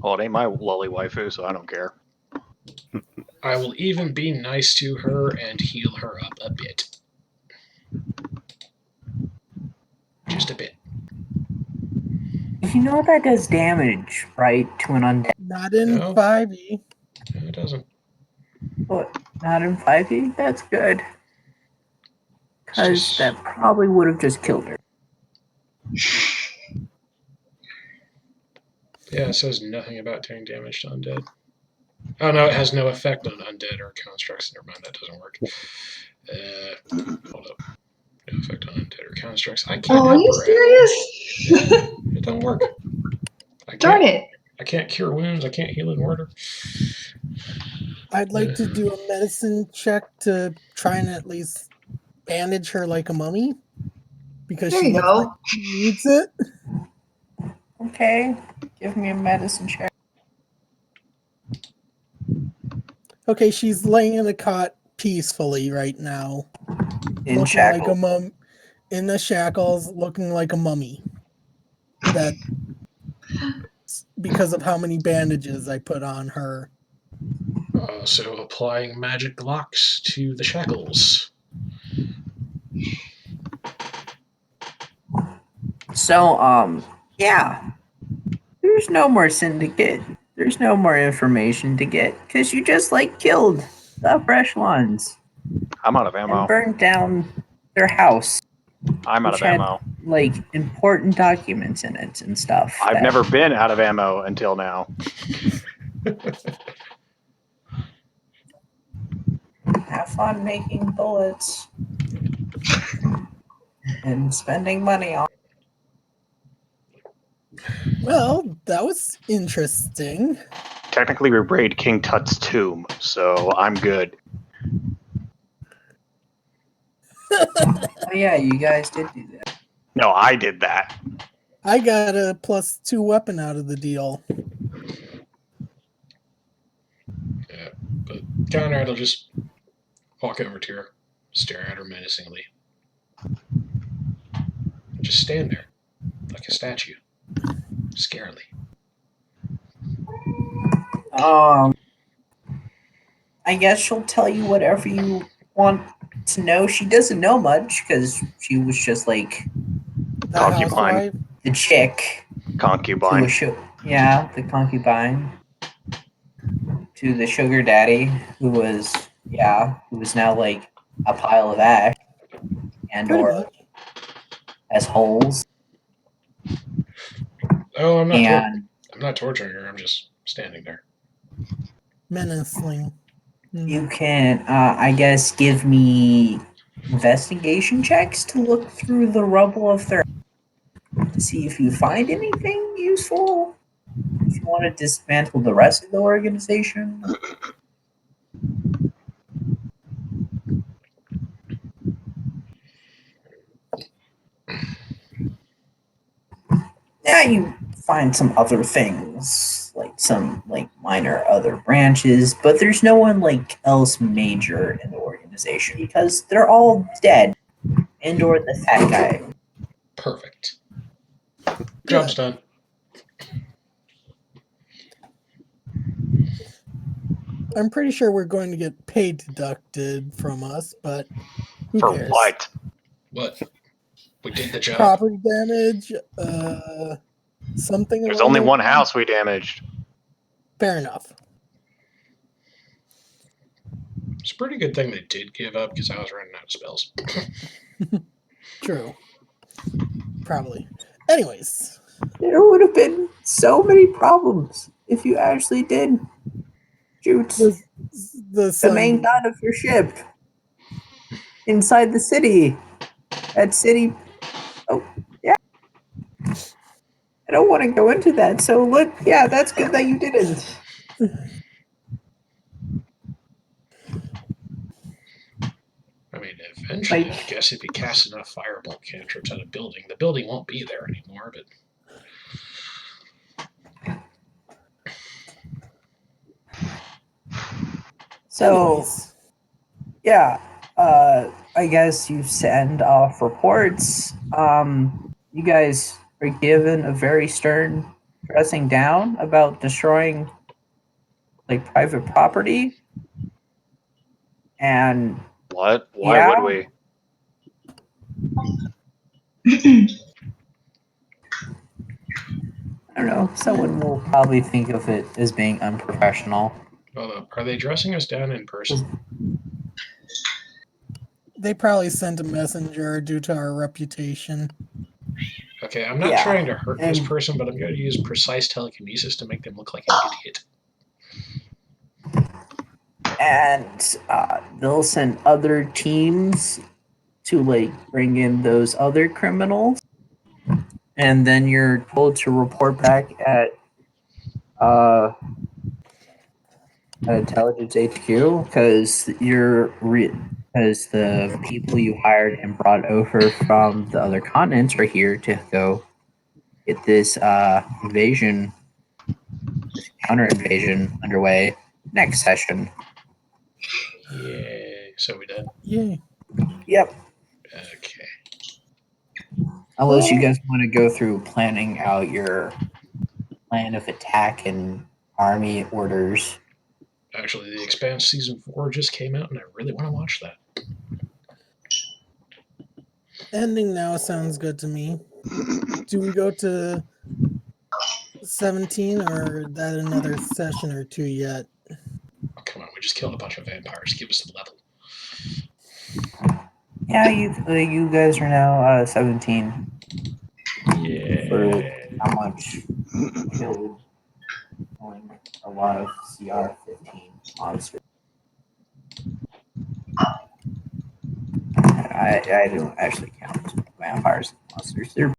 Well, it ain't my lolly waifu, so I don't care. I will even be nice to her and heal her up a bit. Just a bit. You know that does damage, right, to an undead? Not in No. 5e. No, it doesn't. What? Not in 5e? That's good. because that probably would have just killed her. Yeah, it says nothing about doing damage to undead. Oh no, it has no effect on undead or constructs. Never mind, that doesn't work. Hold up. No effect on undead or constructs. I can't. Oh, are have you Brad. serious? It don't work. Darn it. I can't cure wounds. I can't heal in order. I'd like to do a medicine check to try and at least bandage her like a mummy. Because There she you looks go. like she needs it. Okay, give me a medicine check. Okay, she's laying in a cot peacefully right now. In looking shackles. like a mum in the shackles, looking like a mummy. That because of how many bandages I put on her. So applying magic locks to the shackles. So, yeah. There's no more syndicate. There's no more information to get because you just killed the upper echelons I'm out of and ammo. burnt down their house, I'm out which of had ammo. important documents in it and stuff. I've that- never been out of ammo until now. Have fun making bullets and spending money on. Well, that was interesting. Technically, we raid King Tut's tomb, so I'm good. Oh yeah, you guys did do that. No, I did that. I got a +2 weapon out of the deal. Yeah, but Conrad will just walk over to her, stare at her menacingly. Just stand there, like a statue, scarily. I guess she'll tell you whatever you want to know. She doesn't know much because she was just The Concubine. housewife. the chick to Concubine. the concubine to the sugar daddy who was now a pile of ash and Pretty or much. has holes Oh, I'm and not torturing her. I'm just standing there. Menacing. you can I guess give me investigation checks to look through the rubble of their to see if you find anything useful. If you want to dismantle the rest of the organization. Yeah, you find some other things, some minor other branches, but there's no one else major in the organization because they're all dead. And or the fat guy. Perfect. Job's done. I'm pretty sure we're going to get pay deducted from us, but who For cares? what? What? We did the job. Property damage, something. There's along only those one lines? house we damaged. Fair enough. It's a pretty good thing they did give up because I was running out of spells. True. Probably. Anyways, There would have been so many problems if you actually did shoot the main god of your ship inside the city. That city. Oh, yeah. I don't want to go into that. So look, yeah, that's good that you didn't. I mean, eventually, I guess if you cast enough firebolt cantrips at a building, the building won't be there anymore, but... So, yeah, I guess you send off reports. You guys are given a very stern dressing down about destroying private property. And What? Why would we? I don't know, someone will probably think of it as being unprofessional. Well, are they dressing us down in person? They probably sent a messenger due to our reputation. Okay, I'm not Yeah, trying to hurt this and- person, but I'm going to use precise telekinesis to make them look like an idiot. And they'll send other teams to like bring in those other criminals, and then you're told to report back at intelligence HQ because because the people you hired and brought over from the other continents are here to go get this invasion, this counter invasion underway next session. Yay. So we did. Yay. Yep. Okay. Unless you guys want to go through planning out your plan of attack and army orders. Actually, The Expanse Season 4 just came out, and I really want to watch that. Ending now sounds good to me. Do we go to 17 or that another session or two yet? Oh, come on, we just killed a bunch of vampires. Give us the level. Yeah, you guys are now 17 for Yeah. how much killed a lot of CR-15 monsters. I don't actually count vampires as monsters. They're